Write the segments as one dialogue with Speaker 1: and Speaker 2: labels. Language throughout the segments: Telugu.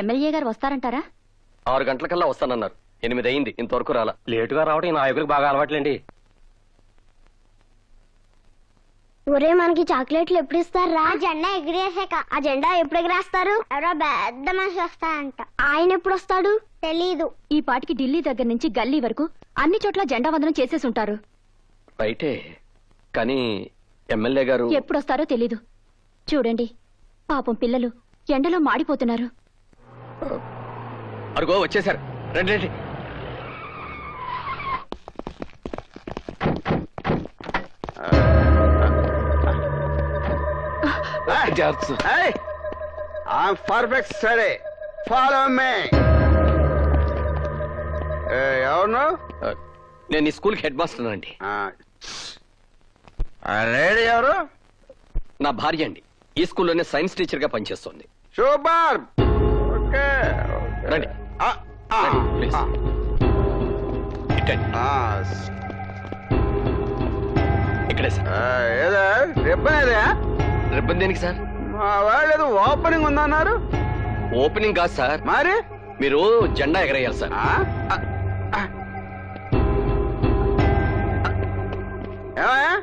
Speaker 1: ఎమ్మెల్యే గారు వస్తారంటారా?
Speaker 2: 6 గంటలకల్లా వస్తానన్నారు. 8 అయింది, ఇంతవరకు రాలా.
Speaker 3: లేటుగా రావడం ఈ నాయకుడికి బాగా అలవాట్లేండి.
Speaker 4: ఒరే మనకి చాక్లెట్లు ఎప్పుడు ఇస్తారా? జెండా ఎగిరేసాక. ఆ జెండా ఎప్పుడు ఎగిరేస్తారు? ఎవరో పెద్ద మనిషి వస్తాడంట. ఆయన ఎప్పుడు వస్తాడు తెలీదు.
Speaker 1: ఈ పాటికి ఢిల్లీ దగ్గర నుంచి గల్లీ వరకు అన్ని చోట్ల జెండా వందనం చేసేసి ఉంటారు.
Speaker 2: రైటే, కానీ ఎమ్మెల్యే గారు
Speaker 1: ఎప్పుడొస్తారో తెలీదు. చూడండి, పాపం పిల్లలు ఎండలో మాడిపోతున్నారు.
Speaker 2: అరుగో వచ్చేసారు. రండి రండి.
Speaker 5: Hey, I'm perfect steady. Follow me. ఎవరు?
Speaker 2: నేను ఈ స్కూల్కి హెడ్ మాస్టర్ అండి.
Speaker 5: లేడీ ఎవరు?
Speaker 2: నా భార్య అండి. ఈ స్కూల్లోనే సైన్స్ టీచర్ గా పనిచేస్తుంది.
Speaker 5: సూపర్. ఓకే
Speaker 2: రండి. ప్లీజ్ ఇక్కడే సార్.
Speaker 5: ఏదో రిబ్బన్ ఏదా?
Speaker 2: రిబ్బన్ దేనికి సార్?
Speaker 5: మా వాళ్ళు ఏదో ఓపెనింగ్ ఉందన్నారు.
Speaker 2: ఓపెనింగ్ కాదు సార్,
Speaker 5: మరి
Speaker 2: మీరు జెండా ఎగరేయాలి సార్.
Speaker 5: ఏమయ్యా,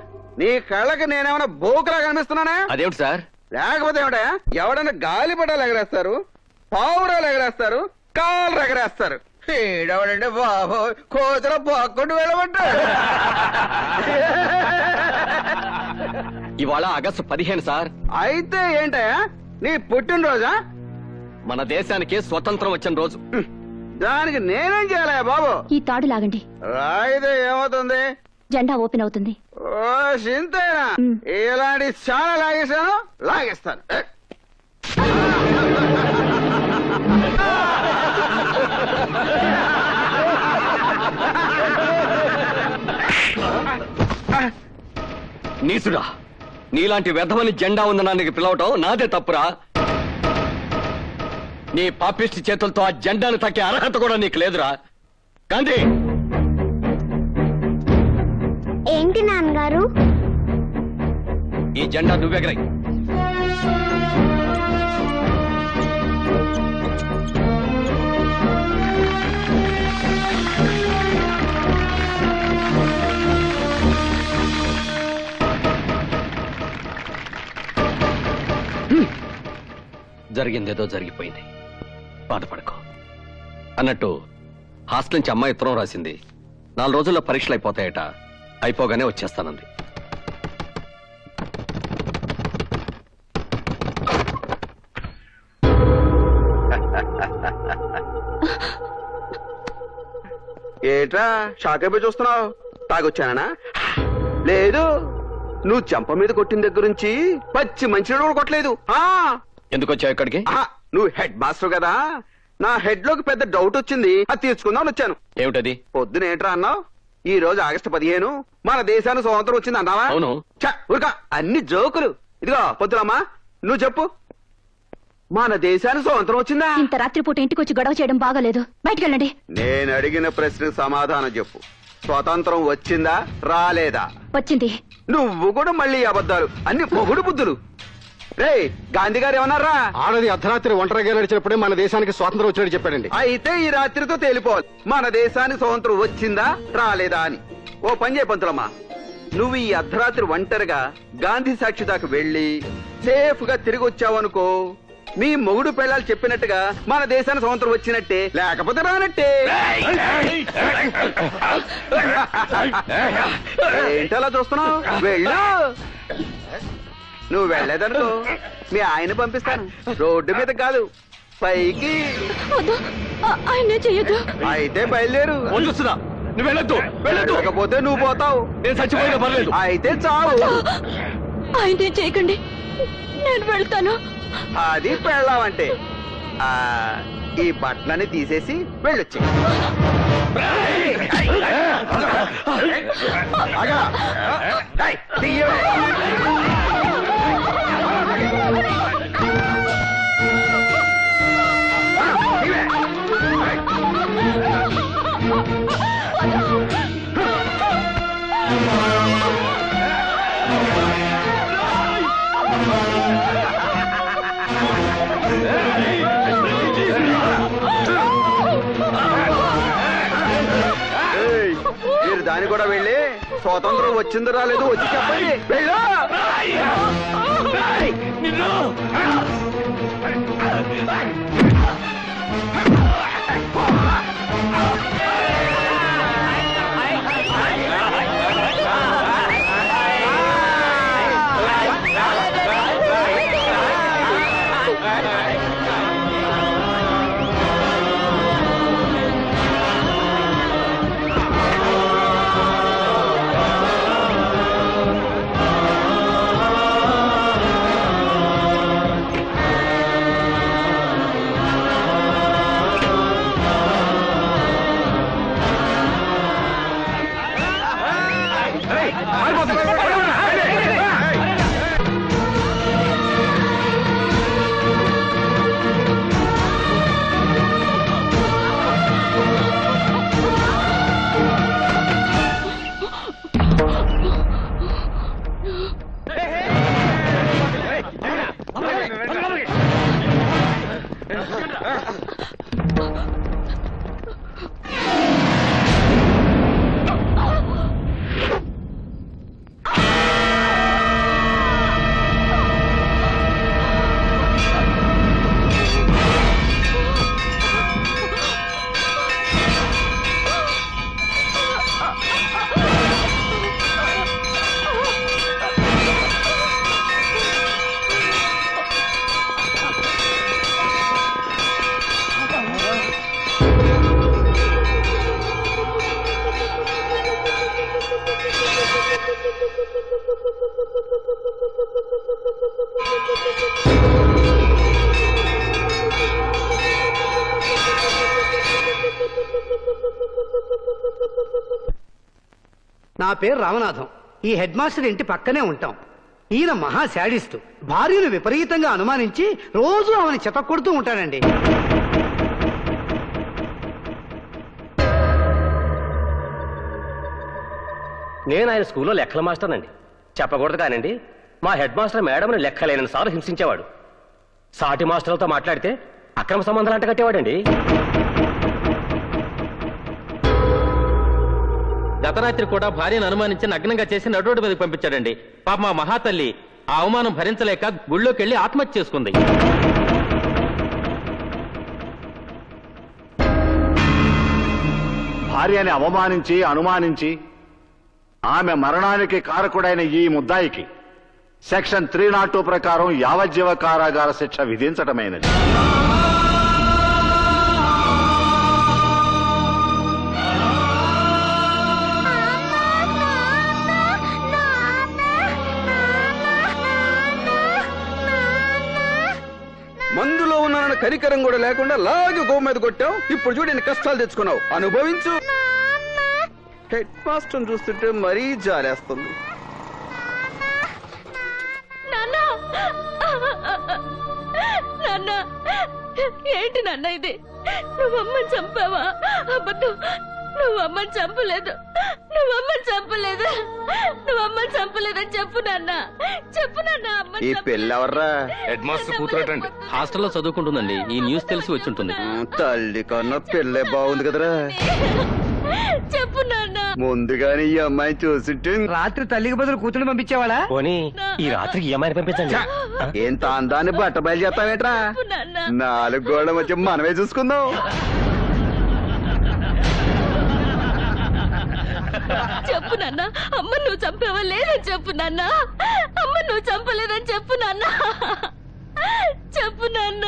Speaker 5: నీ కళ్ళకి నేనేమన్నా బోకులా కనిపిస్తున్నానా?
Speaker 2: అదేమిటి సార్?
Speaker 5: లేకపోతే ఏమిటా, ఎవడన్నా గాలిపటాలు ఎగరేస్తారు, పావురాలు ఎగరేస్తారు, కాళ్ళు ఎగరేస్తారు. ఈడవడండి బాబు కోతుల పక్కుంటూ వెళ్ళమంటాడు.
Speaker 2: ఇవాళ ఆగస్టు 15 సార్.
Speaker 5: అయితే ఏంటయ్యా నీ పుట్టినరోజా?
Speaker 2: మన దేశానికి స్వతంత్రం వచ్చిన రోజు.
Speaker 5: దానికి నేనేం చేయాలయ్యా బాబు?
Speaker 1: ఈ తాడు లాగండి.
Speaker 5: రాయితే ఏమవుతుంది?
Speaker 1: జెండా ఓపెన్ అవుతుంది.
Speaker 5: ఓ సింతేనా? ఇలాంటి చాలా లాగేశాను, లాగేస్తాను.
Speaker 2: నీసుడా, నీలాంటి వెధవని జెండా ఉందనానికి పిలవటం నాదే తప్పురా. నీ పాపిష్టి చేతులతో ఆ జెండాను తాకే అర్హత కూడా నీకు లేదురా. గాంధీ,
Speaker 4: ఏంటి నాన్నగారు?
Speaker 2: ఈ జెండా నువ్వెగరై. జరిగిందేదో జరిగిపోయింది, బాధపడకో. అన్నట్టు హాస్టల్ నుంచి అమ్మాయి ఉత్తరం రాసింది. 4 రోజుల్లో పరీక్షలు అయిపోతాయట. అయిపోగానే వచ్చేస్తానంది.
Speaker 5: ఏట్రా షాక్ అయిపోయి చూస్తున్నావు? తాగొచ్చానా? లేదు, నువ్వు చెంప మీద కొట్టిన దగ్గర నుంచి పచ్చి మంచినీళ్ళు కూడా కొట్టలేదు.
Speaker 2: ఎందుకు వచ్చావు ఇక్కడికి?
Speaker 5: నువ్వు హెడ్ మాస్టర్ కదా, నా హెడ్ లోకి పెద్ద డౌట్ వచ్చింది, అది తీర్చుకుందామని వచ్చాను.
Speaker 2: ఏమిటది?
Speaker 5: పొద్దున ఏంట్రా అన్నావు? ఈ రోజు ఆగస్టు 15 మన దేశానికి స్వాతంత్రం వచ్చింది అన్నావా?
Speaker 2: అవును.
Speaker 5: ఊరుకా, అన్ని జోకులు. ఇదిగో పొద్దునమ్మా, నువ్వు చెప్పు, మన దేశానికి స్వాతంత్రం వచ్చిందా?
Speaker 1: ఇంత రాత్రిపూట ఇంటికి వచ్చి గొడవ చేయడం బాగాలేదు. బయటకెళ్ళండి.
Speaker 5: నేను అడిగిన ప్రశ్నకు సమాధానం చెప్పు. స్వాతంత్రం వచ్చిందా రాలేదా?
Speaker 1: వచ్చింది.
Speaker 5: నువ్వు కూడా మళ్ళీ అబద్ధాలు, అన్ని మొగుడు బుద్ధులు. రే గాంధీ గారు ఏమన్నారా?
Speaker 3: ఆడది అర్ధరాత్రి ఒంటరిగా నడిచినప్పుడే మన దేశానికి స్వాతంత్రం వచ్చినట్టు చెప్పాడండి.
Speaker 5: అయితే ఈ రాత్రితో తేలిపోవాలి మన దేశానికి స్వాతంత్రం వచ్చిందా రాలేదా అని. ఓ పని చేయ పంతులమ్మా, నువ్వు ఈ అర్ధరాత్రి ఒంటరిగా గాంధీ సాక్షి దాకా వెళ్లి సేఫ్ గా తిరిగి వచ్చావనుకో, మీ మొగుడు పిల్లలు చెప్పినట్టుగా మన దేశానికి స్వాతంత్రం వచ్చినట్టే, లేకపోతే రానట్టే. ఏంటలా చూస్తున్నావు? వెళ్ళు. నువ్వు వెళ్ళలేదనుకో మీ ఆయన పంపిస్తాను. రోడ్డు మీద కాదు, పైకి.
Speaker 1: ఆయన చెయ్యొద్దు.
Speaker 5: అయితే బయలుదేరు.
Speaker 2: నువ్వు వెళ్ళొద్దు.
Speaker 5: వెళ్ళకపోతే నువ్వు పోతావు.
Speaker 2: నేను చచ్చిపోయినా పర్లేదు.
Speaker 5: అయితే చావు.
Speaker 1: ఆయన చేయకండి, నేను వెళ్తాను.
Speaker 5: అది పెళ్ళావంటే. ఈ బట్టలని తీసేసి వెళ్ళొచ్చు. దాని కూడా వెళ్ళి స్వాతంత్రం వచ్చిందో రాలేదు వచ్చి చెప్పండి. వెళ్ళు.
Speaker 6: నా పేరు రామనాథం. ఈ హెడ్ మాస్టర్ ఇంటి పక్కనే ఉంటాం. ఈయన మహా శాడిస్టు. భార్యను విపరీతంగా అనుమానించి రోజు ఆమెను చెతకొడుతూ ఉంటాడండి.
Speaker 7: నేను ఆయన స్కూల్లో లెక్కల మాస్టర్ అండి. చెప్పకూడదు కానండి, మా హెడ్ మాస్టర్ మేడంని లెక్కలేని సార్లు హింసించేవాడు. సాటి మాస్టర్లతో మాట్లాడితే అక్రమ సంబంధాలు అంట కట్టేవాడండి.
Speaker 8: గతరాత్రి కూడా భార్యను అనుమానించి నగ్నంగా చేసి నడురోడ్డు మీదకి పంపించాడండి. పాప మా మహాతల్లి ఆ అవమానం భరించలేక గుళ్ళోకి వెళ్లి ఆత్మహత్య చేసుకుంది.
Speaker 3: భార్యని అవమానించి అనుమానించి ఆమె మరణానికి కారకుడైన ఈ ముద్దాయికి సెక్షన్ 302 ప్రకారం యావజ్జీవ కారాగార శిక్ష విధించటమైనది.
Speaker 5: మందులో ఉన్న కనికరం కూడా లేకుండా లాగి గో మీద కొట్టావు. ఇప్పుడు చూడు ఎన్ని కష్టాలు తెచ్చుకున్నావు. అనుభవించు. హెడ్ మాస్టర్ చూస్తుంటే మరీ జాలేస్తుంది.
Speaker 1: నాన్న, ఏంటి నాన్న ఇది? నువ్వమ్మని చంపావా? అబద్ధం. నువ్వమ్మని చంపలేదు. నువ్వమ్మని చంపలేదు. నువ్వమ్మని చంపలేదని చెప్పు నాన్న. చెప్పు నాన్న.
Speaker 5: ఈ పెళ్ళెవర్రా?
Speaker 2: Head master కూతురటండి. హాస్టల్లో చదువుకుంటుందండి. ఈ న్యూస్ తెలిసి వచ్చి ఉంటుంది.
Speaker 5: తల్లి కన్నా పెళ్ళే బాగుంది కదరా.
Speaker 1: చెప్పు నాన్న.
Speaker 5: ముందుగానే ఈ అమ్మాయిని చూసింటే
Speaker 6: రాత్రి తల్లికి బదులు కూతురు పంపించేవాడా?
Speaker 7: పోనీ ఈ రాత్రికి ఈ అమ్మాయిని పంపించండి.
Speaker 5: ఎంత అందాన్ని బట్ట బయలు చేస్తావేట్రా? 4 గోళ్ల మధ్య మనమే చూసుకుందాం.
Speaker 1: చెప్పు నాన్న. అమ్మ నువ్వు చంపావా లేదని చెప్పు నాన్న. అమ్మ నువ్వు చంపలేదని చెప్పు నాన్న. చెప్పు నాన్న.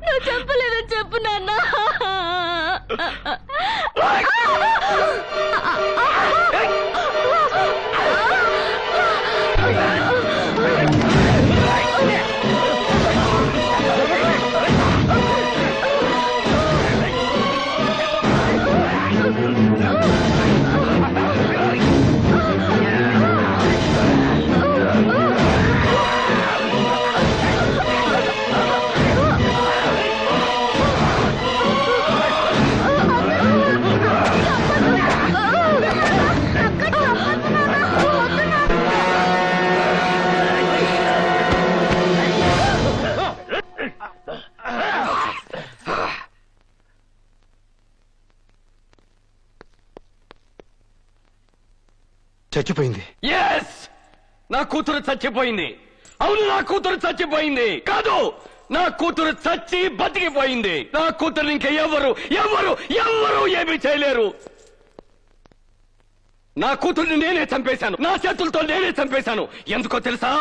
Speaker 1: నువ్వు చంపలేదని చెప్పు నాన్న.
Speaker 3: చచ్చిపోయింది.
Speaker 2: ఎస్, నా కూతురు చచ్చిపోయింది. అవును, నా కూతురు చచ్చిపోయింది. కాదు, నా కూతురు చచ్చి బతికిపోయింది. నా కూతురు ఇంకా ఎవరు ఎవరు ఎవరు ఏమీ చేయలేరు. నా కూతుర్ని నేనే చంపేశాను, నా చేతులతో నేనే చంపేశాను. ఎందుకో తెలుసా?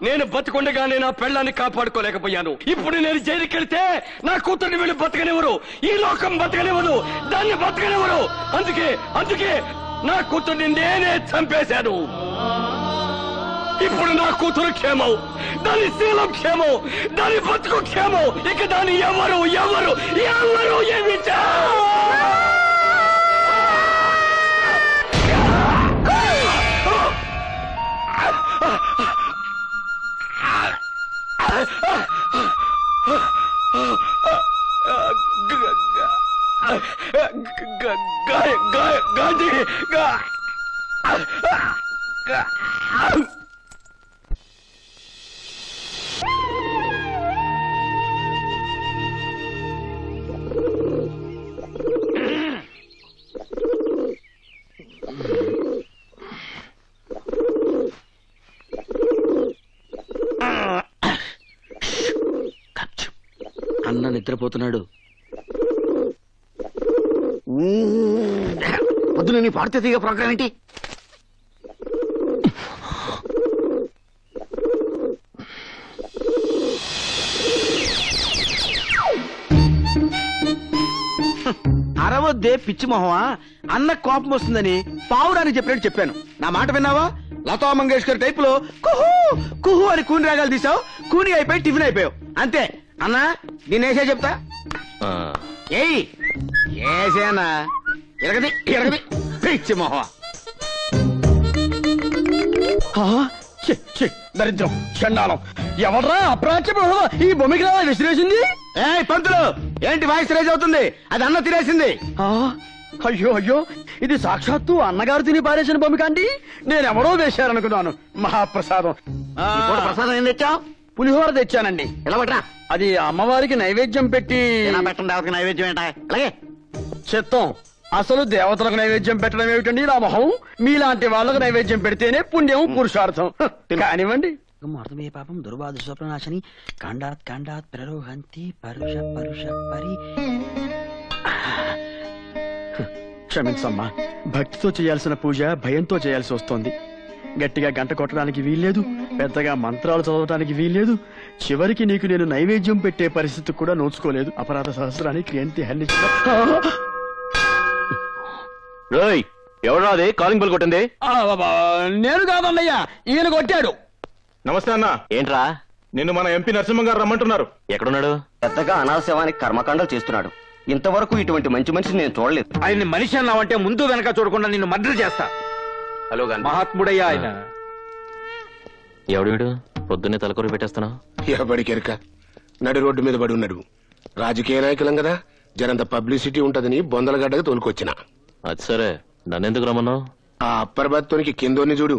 Speaker 2: నేను బతికుండగానే నా పెళ్ళాన్ని కాపాడుకోలేకపోయాను. ఇప్పుడు నేను జైలుకి వెళ్తే నా కూతుర్ని వీళ్ళు బతకనివ్వరు, ఈ లోకం బతకనివ్వదు, దాన్ని బతకనివ్వరు. అందుకే నా కూతుర్ని నేనే చంపేశాను. ఇప్పుడు నా కూతురు క్షేమం, దాని శీలం క్షేమం, దాని బతుకు క్షేమం. ఇక దాన్ని ఎవరు ఎవరు ఎవరు ఏమి గాంధీ
Speaker 9: అన్న నిద్రపోతున్నాడు.
Speaker 3: పొద్దున నీ పాడితే తీగ ప్రోగ్రామ్ ఏంటి?
Speaker 9: అరవద్దే పిచ్చి మొహమా, అన్న కోపం వస్తుందని పావురానికి చెప్పినట్టు చెప్పాను. నా మాట విన్నావా? లతా మంగేష్కర్ టైప్ లో కుహు కుహు అని కూని రాగాలు తీసావు. కూని అయిపోయి టిఫిన్ అయిపోయావు అంతే. అన్నా నేనేసే చెప్తా. ఏయ్ ఏసేనా? ఎరగది ఎరగది పిచ్చి మొహమా. దరిద్రం చండాలం. ఎవడ్రా అప్రాచ్య ఈ బొమ్మికి విసిరేసింది? ఏ పంతులు, ఏంటి వాయిస్ రేజ్ అవుతుంది? అది అన్న తినేసింది. అయ్యో అయ్యో, ఇది సాక్షాత్తు అన్నగారు తిని పారేసిన బొమ్మి కాండి. నేనెవరో వేశారనుకున్నాను. మహాప్రసాదం. ప్రసాదం ఏం తెచ్చావు? పులిహోర తెచ్చానండి. ఎలా పట్టరా? అది అమ్మవారికి నైవేద్యం పెట్టి. పెట్టండి నైవేద్యం ఏంటా? అలాగే చిత్తం. అసలు దేవతలకు నైవేద్యం పెట్టడం ఏమిటండి నా మొహం? మీలాంటి వాళ్ళకు నైవేద్యం పెడితేనే పుణ్యం పురుషార్థం. కానివ్వండి. మార్తమే పాపం దుర్బాధ స్వప్నాశని కాండాత్ కాండాత్ ప్రరోహంతి పరుష పరుష పరి.
Speaker 10: క్షమించమ్మా, భక్తితో చేయాల్సిన పూజ భయంతో చేయాల్సి వస్తోంది. గట్టిగా గంట కొట్టడానికి వీల్లేదు, పెద్దగా మంత్రాలు చదవటానికి వీల్లేదు. చివరికి నీకు నేను నైవేద్యం పెట్టే పరిస్థితి కూడా నోచుకోలేదు. అపరాధ సహస్రానికి ఏంటి హెల్లించిన.
Speaker 7: ఎవరాది కాలింగ్ బెల్ కొట్టింది?
Speaker 9: నేను కాదన్నయ్యా, ఈయన కొట్టాడు.
Speaker 7: నమస్తే అన్న. ఏంట్రా? నిన్ను మన ఎంపీ నరసింహ గారు రమ్మంటున్నారు. ఎక్కడున్నాడు?
Speaker 11: పెద్దగా అనాశవానికి కర్మకాండాలు చేస్తున్నాడు. ఇంతవరకు ఇటువంటి మంచి మనిషిని నేను చూడలేదు.
Speaker 9: ఆయన్ని మనిషి అన్నావంటే ముందు వెనక చూడకుండా నిన్ను మర్డర్ చేస్తా.
Speaker 7: హలో
Speaker 9: మహాత్ముడయ్యా ఆయన.
Speaker 7: ఎవడు పొద్దున్నే తలకొరి పెట్టేస్తున్నావు?
Speaker 3: ఎవడికెరక నడి రోడ్డు మీద పడి ఉన్నాడు. రాజకీయ నాయకులం కదా, జనంత పబ్లిసిటీ ఉంటదని బొందలగడ్డగా తోలుకొచ్చిన.
Speaker 7: అది సరే, నన్నెందుకు రమ్మన్నావు?
Speaker 3: ఆ అప్పర్ బత్తోనికి కిందోని చూడు.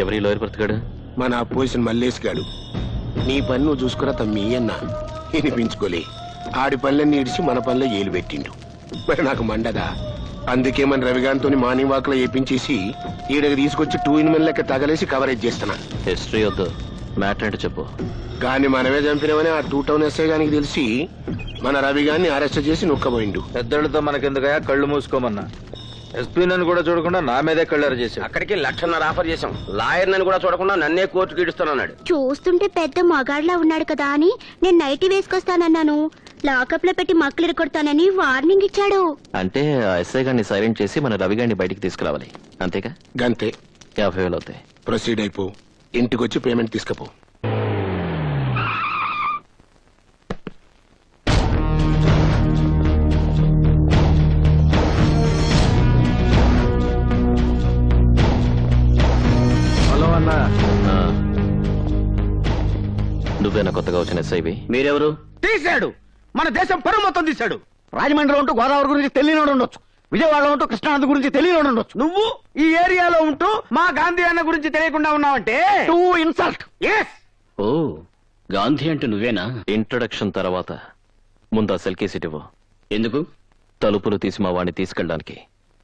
Speaker 7: ఎవరి లోయర్ బ్రతకాడు?
Speaker 3: మన అపోజిషన్ మల్లేష్ గాడు. నీ పని నువ్వు చూసుకురా తమ్మి అన్నా వినిపించుకోలే. ఆడి పనులన్నీ ఇడిచి మన పనిలో ఏలు పెట్టిండు. మరి నాకు మండదా? అందుకే మన రవిగాంతో మార్నింగ్ వాక్ లో ఏపించేసి ఈడకి తీసుకొచ్చి 2 in 1 లెక్క తగలేసి కవరేజ్ చేస్తున్నా.
Speaker 7: హిస్టరీ వద్దు, మ్యాటర్ అంటే చెప్పు.
Speaker 3: గాని మనమే చంపినవని ఆ 2 టౌన్ ఎస్ఐ గానికి తెలిసి మన రవిగాన్ని అరెస్ట్ చేసి నొక్కబోయిండు.
Speaker 9: పెద్దలతో మనకెందుకయా, కళ్ళు మూసుకోమన్నా. ఎస్పీ నన్ను కూడా చూడకుండా నా మీదే కళ్ళారు చేశాడు.
Speaker 11: అక్కడికి 1,00,000 ఆఫర్ చేశాం. లాయర్ నన్ను కూడా చూడకుండా నన్నే కోర్టుకి ఇడుస్తానన్నాడు.
Speaker 4: చూస్తుంటే పెద్ద మగాడ్లా ఉన్నాడు కదా అని నేను నైటీ వేసుకొస్తానన్నాను. లాకప్ లో పెట్టి మక్కలు కొడతానని వార్నింగ్ ఇచ్చాడు.
Speaker 7: అంటే ఆ ఎస్ఐ గారిని సైలెంట్ చేసి మన రవి గారిని బయటికి తీసుకురావాలి, అంతేగా?
Speaker 3: గంతే.
Speaker 7: 50,000 అవుతాయి.
Speaker 3: ప్రొసీడ్ అయిపో, ఇంటికొచ్చి పేమెంట్ తీసుకపో.
Speaker 7: నువ్వేనా కొత్తగా వచ్చిన ఎస్ఐవి?
Speaker 11: మీరెవరు?
Speaker 9: తీశాడు, మన దేశం పరువు మొత్తం తీశాడు. రాజమండ్రిలో ఉంటూ గోదావరి గురించి తెలియనోడు ఉండొచ్చు, విజయవాడలో ఉంటూ కృష్ణానది గురించి తెలియనోడు ఉండొచ్చు. నువ్వు ఈ ఏరియాలో ఉంటూ మా గాంధీ అన్న గురించి తెలియకుండా ఉన్నావంటే టూ ఇన్సల్ట్.
Speaker 11: ఓ, గాంధీ అంటే నువ్వేనా?
Speaker 7: ఇంట్రొడక్షన్ తర్వాత ముందు ఆ సెల్ కేసెట్ ఇవ్వు.
Speaker 9: ఎందుకు?
Speaker 7: తలుపులు తీసి మా వాడిని తీసుకెళ్ళడానికి.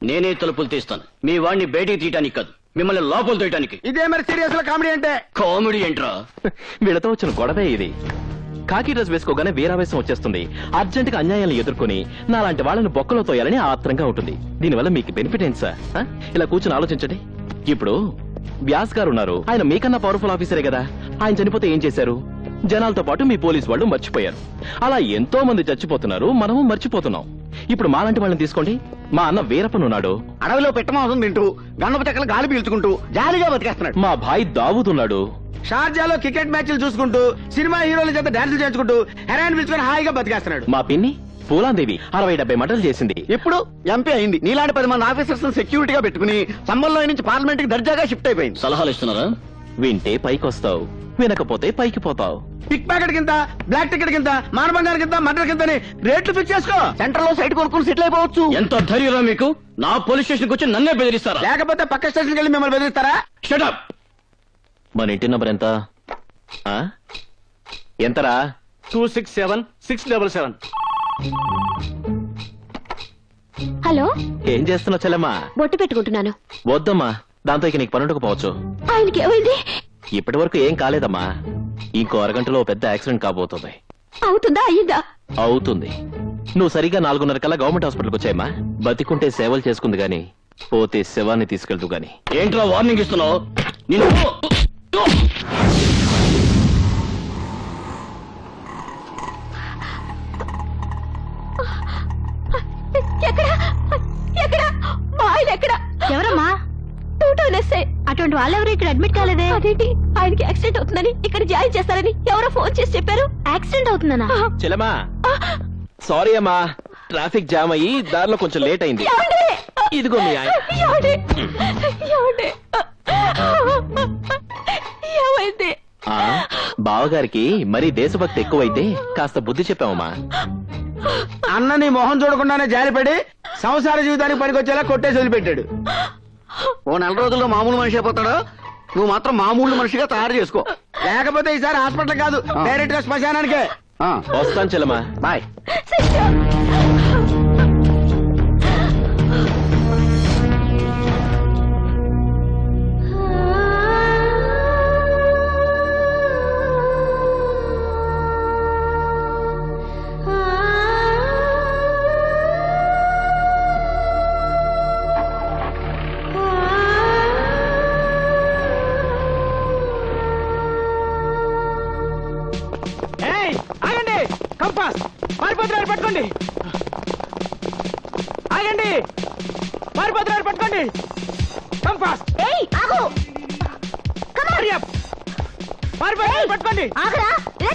Speaker 9: నేనే తలుపులు తీస్తాను, మీ వాడిని బయటికి తీయటానికి కాదు, మిమ్మల్ని లోపల తీయటానికి.
Speaker 10: ఇదే మరి సీరియస్ కామెడీ అంటే?
Speaker 9: కామెడీ ఏంట్రా?
Speaker 7: వీళ్ళతో వచ్చిన గొడవే ఇది. కాకి డ్రెస్ వేసుకోగానే వీరావేశం వచ్చేస్తుంది. అర్జెంట్ గా అన్యాయాలను ఎదుర్కొని నాలాంటి వాళ్ళని బొక్కలో తోయాలని ఆత్రంగా ఉంటుంది. దీనివల్ల మీకు బెనిఫిట్ ఏంటి సార్? ఇలా కూర్చొని ఆలోచించండి. ఇప్పుడు వ్యాస్ గారు ఉన్నారు, ఆయన మీకన్నా పవర్ఫుల్ ఆఫీసరే కదా. ఆయన చనిపోతే ఏం చేశారు? జనాలతో పాటు మీ పోలీసు వాళ్ళు మర్చిపోయారు. అలా ఎంతో మంది చచ్చిపోతున్నారు, మనము మర్చిపోతున్నాం. ఇప్పుడు మాలాంటి వాళ్ళని తీసుకోండి. మా అన్న వీరప్పనున్నాడు,
Speaker 9: అడవిలో పెట్టమాసం తింటూ గన్నప చెక్కలు గాలి పీల్చుకుంటూ జాలీగా బతికేస్తున్నాడు.
Speaker 7: మా భాయ్ దావూదున్నాడు,
Speaker 10: షార్జాలో క్రికెట్ మ్యాచ్లు చూసుకుంటూ సినిమా హీరోల చేత డాన్సులు చేయించుకుంటూ హెరాయిన్ పిలుచుకొని హాయిగా బతికేస్తున్నాడు.
Speaker 7: మా పిన్ని పూలాందేవి 60-70 మటలు చేసింది.
Speaker 9: ఇప్పుడు ఎంపీ అయింది. నీలాంటి 10 మంది ఆఫీసర్స్ సెక్యూరిటీగా పెట్టుకుని సంబంధంలో నుంచి పార్లమెంట్ కి దర్జాగా షిఫ్ట్ అయిపోయింది. సలహాలు ఇస్తున్నారా?
Speaker 7: వింటే పైకొస్తావు, వినకపోతే పైకి పోతావు.
Speaker 10: పిక్ ప్యాకెట్ కింద, బ్లాక్ టికెట్ కింద, మానబంగారం కింద, మర్డర్ కింద రేట్లు ఫిక్స్ చేసుకో.
Speaker 9: సెంటర్ లో సైట్ కొనుక్కుని సెటిల్ అయిపోవచ్చు. ఎంత ధైర్యం మీకు? నా పోలీస్ స్టేషన్ వచ్చి నన్నే బెదిరిస్తారా?
Speaker 10: లేకపోతే పక్క స్టేషన్కి వెళ్ళి మిమ్మల్ని బెదిరిస్తారా?
Speaker 9: షటప్.
Speaker 7: మన ఇంటి నంబర్ ఎంత? ఎంతరా?
Speaker 9: 267-677.
Speaker 1: హలో,
Speaker 7: ఏం చేస్తున్నావు చెల్లెమ్మా?
Speaker 1: బొట్టు పెట్టుకుంటున్నాను.
Speaker 7: వద్దమ్మా, దాంతో ఇక నీకు పనుండకపోవచ్చు.
Speaker 1: ఆయనకి ఏమైంది?
Speaker 7: ఇప్పటి వరకు ఏం కాలేదమ్మా. ఇంకో అరగంటలో పెద్ద యాక్సిడెంట్ కాబోతుంది.
Speaker 1: అవుతుందా? అయ్యిందా?
Speaker 7: అవుతుంది. నువ్వు సరిగ్గా 4:30 కల్లా గవర్నమెంట్ హాస్పిటల్కి వచ్చాయమ్మా. బతికుంటే సేవలు చేసుకుంది గాని, పోతే శవాన్ని తీసుకెళ్తూ గాని.
Speaker 9: ఏంట్రా వార్నింగ్ ఇస్తున్నావు?
Speaker 1: ఎవరమ్మా? అటువంటి వాళ్ళెవరు ఇక్కడ అడ్మిట్ కాలేదే? అదేంటి, ఆయనకి యాక్సిడెంట్ అవుతుందని ఇక్కడ జాయిన్ చేస్తారని ఎవరో ఫోన్ చేసి చెప్పారు. యాక్సిడెంట్ అవుతుందనా?
Speaker 7: చెల్లెమ్మా సారీ అమ్మా, ట్రాఫిక్ జామ్ అయ్యి దారిలో కొంచెం లేట్ అయింది. ఇదిగో మీ ఆయన. బావగారికి మరీ దేశభక్తి ఎక్కువైతే కాస్త బుద్ధి చెప్పామమ్మా.
Speaker 10: అన్న నీ మొహం చూడకుండానే జారిపడి సంసార జీవితానికి పనికొచ్చేలా కొట్టేసి వదిలిపెట్టాడు.
Speaker 9: ఓ 4 రోజుల్లో మామూలు మనిషి అయిపోతాడు. నువ్వు మాత్రం మామూలు మనిషిగా తయారు చేసుకో.
Speaker 10: లేకపోతే ఈసారి హాస్పిటల్ కాదు, డైరెక్ట్ గా శ్మశానానికే.
Speaker 7: వస్తాను చెల్లెమ్మా, బాయ్.
Speaker 10: పట్టుకోండి, ఆగండి, పారిపోతున్నారు, పట్టుకోండి. కంపాస్ పారిపోతున్నారు, పట్టుకోండి.
Speaker 1: ఆగరా,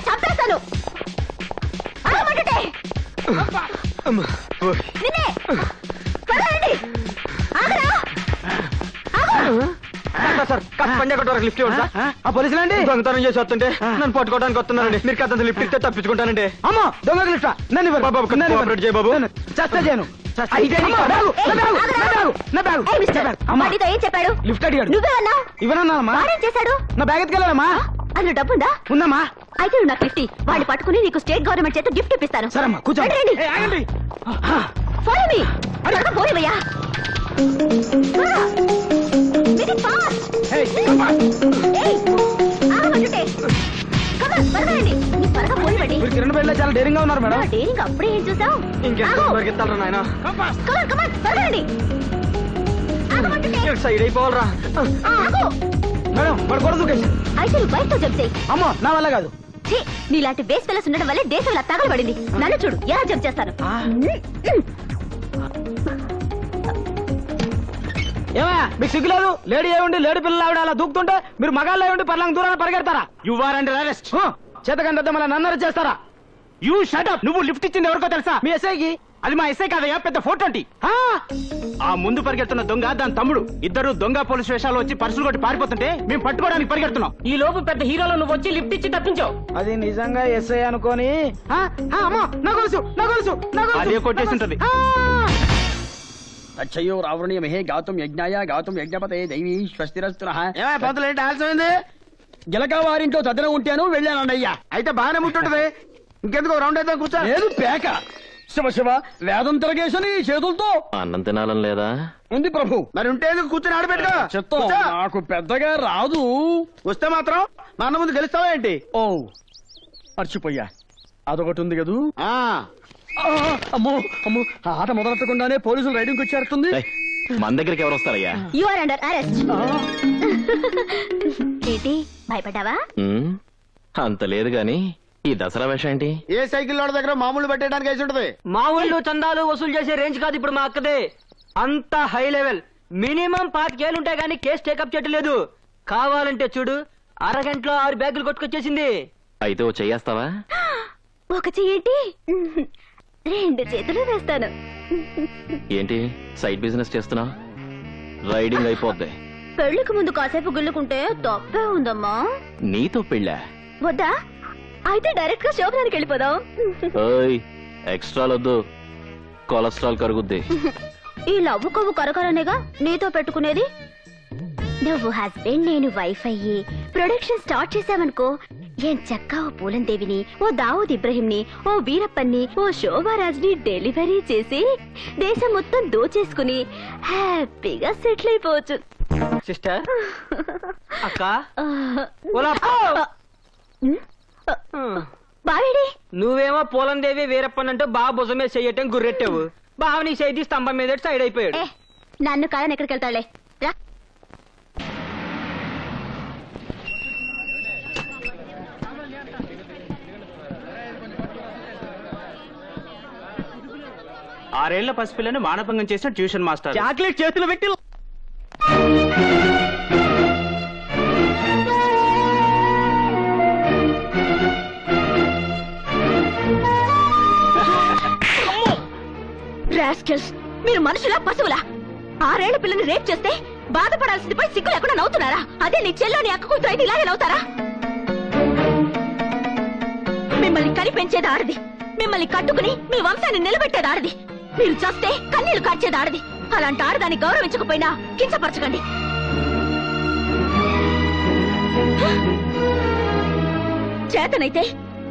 Speaker 1: చంపేస్తాను.
Speaker 10: సార్ పంజా కొట్టవరకు లిఫ్ట్ ఇవ్వండి సార్. ఆ పోలీసులు అండి దొంగతనం చేసి వస్తుంటే నన్ను పట్టుకోవడానికి వస్తున్నారండి. మీరు కథ లిఫ్ట్ ఇస్తే తప్పించుకుంటానండి. అమ్మా దొంగ లిఫ్ట్ నన్ను చేయ బాబు, చేస్తా చేయను.
Speaker 1: ఏం చెప్పాడు?
Speaker 10: లిఫ్ట్ అడిగాడు.
Speaker 1: నువ్వేమన్నా?
Speaker 10: ఇవ్వనన్నానమ్మా.
Speaker 1: చేశాడు?
Speaker 10: నా బ్యాగ్ ఎత్తుకెళ్ళానమ్మా.
Speaker 1: అందులో డబ్బుందా?
Speaker 10: ఉందమ్మా.
Speaker 1: అయితే నువ్వు నాకు లిఫ్ట్ వాడిని పట్టుకుని నీకు స్టేట్ గవర్నమెంట్ చేత గిఫ్ట్ ఇప్పిస్తాను.
Speaker 10: సరేమ్మా కూర్చోండి.
Speaker 1: Follow me. పోనివయ్యా.
Speaker 10: కిరణ్ బయట చాలా డేరింగ్ గా ఉన్నారు మేడం.
Speaker 1: డేరింగ్ అప్పుడే ఏం చూసావు?
Speaker 10: ఇంకెంత నాయన సైడ్ అయిపోవాలరా మేడం. పడుకోవడం
Speaker 1: అయితే నువ్వు బయటతో చెప్తే.
Speaker 10: అమ్మో నా వల్ల కాదు.
Speaker 1: నీలాంటి బేస్ పిల్లస్ ఉండడం వల్లే దేశం ఇలా తగలబడింది. నన్ను చూడు ఎలా జంప్ చేస్తాను.
Speaker 10: ఏమయ్యా మీకు సిగ్గులేదు? లేడీ ఏముండి లేడీ పిల్లలు ఆవిడ అలా దూకుతుంటే మీరు మగాళ్ళు ఏముండి పర్లాంగ్ దూరాన్ని పరిగెడతారా? You are under arrest. చేతకంటే మళ్ళీ నన్ను అరెస్ట్ చేస్తారా? You shut up. నువ్వు లిఫ్ట్ ఇచ్చింది ఎవరికో తెలుసా? మీ ఎస్ఐకి. అది మా ఎస్ఐ కాదయ్యా, పెద్ద 420. ఆ ముందు పరిగెడుతున్న దొంగ దాని తమ్ముడు ఇద్దరు దొంగ పోలీస్ వేషాలు వచ్చి పర్సులు కొట్టి పారిపోతుంటే మేము పట్టుకోవడానికి పరిగెడుతున్నాం. ఈ లోపు పెద్ద హీరోలో నువ్వు వచ్చి లిఫ్ట్ ఇచ్చి తప్పించావు. అది నిజంగా ఎస్ఐ అనుకోని అదే కొట్టేసి ఉంటది.
Speaker 9: అచ్చయ్యో రావణీయమహే గాతుం యజ్ఞాయ గాతుం యజ్ఞపతే దైవీ స్వస్తిరస్తునః.
Speaker 10: పంతులు ఏంటి ఆలస్యమైంది?
Speaker 9: గిలక వారింట్లో చదన ఉంటాను వెళ్ళానయ్యా.
Speaker 10: అయితే బాగానే ముట్టుంటది.
Speaker 9: ఇంకెందుకు రౌండ్ అయితే కూర్చో.
Speaker 10: లేదు పేక. శివ శివ వేదం తిరగేసని చేతులతో
Speaker 7: అన్నం తినాలని లేదా?
Speaker 10: ఉంది ప్రభు.
Speaker 9: మరి ఉంటే ఎందుకు కూర్చొని ఆడబెట్టుకో.
Speaker 10: చెత్తం నాకు పెద్దగా రాదు.
Speaker 9: వస్తే మాత్రం మా అన్న ముందు గెలుస్తావా ఏంటి?
Speaker 10: ఓ మర్చిపోయా, అదొకటి ఉంది కదూ.
Speaker 9: ఆ
Speaker 10: అమ్మో అమ్మో, ఆట మొదలెట్టకుండానే పోలీసులు రైడింగ్ వచ్చేస్తుంది.
Speaker 7: మన దగ్గరికి ఎవరు వస్తారయ్యా?
Speaker 1: You are under arrest. ఏంటి భయపడ్డావా?
Speaker 7: అంత లేదు గాని ఈ దసరా వేషం ఏంటి?
Speaker 9: ఏ సైకిల్ లోడ్ దగ్గర మామూలు పెట్టడానికి వేసి ఉంటది.
Speaker 12: మా ఊళ్ళో చందాలు వసూలు చేసే రేంజ్ కాదు ఇప్పుడు మా అక్కదే. అంత హై లెవెల్. మినిమం 5 ఏళ్ళు ఉంటాయి కానీ కేసు టేకప్ చేయట్లేదు. కావాలంటే చూడు, అరగంటలో 6 బ్యాగులు కొట్టుకొచ్చేసింది.
Speaker 7: అయితే ఓ చెయ్యేస్తావా?
Speaker 1: ఒక చెయ్యేంటి, 2 చేతులు వేస్తాను.
Speaker 7: ఏంటి సైడ్ బిజినెస్ చేస్తున్నా? రైడింగ్ అయిపోద్ది.
Speaker 1: పెళ్లికి ముందు కాసేపు గుల్లుకుంటే తప్పే ఉందమ్మా.
Speaker 7: నీతో పెళ్ళా?
Speaker 1: వద్దా? అయితే డైరెక్ట్ గా శోభనానికి వెళ్ళిపోదాం.
Speaker 7: ఎక్స్ట్రాలొద్దు, కొలెస్ట్రాల్ కరుగుద్ది.
Speaker 1: ఈ లవ్వు కొవ్వు కరకరనేగా నీతో పెట్టుకునేది. నువ్వు హస్బెండ్, నేను వైఫ్ అయ్యి ప్రొడక్షన్ స్టార్ట్ చేసావనుకో, ఏం చక్కా ఓ పూలందేవిని, ఓ దావూద్ ఇబ్రహీంని, ఓ వీరప్పన్ని, ఓ శోభారాజ్ని డెలివరీ చేసి దేశం మొత్తం దోచేసుకుని హ్యాపీగా సెటిల్ అయిపోవచ్చు.
Speaker 12: సిస్టర్, అక్క,
Speaker 1: బావేడి?
Speaker 12: నువ్వేమో పూలందేవి వీరప్పనంటూ బాగా భుజమే చెయ్యటం గుర్రెట్టావు. బావని చేతి స్తంభం మీద సైడ్ అయిపోయాడు.
Speaker 1: నన్ను కాదని ఎక్కడికి వెళ్తాడులే రా.
Speaker 13: ఆరేళ్ల పసిపిల్లని మానభంగం చేసిన ట్యూషన్ మాస్టర్
Speaker 12: చాక్లెట్ చేతులు పెట్టి
Speaker 1: రాస్కెల్స్, మీరు మనుషులా పశువులా? 6 ఏళ్ల పిల్లని రేప్ చేస్తే బాధపడాల్సింది పోయి సిగ్గు లేకుండా నవ్వుతున్నారా? అదే నీ చెల్లోని అక్క కూతురు అయితే ఇలాగే నవ్వుతారా? మిమ్మల్ని కని పెంచేది ఆడది, మిమ్మల్ని కట్టుకుని మీ వంశాన్ని నిలబెట్టేది ఆడది, మీరు చేస్తే కన్నీళ్లు కార్చేది ఆడది. అలాంటి ఆడదాన్ని గౌరవించకపోయినా కించపరచకండి. చేతనైతే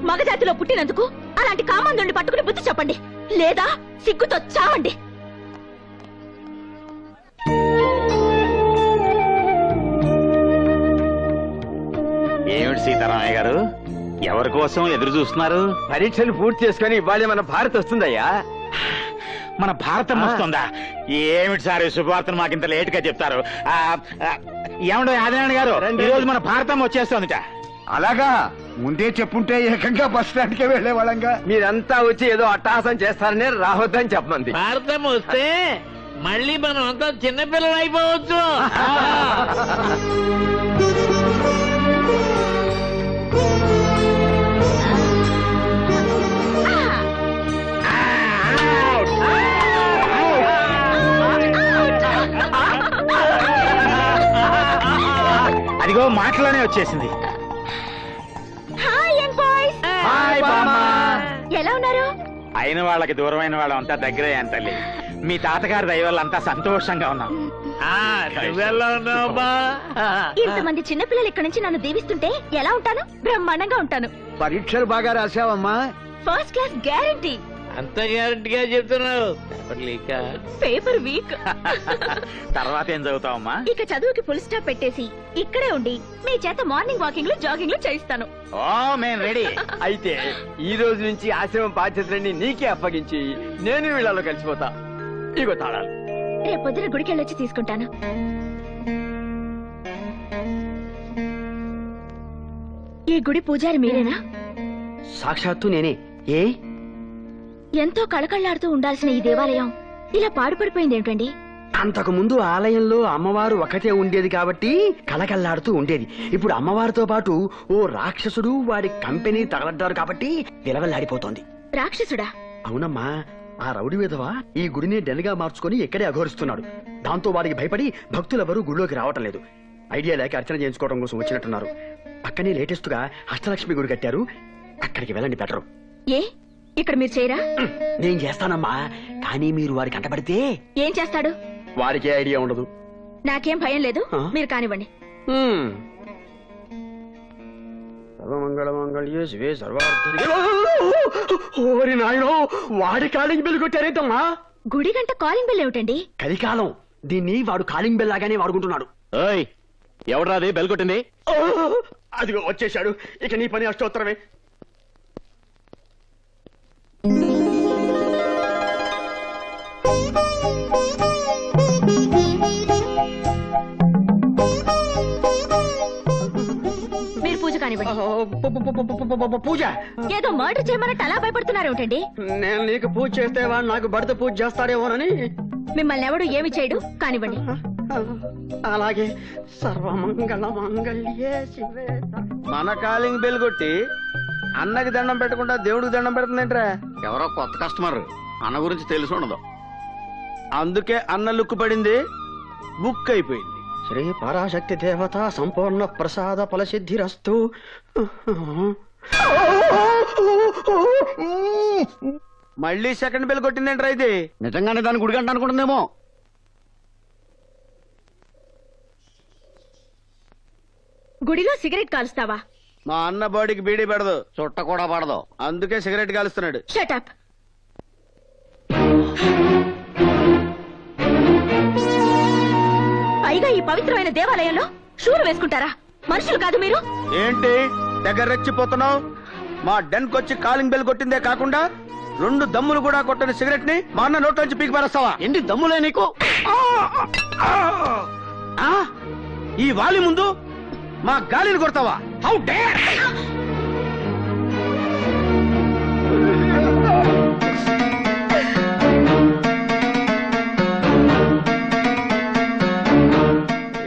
Speaker 1: మగజాతిలో పుట్టినందుకు అలాంటి కామందుని పట్టుకుని బుద్ధి చెప్పండి, లేదా సిగ్గుతో చావండి.
Speaker 13: ఏమిటి సీతారామయ్య గారు, ఎవరి కోసం ఎదురు చూస్తున్నారు?
Speaker 2: పరీక్షలు పూర్తి చేసుకుని ఇవాళ మన భారత్ వస్తుందయ్యా.
Speaker 13: మన భారతం వస్తుందా? ఏమిటి సార్ శుభవార్తను మాకింత లేట్ గా చెప్తారు? ఏమండో ఆదినారాయణ గారు, ఈ రోజు మన భారతం వచ్చేస్తుందిట.
Speaker 9: అలాగా? ముందే చెప్పుంటే ఏకంగా బస్ స్టాండ్ కే వెళ్లే వాళ్ళంగా.
Speaker 2: మీరంతా వచ్చి ఏదో అట్టహాసం చేస్తారని రావద్దని చెప్పమంది.
Speaker 8: భారతం వస్తే మళ్ళీ మనం అంతా చిన్నపిల్లలు అయిపోవచ్చు.
Speaker 13: అదిగో మాటలోనే వచ్చేసింది.
Speaker 1: హాయ్ బామ్మా, ఎలా ఉన్నారు?
Speaker 13: అయిన వాళ్ళకి దూరమైన వాళ్ళం అంతా దగ్గరే అని తల్లి. మీ తాతగారి దయ వల్ల అంతా సంతోషంగా ఉన్నాం.
Speaker 1: ఇంతమంది చిన్నపిల్లలు ఇక్కడ నుంచి నన్ను దీవిస్తుంటే ఎలా ఉంటాను? బ్రహ్మాండంగా ఉంటాను.
Speaker 9: పరీక్షలు బాగా రాసావమ్మా?
Speaker 1: First class guarantee.
Speaker 8: అంత గ్యారంటీగా చెప్తున్నావు?
Speaker 1: Paper week.
Speaker 13: తర్వాత ఏం చదువుతావమ్మా?
Speaker 1: ఇక చదువుకి ఫుల్ స్టాప్ పెట్టేసి ఇక్కడే ఉండి మీ చేత మార్నింగ్ వాకింగ్ లు జాగింగ్ లు చేయిస్తాను.
Speaker 13: ఓ మేము రెడీ.
Speaker 2: అయితే ఈ రోజు నుంచి ఆశ్రమం బాధ్యతలన్నీ నీకే అప్పగించి నేను వీళ్ళలో కలిసిపోతా. ఇగో తాళాలు.
Speaker 1: రేపొద్దున గుడికి వెళ్ళొచ్చి తీసుకుంటాను. ఈ గుడి పూజారి మీరేనా?
Speaker 12: సాక్షాత్తు నేనే. ఏ
Speaker 1: ఎంతో కళకళ్లాడుతూ ఉండాల్సిన ఈ దేవాలయం ఇలా పాడుపడిపోయింది ఏమిటండి?
Speaker 6: అంతకు ముందు ఆలయంలో అమ్మవారు ఒకటే ఉండేది కాబట్టి కలకల్లాడుతూ ఉండేది. ఇప్పుడు అమ్మవారితో పాటు ఓ రాక్షసుడు వాడి కంపెనీ తగలడ్డారు కాబట్టి విలవల్లాడిపోతోంది.
Speaker 1: రాక్షసుడా?
Speaker 6: అవునమ్మా, ఆ రౌడీ విధవ ఈ గుడిని డెన్గా మార్చుకుని ఇక్కడే అఘోరిస్తున్నాడు. దాంతో వాడికి భయపడి భక్తులెవరూ గుడిలోకి రావటం లేదు. ఐడియా లేక అర్చన చేయించుకోవడం కోసం వచ్చినట్టున్నారు. పక్కనే లేటెస్ట్ గా అష్టలక్ష్మి గుడి కట్టారు, అక్కడికి వెళ్ళండి బెటరు.
Speaker 1: ఏ ఇక్కడ మీరు చేయరా?
Speaker 6: నేను చేస్తానమ్మా, కానీ మీరు వారికి అంటపడితే
Speaker 1: ఏం చేస్తాడు?
Speaker 10: వారికి ఐడియా ఉండదు.
Speaker 1: నాకేం భయం లేదు, మీరు కానివ్వండి.
Speaker 10: సర్వమంగళ మంగళ్యే శివే సర్వార్థ. ఓరి నాయనో, వాడి కాలింగ్ బెల్ కొట్టారేంటమ్మా?
Speaker 1: గుడి గంట కాలింగ్ బెల్ ఏమిటండి?
Speaker 10: కలికాలం, దీన్ని వాడు కాలింగ్ బెల్ లాగానే వాడుకుంటున్నాడు.
Speaker 7: ఎవడ్రాది బెల్ కొట్టింది?
Speaker 10: అదిగో వచ్చేశాడు. ఇక నీ పని అష్టోత్తరమే.
Speaker 1: మీరు పూజ కానివ్వండి.
Speaker 10: పూజ?
Speaker 1: ఏదో మర్డర్ చేయమన్నట్టు అలా భయపడుతున్నారు ఏమిటండి?
Speaker 10: నేను నీకు పూజ చేస్తే వాడు నాకు భర్త పూజ చేస్తాడేమోనని.
Speaker 1: మిమ్మల్ని ఎవడు ఏమి చేయడు, కానివ్వండి.
Speaker 10: అలాగే. సర్వమంగళ మంగళ్యే శివే.
Speaker 9: మన కాలింగ్ బెల్ కొట్టి అన్నకి దండం పెట్టకుండా దేవుడికి దండం పెడుతుందేంట్రా? ఎవరో కొత్త కస్టమర్, అన్న గురించి తెలిసి ఉండదు, అందుకే అన్న లుక్కు పడింది, బుక్ అయిపోయింది.
Speaker 10: శ్రీ పరాశక్తి దేవత సంపూర్ణ ప్రసాద ఫలసిద్ధిరస్తు.
Speaker 9: మళ్ళీ సెకండ్ బెల్ కొట్టిందేంట్రా ఇది?
Speaker 10: నిజంగానే దాని గుడిగంట అనుకుంటుందేమో.
Speaker 1: గుడిలో సిగరెట్ కాలుస్తావా?
Speaker 9: మా అన్న బాడీకి బీడీ పెడదు, చుట్ట కూడా పడదు, అందుకే సిగరెట్ కాలుస్తున్నాడు.
Speaker 1: Shut up. పైగా ఈ పవిత్రమైన దేవాలయంలో షూలు వేసుకుంటారా? మనుషులు కాదు మీరు.
Speaker 9: ఏంటి దగ్గర రెచ్చిపోతున్నావు? మా డెన్కి వచ్చి కాలింగ్ బెల్ కొట్టిందే కాకుండా 2 దమ్ములు కూడా కొట్టని సిగరెట్ ని మా అన్న నోట్లోంచి పీకి పారేస్తావా?
Speaker 10: ఏంటి దమ్ములే నీకు?
Speaker 9: ఈ వాలి ముందు మా గాలిని కొడతావా? How dare!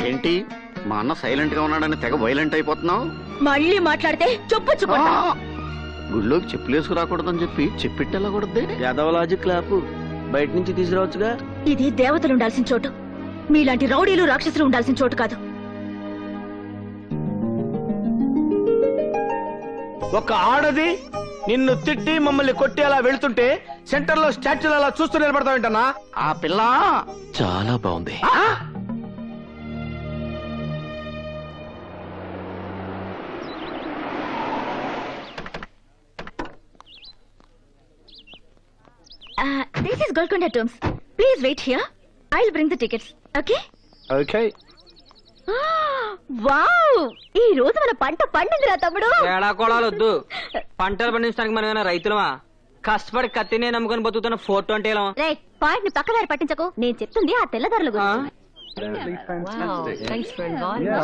Speaker 10: ఏంటి మా అన్న సైలెంట్ గా ఉన్నాడని తెగ వైలెంట్ అయిపోతున్నావు?
Speaker 1: మళ్ళీ మాట్లాడితే చొప్పొచ్చుకుంటా.
Speaker 10: గుళ్ళోకి చెప్పులు వేసుకురాకూడదని చెప్పి చెప్పిట్టెళ్ళకూడదే.
Speaker 9: యాదవలాజీ క్లాపు బయట నుంచి తీసుకురావచ్చుగా.
Speaker 1: ఇది దేవతలు ఉండాల్సిన చోటు, మీలాంటి రౌడీలు రాక్షసులు ఉండాల్సిన చోటు కాదు.
Speaker 9: ఒక ఆడది నిన్ను తిట్టి మమ్మల్ని కొట్టి అలా వెళ్తుంటే సెంటర్ లో స్టాచ్యూలు అలా చూస్తూ నిలబడతావేంటన్నా?
Speaker 10: ఆ పిల్ల
Speaker 7: చాలా బాగుంది.
Speaker 1: This is Golconda Tombs. Please wait here. I'll bring the tickets. Okay?
Speaker 9: Okay.
Speaker 1: Wow! ఈ రోజు మన పంట పండిందిరా తమ్ముడు.
Speaker 12: ఏడా కొడాలు వద్దు, పంటలు పండించడానికి మనం ఏమైనా రైతులమా? కష్టపడి కత్తినే నమ్ముకొని బతుకుతున్న ఫోటో అంటే
Speaker 1: రే, పాయింట్ ని పక్కదారి పట్టించకు. నేను చెప్తుంది ఆ తెల్లదారుల గురించి.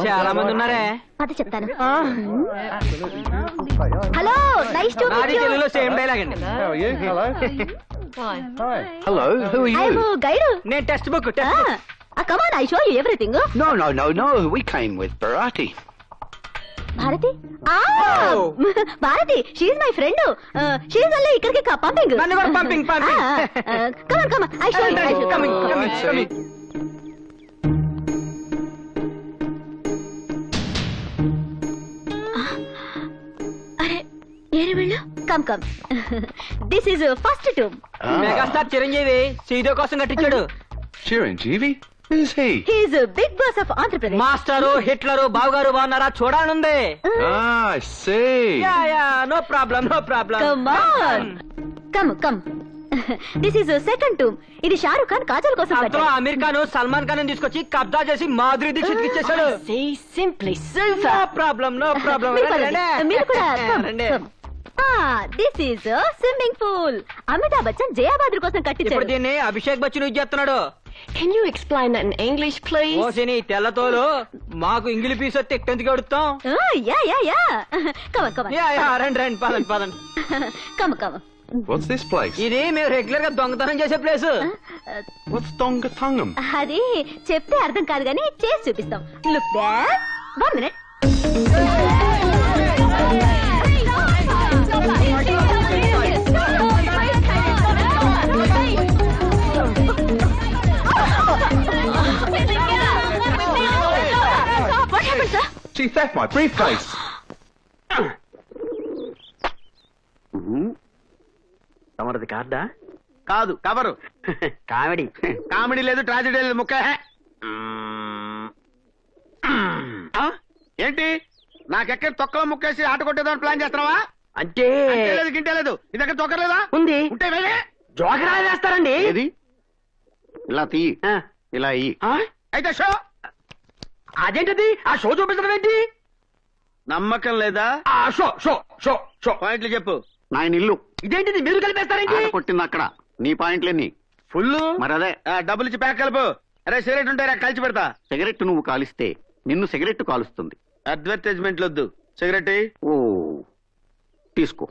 Speaker 12: చాలా మంది ఉన్నారే.
Speaker 1: అది చెప్తాను. Hello, nice to meet you.
Speaker 12: తెలుగులో సేమ్ డైలాగ్ అండి.
Speaker 9: Hello, who are you?
Speaker 1: Guide.
Speaker 12: నేను text book.
Speaker 1: Come on, I show you everything.
Speaker 9: No. We came with Bharati.
Speaker 1: Bharati? Bharati, she is my friend. She is అల్లే ఇక్కడికి పంపింగ్.
Speaker 12: పంపింగ్.
Speaker 1: Come on, I show you.
Speaker 12: Coming.
Speaker 1: అరే, ఏరే వెళ్ళు. Come. This is first tomb.
Speaker 12: Megastar Chiranjeevi సీదో కోసం కట్టించాడు.
Speaker 14: Chiranjeevi? Who's he?
Speaker 1: He is a big boss of entrepreneurs.
Speaker 12: Master, Hitler, Bavagaru Bagunnara? Choodalanundi.
Speaker 14: I see.
Speaker 12: Yeah, no problem.
Speaker 1: Come on. Come. This is a second tomb. ఇది షారుఖ్ ఖాన్ కాజల్ కోసం
Speaker 12: అందులో అమీర్ ఖాన్ సల్మాన్ ఖాన్ తీసుకొచ్చి కబ్జా చేసి మాధురి దీక్షిత్ ఇచ్చేసాడు.
Speaker 1: Simply super.
Speaker 12: No problem.
Speaker 1: మీరు కూడా come. This is swimming pool. Amitabh Bachchan Jayabhaduri కోసం
Speaker 12: ఇప్పుడు
Speaker 1: కట్టించాడు.
Speaker 12: దీన్ని అభిషేక్ బచ్చన్ యూజ్ చేస్తున్నాడు.
Speaker 1: Can you explain that in English, please?
Speaker 12: ఓసిని తెల్లతోలు మాకు ఇంగ్లీష్ పీస్ వస్తే ఎక్కడికి అడుగుతాం.
Speaker 1: Yeah. Come on.
Speaker 12: యా, రండి పదండి.
Speaker 1: Come.
Speaker 14: What's this place?
Speaker 12: ఇది మేము రెగ్యులర్ గా దొంగతనం చేసే ప్లేస్.
Speaker 14: What's Dongathungam?
Speaker 1: అది చెప్తే అర్థం కాదు కానీ చేసి చూపిస్తాం. Look there. 1 minute. What happened, sir?
Speaker 14: She theft my briefcase.
Speaker 10: తమరిది కార్డా?
Speaker 9: కాదు, కవరు.
Speaker 10: కామెడీ
Speaker 9: లేదు, ట్రాజెడీ లేదు, ముక్క. ఏంటి నాకెక్కడ తొక్కలో ముక్కేసి ఆట కొట్టేదాన్ని ప్లాన్ చేస్తున్నావా?
Speaker 6: అంటే
Speaker 9: లేదు గింటే లేదు నీ దగ్గర తొక్కలేదా?
Speaker 6: ఉంది.
Speaker 9: ఉంటే వేలే.
Speaker 6: జోకరా వేస్తారండి.
Speaker 9: ఏది ఇలా తీ, ఇలా ఇయ్యి. అయితే షో.
Speaker 6: అదేంటది? ఆ షో చూపించడం ఏంటి?
Speaker 9: నమ్మకం లేదా?
Speaker 6: షో షో షో షో
Speaker 9: పాయింట్లు చెప్పు.
Speaker 3: నా ఇల్లు
Speaker 6: ఇదేంటిది? మీరు కలిపేస్తారేంటి?
Speaker 3: ఆట కొట్టింది అక్కడ, నీ పాయింట్లన్నీ
Speaker 9: ఫుల్.
Speaker 3: మరి అదే
Speaker 9: డబ్బులు ఇచ్చి ప్యాక్ కలుపు. అరే సిగరెట్ ఉంటారా కలిసి పెడతా.
Speaker 3: సిగరెట్ నువ్వు కాలిస్తే నిన్ను సిగరెట్ కాలుస్తుంది.
Speaker 9: అడ్వర్టైజ్మెంట్లు వద్దు. సిగరెట్
Speaker 3: ఓ తీసుకో.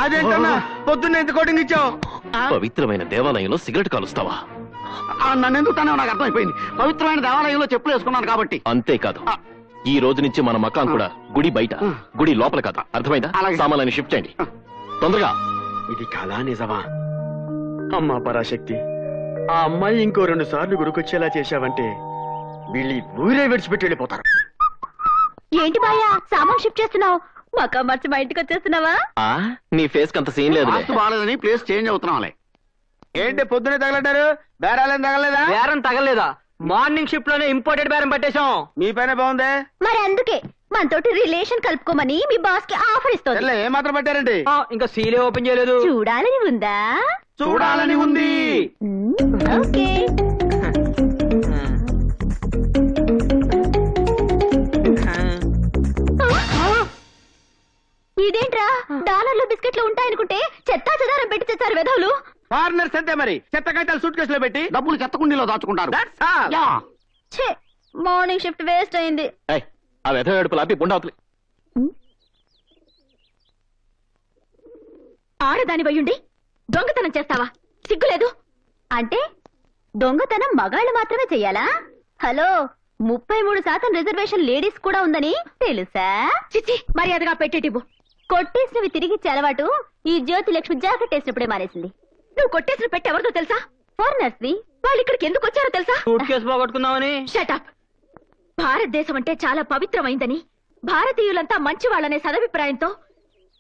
Speaker 9: అదేంటన్నా పొద్దున్న ఎంత కోటింగ్ ఇచ్చావు?
Speaker 7: పవిత్రమైన దేవాలయంలో సిగరెట్ కాలుస్తావా?
Speaker 3: నన్ను ఎందుకు తనే నాకు అర్థమైపోయింది. పవిత్రమైన దేవాలయంలో చెప్పులు వేసుకున్నాను కాబట్టి.
Speaker 7: అంతేకాదు, ఈ రోజు నుంచి మన మకాం కూడా గుడి బయట, గుడి లోపల కాదు. అర్థమైందా? సామాన్యాన్ని షిఫ్ట్ చేయండి తొందరగా.
Speaker 6: ఇది కళా నిజమా? అమ్మా పరాశక్తి, ఆ అమ్మాయి ఇంకో 2 సార్లు గుడికొచ్చేలా చేశావంటే వీళ్ళు ఈ ఊరే విడిచిపెట్టి వెళ్ళిపోతారు.
Speaker 1: ఏంటి బాయా సామాన్ షిఫ్ట్ చేస్తున్నావు? మకా మార్చి మా ఇంటికి వచ్చేస్తున్నావా?
Speaker 7: నీ ఫేస్ అంత సీన్ లేదు.
Speaker 3: బాగాలేదని ప్లేస్ చేంజ్ అవుతున్నాంలే.
Speaker 9: ఏంటి పొద్దునే తగలడ్డారు? బేరాలేం తగలేదా?
Speaker 12: బేరం తగలేదా? మార్నింగ్ షిఫ్ట్ లోనే ఇంపోర్టెడ్ బేరం పట్టేశాం.
Speaker 9: మీ పైన బాగుందే.
Speaker 1: మరి అందుకే మనతోటి రిలేషన్ కలుపుకోమని మీ బాస్ కి ఆఫర్ ఇస్తుంది.
Speaker 9: ఏ మాత్రం పెట్టారండి?
Speaker 12: ఇంకా సీలే ఓపెన్ చేయలేదు.
Speaker 1: చూడాలని ఉందా?
Speaker 9: చూడాలని ఉంది.
Speaker 1: ఓకే. ఇదేంట్రా డాలర్లు బిస్కెట్లు ఉంటాయనుకుంటే చెత్తా చెదారం పెట్టి తెచ్చారు వెధవులు.
Speaker 9: ఫారినర్స్ అంతే మరి. చెత్త కాగితాలు సూట్ కేసులో పెట్టి
Speaker 3: డబ్బులు చెత్తకుండీలో దాచుకుంటారు.
Speaker 1: మార్నింగ్ షిఫ్ట్ వేస్ట్ అయింది.
Speaker 7: ఆ వెధ ఏడుపులు ఆపి బుండావుతులే.
Speaker 1: ఆడదాని వయ్యుండి దొంగతనం చేస్తావా? సిగ్గులేదు? అంటే దొంగతనం మగాళ్ళు మాత్రమే చెయ్యాలా? హలో, 33% రిజర్వేషన్ లేడీస్ కూడా ఉందని తెలుసా? చిచి, మర్యాదగా పెట్టేటివ్వు. కొట్టేసినవి తిరిగిచ్చే అలవాటు ఈ జ్యోతి లక్ష్మి జాకెట్ వేసినప్పుడే మానేసింది. నువ్వు కొట్టేసిన పెట్టి ఎవరితో తెలుసా? ఫారినర్స్ ని. వాళ్ళు ఇక్కడికి ఎందుకు వచ్చారో తెలుసా?
Speaker 12: సూట్ కేసు పోగొట్టుకుందామని.
Speaker 1: షటప్. భారతదేశం అంటే చాలా పవిత్రమైందని, భారతీయులంతా మంచి వాళ్ళనే సదభిప్రాయంతో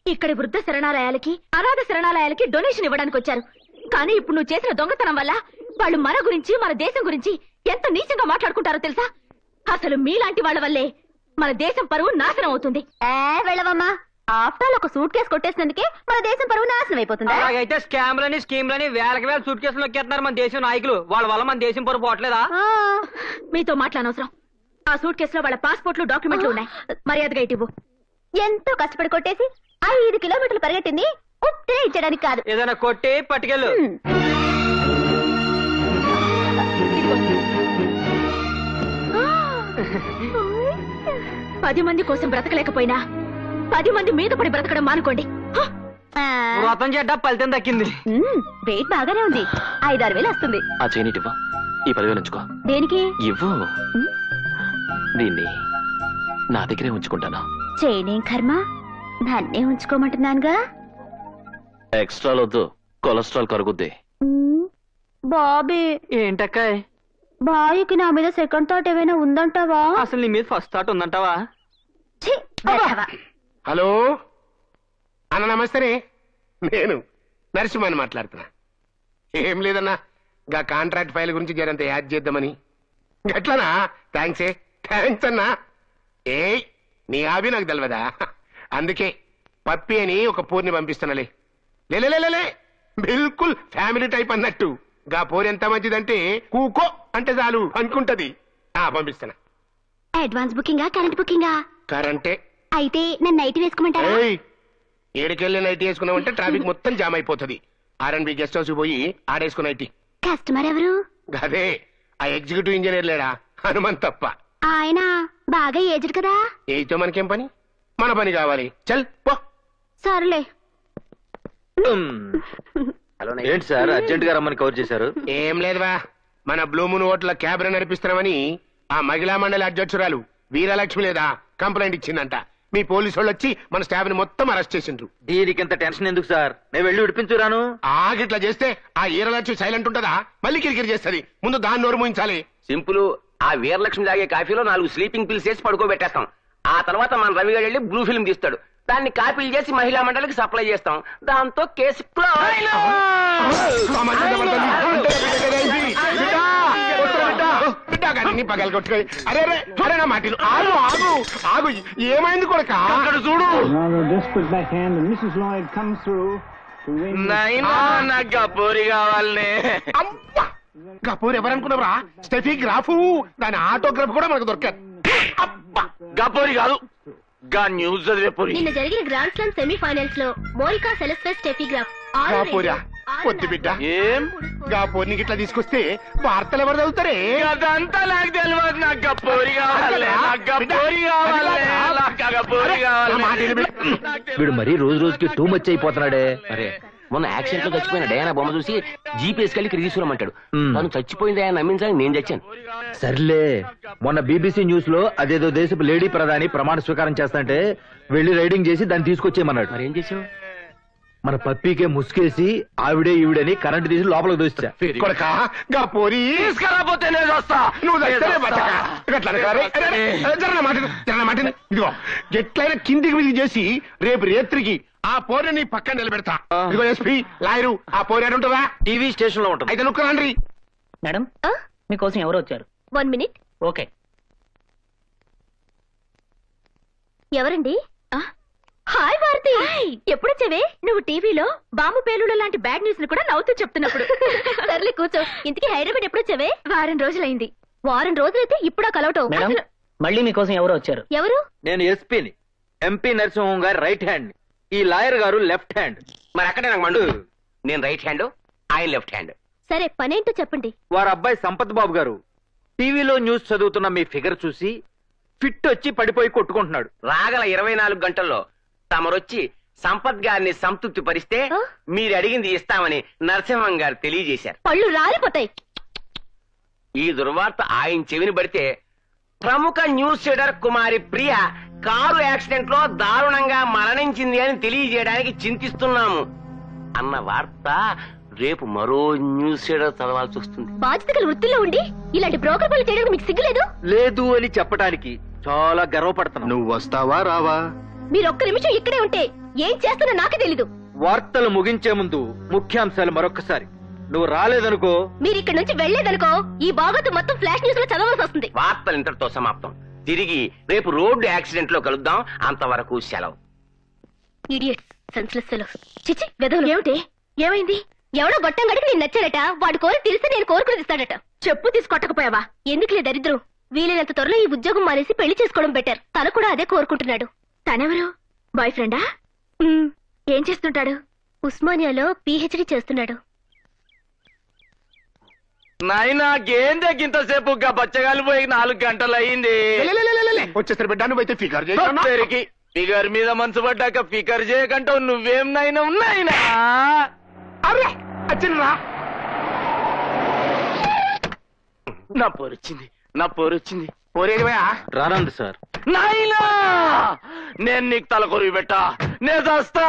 Speaker 1: ఇక్కడి వృద్ధ శరణాలయాలకి, అనాథ శరణాలయాలకి డొనేషన్ ఇవ్వడానికి వచ్చారు. కానీ ఇప్పుడు నువ్వు చేసిన దొంగతనం వల్ల వాళ్ళు మన గురించి, మన దేశం గురించి ఎంత నీచంగా మాట్లాడుకుంటారో తెలుసా? అసలు మీలాంటి వాళ్ళ వల్లే మన దేశం పరువు నాశనం అవుతుంది. వెళ్ళవమ్మా. ఆఫ్టర్ ఒక సూట్ కేసు కొట్టేసినందుకే మన దేశం పరువు నాశనం అయిపోతుంది.
Speaker 12: అలాగైతే స్కామ్లని స్కీమ్లని వేలకి వేల సూట్ కేసులు నొక్కేస్తున్నారు మన దేశం నాయకులు. వాళ్ళ వల్ల మన దేశం పరువు పోవట్లేదా?
Speaker 1: మీతో మాట్లాడనవసరం. ఆ సూట్ కేసులో వాళ్ళ పాస్పోర్ట్లు, డాక్యుమెంట్లు ఉన్నాయి. మర్యాదగా ఇటు. ఎంతో కష్టపడి కొట్టేసి 5 కిలోమీటర్లు పరిగెట్టింది ఉత్తే ఇచ్చడానికి కాదు.
Speaker 12: ఏదైనా కొట్టి పట్టుకెళ్ళు.
Speaker 1: 10 మంది కోసం బ్రతకలేకపోయినా 10 మంది మీద పడి బ్రతకడం మానుకోండి.
Speaker 12: వ్రతం చేద్దా ఫలితం దక్కింది.
Speaker 1: వెయిట్ బాగానే ఉంది. 5-6 వేలు వస్తుంది.
Speaker 7: ఆ చేయనిటివ్వ, ఈ 10,000 ఉంచుకో.
Speaker 1: దేనికి?
Speaker 7: ఇవ్వు. దీన్ని నా దగ్గరే ఉంచుకుంటాను.
Speaker 1: చేయనేం కర్మ, నన్నే ఉంచుకోమంటున్నానుగా.
Speaker 7: ఎక్స్ట్రాలొద్దు, కొలెస్ట్రాల్ కరుగుద్ది.
Speaker 1: బాబీ.
Speaker 12: ఏంటక్కాయ్?
Speaker 1: బాయ్కి నా మీద సెకండ్ థాట్ ఏమైనా ఉందంటావా?
Speaker 12: అసలు నీ మీద ఫస్ట్ థాట్ ఉందంటావా?
Speaker 3: హలో అన్న, నమస్తే. నేను నరసింహని మాట్లాడుతున్నా. ఏం లేదన్నా, గా కాంట్రాక్ట్ ఫైల్ గురించి జరంత యాడ్ చేద్దామని. గట్లనా? థ్యాంక్స్ అన్నా. నీ హాబీ నాకు తెలియదా? అందుకే పప్పి అని ఒక పూర్ని పంపిస్తున్నాలే. లేలే బిల్కుల్ ఫ్యామిలీ టైప్ అన్నట్టు. గా పూరి ఎంత మంచిదంటే కూకో అంటే చాలు అనుకుంటది. పంపిస్తున్నా.
Speaker 4: Advance బుకింగా, current బుకింగా?
Speaker 3: కరెంటే.
Speaker 4: అయితే నన్ను నైట్ వేసుకోమంటారా?
Speaker 3: ఏడుకెళ్ళి నైట్ వేసుకున్నామంటే ట్రాఫిక్ మొత్తం జామ్ అయిపోతుంది. R&B గెస్ట్ హౌస్ పోయి ఆడేసుకున్న నైట్.
Speaker 4: కస్టమర్ ఎవరు?
Speaker 3: అదే ఆ ఎగ్జిక్యూటివ్ ఇంజనీర్ లేడా, హనుమంత్ తప్ప.
Speaker 4: ఆయన బాగా ఏజ్డ్ కదా.
Speaker 3: ఏతో మనకేం పని, మన పని కావాలి. చల్ పో.
Speaker 4: సర్లే.
Speaker 8: ఏంటి సార్ అర్జెంట్ గా రమ్మని కవర్ చేశారు?
Speaker 3: ఏం లేదువా, మన బ్లూమూన్ హోటల్ క్యాబ్ నడిపిస్తున్నామని ఆ మహిళా మండలి అధ్యక్షురాలు వీరలక్ష్మి లేదా కంప్లైంట్ ఇచ్చిందంట. మీ పోలీసు వాళ్ళు వచ్చి మన స్టాఫ్ ని మొత్తం అరెస్ట్ చేసిండ్రు.
Speaker 8: దీనికి ఇంత టెన్షన్ ఎందుకు సార్? నేను వెళ్ళి విడిపించురాను.
Speaker 3: ఆగిట్లా చేస్తే ఆ వీరలక్ష్మి సైలెంట్ ఉంటదా? మళ్ళీ కిరికిరి చేస్తుంది. ముందు దాన్ని నోరు మూయించాలి.
Speaker 11: సింపుల్. ఆ వీరలక్ష్మి తాగే కాఫీలో 4 స్లీపింగ్ పిల్స్ వేసి పడుకోబెట్టేస్తాం. ఆ తర్వాత మన రవి గారు వెళ్ళి బ్లూ ఫిల్మ్ తీస్తాడు.
Speaker 15: దాన్ని కాపీలు చేసి మహిళా మండలికి సప్లై చేస్తాం. దాంతో కేసు
Speaker 3: పగలు కొట్టుకోయి. అరే అరే నా మాటలు ఆగు ఆగు ఆగు. ఏమైంది కొడుక? అక్కడ చూడు.
Speaker 15: గపూరి కావాలనే.
Speaker 3: గపూర్ ఎవరనుకున్నావురా? Steffi Graf. దాని ఆటోగ్రాఫ్ కూడా మనకు దొరకారు.
Speaker 15: గపూరి కాదు, గా న్యూస్ చదివే పూరి.
Speaker 1: నిన్న జరిగిన గ్రాండ్ స్లామ్ సెమీఫైనల్స్ లో మోనికా సెలెస్టెస్ స్టెఫీ గ్రాఫ్
Speaker 3: గాపూరా పొద్దు బిడ్డ.
Speaker 15: ఏం
Speaker 3: గాపూర్ని ఇట్లా తీసుకొస్తే వార్తలు ఎవరు చదువుతారే?
Speaker 15: అదంతా నాకు తెలియదు. నాకు గపూరి కావాలి, నాకు గపూరి కావాలి, నాకు గపూరి కావాలి.
Speaker 8: వీడు మరీ రోజు రోజుకి టూ మచ్ అయిపోతున్నాడే.
Speaker 15: అరే మొన్న యాక్సిడెంట్ లో చచ్చిపోయిన డయానా బొమ్మ చూసి జీపీఎస్ కలికి తీసుకురమ్మంటాడు. తను చచ్చిపోయింది ఆయన నమ్మించాలని నేను చచ్చాను.
Speaker 8: సర్లే, మొన్న బీబీసీ న్యూస్ లో అదేదో దేశపు లేడీ ప్రధాని ప్రమాణ స్వీకారం చేస్తాంటే వెళ్లి రైడింగ్ చేసి దాన్ని తీసుకొచ్చేయమన్నాడు.
Speaker 15: మరి ఏం చేసావు?
Speaker 8: మన పప్పీకే ముసుకేసి ఆవిడే ఈవిడని కరెంట్ తీసి లోపలికి దోస్తా.
Speaker 15: తీసుకెళ్ళకపోతే నేను వస్తా.
Speaker 3: ఇదిగో ఎట్లయినా కిందికి మీదికి చేసి రేపు రేత్రికి ఆ పోరే నీ పక్కన నిలబెడతా. ఇదిగో ఎస్పీ లాయరు ఆ పోరే ఉంటుందా?
Speaker 8: టీవీ స్టేషన్ లో ఉంటుంది.
Speaker 3: అయితే నువ్వు రండి.
Speaker 12: మేడం మీకోసం ఎవరు వచ్చారు?
Speaker 1: 1 minute.
Speaker 12: ఓకే.
Speaker 1: ఎవరండి? హాయ్ భారతి, ఎప్పుడు వచ్చావే? నువ్వు టీవీలో బాంబు పేలుడు లాంటి బ్యాడ్ న్యూస్ ని కూడా నవ్వుతూ చెప్తున్నప్పుడు. సర్లే కూర్చో. ఇంతకీ హైదరాబాద్ ఎప్పుడు వచ్చావే? వారం రోజులైంది. వారం రోజులైతే ఇప్పుడా కలవటం?
Speaker 12: మళ్ళీ మీకోసం ఎవరు వచ్చారు?
Speaker 1: ఎవరు?
Speaker 8: నేను ఎస్పీని, ఎంపీ నరసింహం గారు రైట్ హ్యాండ్, ఈ లాయర్ గారు లెఫ్ట్ హ్యాండ్.
Speaker 15: మరి అక్కడే నాకు మండు. నేను రైట్ హ్యాండ్, ఆయన లెఫ్ట్ హ్యాండ్.
Speaker 1: సరే పనేంటో చెప్పండి.
Speaker 8: వారి అబ్బాయి సంపత్ బాబు గారు టీవీలో న్యూస్ చదువుతున్న మీ ఫిగర్ చూసి ఫిట్ వచ్చి పడిపోయి కొట్టుకుంటున్నాడు.
Speaker 15: రాగల 24 గంటల్లో తమరొచ్చి సంపత్ గారిని సంతృప్తి పరిస్తే మీరు అడిగింది ఇస్తామని నరసింహం గారు తెలియజేశారు.
Speaker 1: పళ్ళు రాలిపోతాయి.
Speaker 15: ఈ దుర్వార్త ఆయన చెవిని పడితే ప్రముఖ న్యూస్ రీడర్ కుమారి ప్రియ కారు యాక్సిడెంట్ లో దారుణంగా మరణించింది అని తెలియజేయడానికి చింతిస్తున్నాము అన్న వార్త రేపు మరో న్యూస్ రీడర్ చదవాల్సి వస్తుంది.
Speaker 1: బాధ్యత గల వృత్తిలో ఉండి ఇలాంటి బ్రోకర్ పనులు చేయడానికి మీకు సిగ్గులేదు?
Speaker 8: లేదు అని చెప్పడానికి చాలా గర్వపడుతున్నా.
Speaker 3: నువ్వు వస్తావా రావా?
Speaker 1: మీరు ఒక్క నిమిషం ఇక్కడే ఉంటే ఏం చేస్తున్నా నాకే తెలీదు.
Speaker 8: వార్తలు ముగించే ముందు ముఖ్యాంశాలు మరొకసారి. నువ్వు రాలేదనుకో,
Speaker 1: మీరు ఇక్కడ నుంచి వెళ్లేదనుకో, ఈ బాగోతు మొత్తం ఫ్లాష్ న్యూస్ లో చదవాల్సి వస్తుంది.
Speaker 15: వార్తలు ఇంతటితో సమాప్తం. తిరిగి రేపు రోడ్డు యాక్సిడెంట్ లో కలుద్దాం. అంతవరకు సెలవు.
Speaker 1: Idiots, senseless fellows. చిచి వెదవులు. ఏమిటి? ఏమైంది? ఎవడో గొట్టం గడికి నేను నచ్చాడట. వాడు కోరి తెలిస్తే నేను కోరుకుని ఇస్తాడట. చెప్పు తీసుకొట్టకపోయావా? ఎందుకులే దరిద్రం. వీలైనంత త్వరలో ఈ ఉద్యోగం మానేసి పెళ్లి చేసుకోవడం బెటర్. తను కూడా అదే కోరుకుంటున్నాడు. తనెవరు? బాయ్ ఫ్రెండా? ఏం చేస్తుంటాడు? ఉస్మానియాలో PhD చేస్తున్నాడు.
Speaker 15: నాయనా గేందెకింతసేపు బచ్చగాలు పోయి 4 గంటలు అయింది.
Speaker 3: వచ్చేసరి బిడ్డ నువ్వైతే ఫిగర్
Speaker 15: చేయి. ఫిగర్ మీద మనసు పడ్డాక ఫిగర్ చేయకంటావు. నువ్వేం నాయనా ఉన్నాయినా?
Speaker 3: అరే వచ్చిందిరా.
Speaker 15: నా పోరొచ్చింది, నా పోరొచ్చింది.
Speaker 3: పోరేదివయా?
Speaker 8: రానండి సార్.
Speaker 15: నాయనా నేను నీకు తలకొరివి పెట్టా. నేను చేస్తా,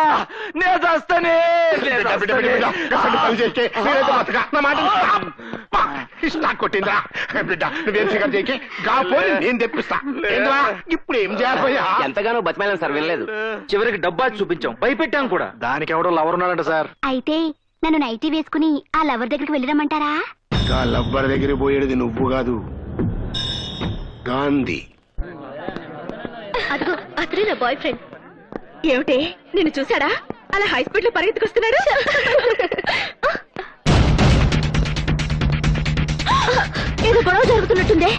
Speaker 15: నేను చేస్తానే.
Speaker 3: కొట్టిందా బిడ్డ? నువ్వేం ఫిగర్ చేయకే. నేను తెప్పిస్తా. ఇప్పుడు ఏం చేయాలయ్యా?
Speaker 15: ఎంతగానో బతిమాలను సార్, వినలేదు.
Speaker 8: చివరికి డబ్బా చూపించాం, భయపెట్టాం కూడా.
Speaker 10: దానికి ఎవడో లవర్ ఉన్నాడంట సార్.
Speaker 4: అయితే నన్ను నైటీ వేసుకుని ఆ లవర్ దగ్గరికి వెళ్ళిరమ్మంటారా?
Speaker 3: ఆ లవ్వర్ దగ్గర పోయేది నువ్వు కాదు, గాంధీ.
Speaker 1: అదిగో అతనే నా బాయ్ ఫ్రెండ్. ఏమిటి నిన్ను చూసాడా? అలా హై స్పీడ్ లో పరిగెత్తుకొస్తున్నాడు. ఏదో గొడవ జరుగుతున్నట్టుందే.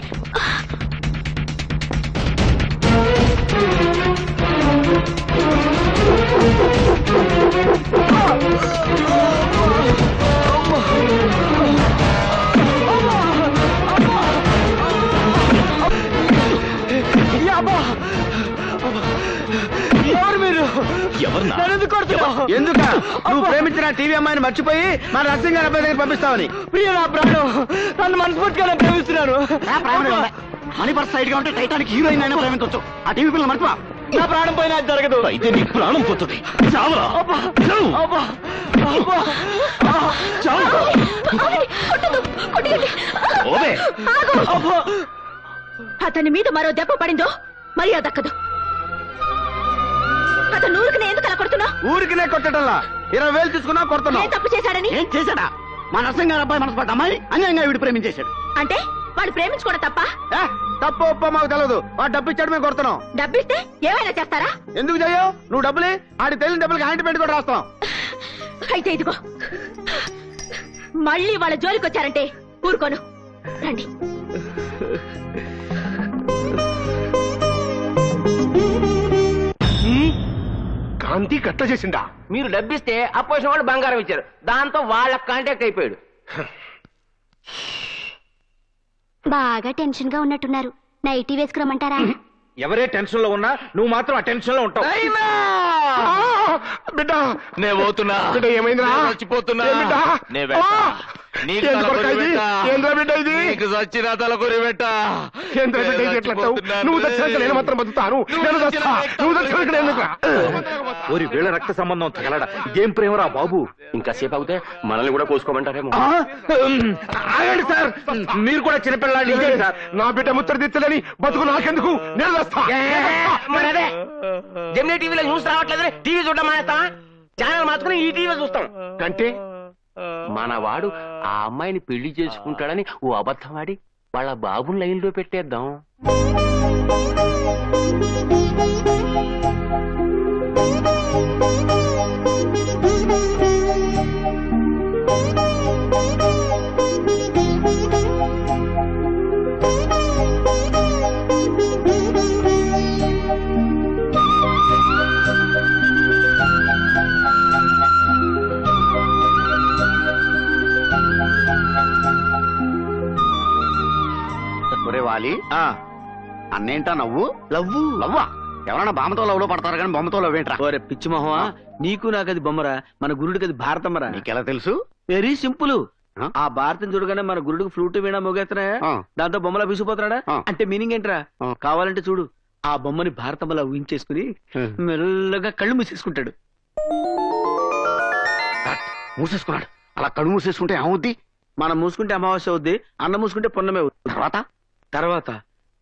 Speaker 9: ఎవరు మీరు? ఎందుక నువ్వు ప్రేమించిన టీవీ అమ్మాయిని మర్చిపోయి మన నర్సింగ్ గారి అబ్బాయి దగ్గర పంపిస్తావని?
Speaker 12: ప్రియ నా ప్రాణం, నన్ను మనస్ఫూర్తిగా ప్రేమిస్తున్నాను.
Speaker 10: మనీ పర్స్ సైడ్ గా ఉంటే టైటానిక్ హీరోయిన్ అయినా ప్రేమించవచ్చు. ఆ టీవీ పిల్లలు మర్చిపో.
Speaker 12: నా ప్రాణం పోయినా అది జరగదు.
Speaker 7: అయితే నీ ప్రాణం పోతుంది. చావరా?
Speaker 1: అతని మీద మరో దెబ్బ పడిందో మర్యాద దక్కదు. అతను ఊరికి ఎందుకు అలా కొడుతున్నావు?
Speaker 9: ఊరికినే కొట్టడంలా 20,000 తీసుకున్నా కొడుతున్నావు.
Speaker 1: ఏం తప్పు చేశాడని?
Speaker 9: ఏం చేశాడా? మా నరసింహ గారి అబ్బాయి మనసు పడ్డ అమ్మాయి అన్యాయంగా వీడు ప్రేమించేశాడు.
Speaker 1: అంటే వాడు ప్రేమించుకోవడం తప్ప?
Speaker 9: తప్పు ఒప్ప మాకు తెలియదు. వాడు డబ్బు ఇచ్చాడు, మేము కొడుతున్నాం.
Speaker 1: డబ్బిస్తే ఏమైనా చేస్తారా?
Speaker 9: ఎందుకు చెయ్యవు? నువ్వు డబ్బులే ఆడి తెలియని డబ్బులకి ఆయింట్మెంట్ కూడా రాస్తాం.
Speaker 1: అయితే ఇదిగో, మళ్ళీ వాళ్ళ జోలికి వచ్చారంటే ఊరుకోను. రండి.
Speaker 3: కాంతి కట్ట చేసిందా?
Speaker 15: మీరు డబ్బిస్తే అపోజిషన్ వాళ్ళు బంగారం ఇచ్చారు, దాంతో వాళ్ళ కాంటాక్ట్ అయిపోయాడు.
Speaker 4: బాగా టెన్షన్ గా ఉన్నట్టున్నారు. నైటీ వేసుకురమ్మంటారా?
Speaker 13: ఎవరే టెన్షన్ లో ఉన్నా నువ్వు మాత్రం ఆ టెన్షన్ లో ఉంటావు.
Speaker 3: బిడ్డ
Speaker 7: నేను పోతున్నా.
Speaker 3: బిడ్డ ఏమైందిరా?
Speaker 7: చచ్చిపోతున్నా.
Speaker 3: బిడ్డ
Speaker 7: నేను వెళ్తా. నీకు తలకొరి పెట్టా.
Speaker 3: ఏంద్రా బిడ్డ ఇది?
Speaker 7: నీకు చచ్చిన తలకొరి పెట్టా.
Speaker 3: ఏంద్రా బిడ్డ ఇది ఎట్లా అంటావు? నువ్వు చచ్చినాక నేను మాత్రం బతుకుతాను. నేను చస్తా. నువ్వు చచ్చినాక నేను ఎందుకురా?
Speaker 13: ఓరి వీళ్ళ రక్త సంబంధం తగలడా? ఇదేం ప్రేమరా బాబు?
Speaker 15: ఇంకా సేపు అవుతే మనల్ని కూడా కోసుకోమంటారేమో.
Speaker 13: ఆగండి సార్, మీరు కూడా చిన్నపిల్లాడి సార్.
Speaker 3: నా బిడ్డ ముత్తడి దిత్తలని బతుకు నాకెందుకు? నేను వస్తా.
Speaker 15: మరి అదే జెమినీ టీవీలో న్యూస్ రావట్లేదని టీవీ చూడడం మానేస్తాం. ఛానల్ మార్చుకుని ఈ టీవీ చూస్తాం.
Speaker 3: కంటే
Speaker 15: మనవాడు ఆ అమ్మాయిని పెళ్లి చేసుకుంటాడని ఓ అబద్ధం ఆడి వాళ్ళ బాబుని లైన్లో పెట్టేద్దాం.
Speaker 9: ఒరే వాలి, అన్నేంటా నవ్వు? లవ్వా? ఎవరన్నా బామ్మతో లవ్లో పడతారు కానీ బొమ్మతో లవ్ ఏంట్రా?
Speaker 12: ఓరే పిచ్చి మొహమా, నీకు నాకు అది బొమ్మరా, మన గురుడికి అది భారతమ్మరా.
Speaker 9: నీకెలా తెలుసు?
Speaker 12: Very simple. ఆ భారతం చూడగానే మన గురుడికి ఫ్లూట్ వీణా మోగేస్తున్నాయా, దాంతో బొమ్మలా బీసిపోతున్నాడా అంటే మీనింగ్ ఏంట్రా? కావాలంటే చూడు, ఆ బొమ్మని భారతమ్మలా ఊహించేసుకుని మెల్లగా కళ్ళు మూసేసుకుంటాడు.
Speaker 9: మూసేసుకున్నాడు. అలా కళ్ళు మూసేసుకుంటే ఏమవుద్ది?
Speaker 12: మనం మూసుకుంటే అమావాస్య అవుద్ది, అన్నం మూసుకుంటే పొన్నమే అవుద్ది. తర్వాత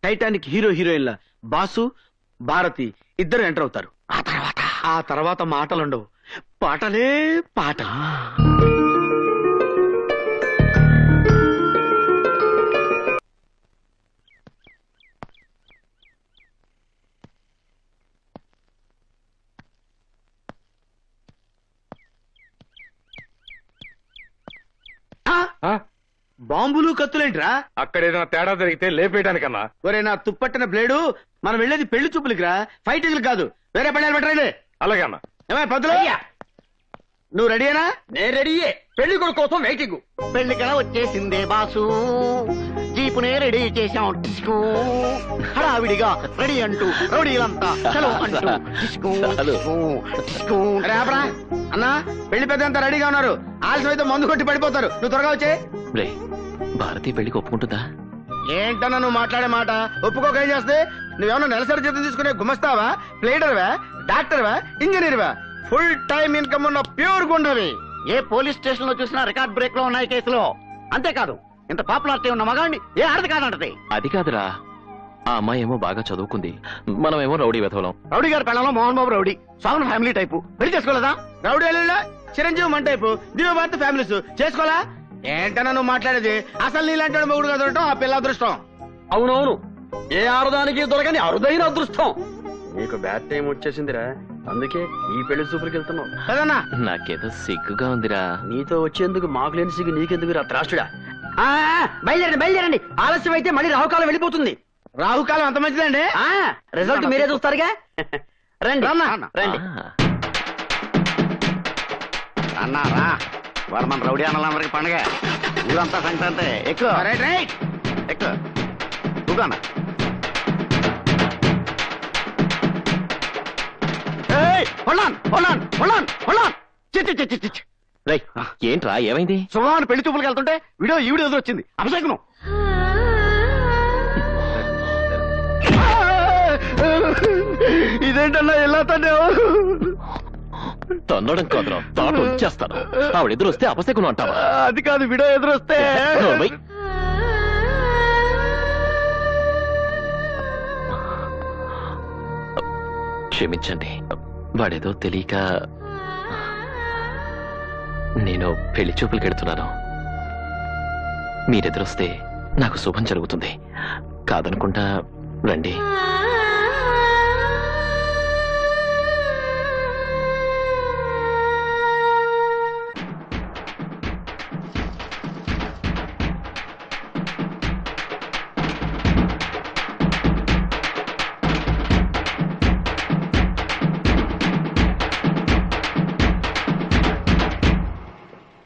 Speaker 12: టైటానిక్ హీరో హీరోయిన్ల బాసు భారతి ఇద్దరు ఎంటర్ అవుతారు. ఆ తర్వాత మాటలుండవు, పాటలే పాట. బాంబులు కత్తులేంట్రా?
Speaker 13: అక్కడేదైనా తేడా జరిగితే లేపేయడానికన్నా.
Speaker 12: ఒరే నా తుప్పట్టిన బ్లేడు, మనం వెళ్ళేది పెళ్లి చూపులకి రా, ఫైటింగ్ కాదు. వేరే పళ్ళాలు పెట్టండి.
Speaker 13: అలాగే అన్న.
Speaker 12: ఏమై పద్దులు, నువ్వు రెడీయేనా?
Speaker 2: నేను రెడీయే. పెళ్లి కొడుకు కోసం వెయిటింగ్.
Speaker 9: పెళ్లికలా వచ్చేసిందే బాసు, జీపునే రెడీ చేశాం. డిస్కో హడావిడిగా రెడీ అంటూ రౌడీలంతా చలో అంటూ డిస్కో డిస్కో డిస్కో.
Speaker 12: అన్నా పెళ్లి పెద్ద అంతా రెడీగా ఉన్నారు. ఆలస్యం అయితే మందు కొట్టి పడిపోతారు. నువ్వు త్వరగా వచ్చే.
Speaker 7: భారతి పెళ్లికి ఒప్పుకుంటుందా?
Speaker 12: ఏంటన్నా నువ్వు మాట్లాడే మాట? ఒప్పుకోక ఏం చేస్తే? నువ్వేమన్నా నెలసరి జీతం తీసుకునే గుమస్తావా, ప్లేడర్వా, డాక్టర్వా, ఇంజనీర్వా? ఫుల్ టైం ఇన్కమ్ ఉన్న ప్యూర్ గుండవి.
Speaker 9: ఏ పోలీస్ స్టేషన్ లో చూసినా రికార్డ్ బ్రేక్ లో ఉన్నాయి కేసులో. అంతేకాదు, ఇంత పాపులారిటీ ఉన్న మగాండి ఏ ఆడది కాదంటది.
Speaker 7: అది కాదురా, ఆ అమ్మాయి ఏమో బాగా చదువుకుంది, మనమేమో రౌడీ వెధవలం.
Speaker 9: రౌడీ గారి పెళ్ళంలో Mohan Babu rowdy, సాగున family type. పెళ్లి చేసుకోలేదా?
Speaker 12: రౌడీ చిరంజీవి మన టైపు, దివ్యభారతి ఫ్యామిలీస్ చేసుకోవాలా? ఏంటన్నా నువ్వు మాట్లాడేది? అసలు నీలాంటి మొగుడు దొరకటం ఆ పిల్ల అదృష్టం.
Speaker 2: అవునవును, ఏ ఆరుదానికి దొరకని అరుదైన అదృష్టం.
Speaker 10: నీకు బ్యాడ్ టైం వచ్చేసిందిరా, అందుకే ఈ పెళ్లి చూపులకి వెళ్తున్నావు
Speaker 12: కదన్నా.
Speaker 7: నాకేదో సిగ్గుగా ఉందిరా.
Speaker 10: నీతో వచ్చేందుకు మాకు లేని సిగ్గు నీకెందుకు రా త్రాష్టుడా?
Speaker 12: బయలుదేరండి. ఆలస్యం అయితే మళ్ళీ రాహుకాలం వెళ్ళిపోతుంది. రాహుకాలం అంత మంచిదండి. రిజల్ట్ మీరే చూస్తారుగా. రండి రండి.
Speaker 9: అన్నారా వాడు మన రౌడీ అన్నలందరికి పండగ, ఊరంతా సంక్రాంతి. ఎక్కువ ఎక్కువ కూకన్నా.
Speaker 7: ఏంట్రా ఏమైంది?
Speaker 9: శుభమాన్ పెళ్లి చూపులకు వెళ్తుంటే వీడియో ఈ వీడియో వచ్చింది. అభిషేకం
Speaker 12: ఇదేంటన్నా ఎలా
Speaker 7: తన్నడం కాదురా, తాట వచ్చేస్తాను. ఆవిడ ఎదురు వస్తే అపశకునం అంటావా?
Speaker 12: అది కాదు, వీడియో ఎదురొస్తే.
Speaker 7: క్షమించండి, వాడేదో తెలియక నేను పెళ్లి చూపులకు వెళ్తున్నాను. మీరెదురొస్తే నాకు శుభం జరుగుతుంది. కాదనుకుంటా రండి.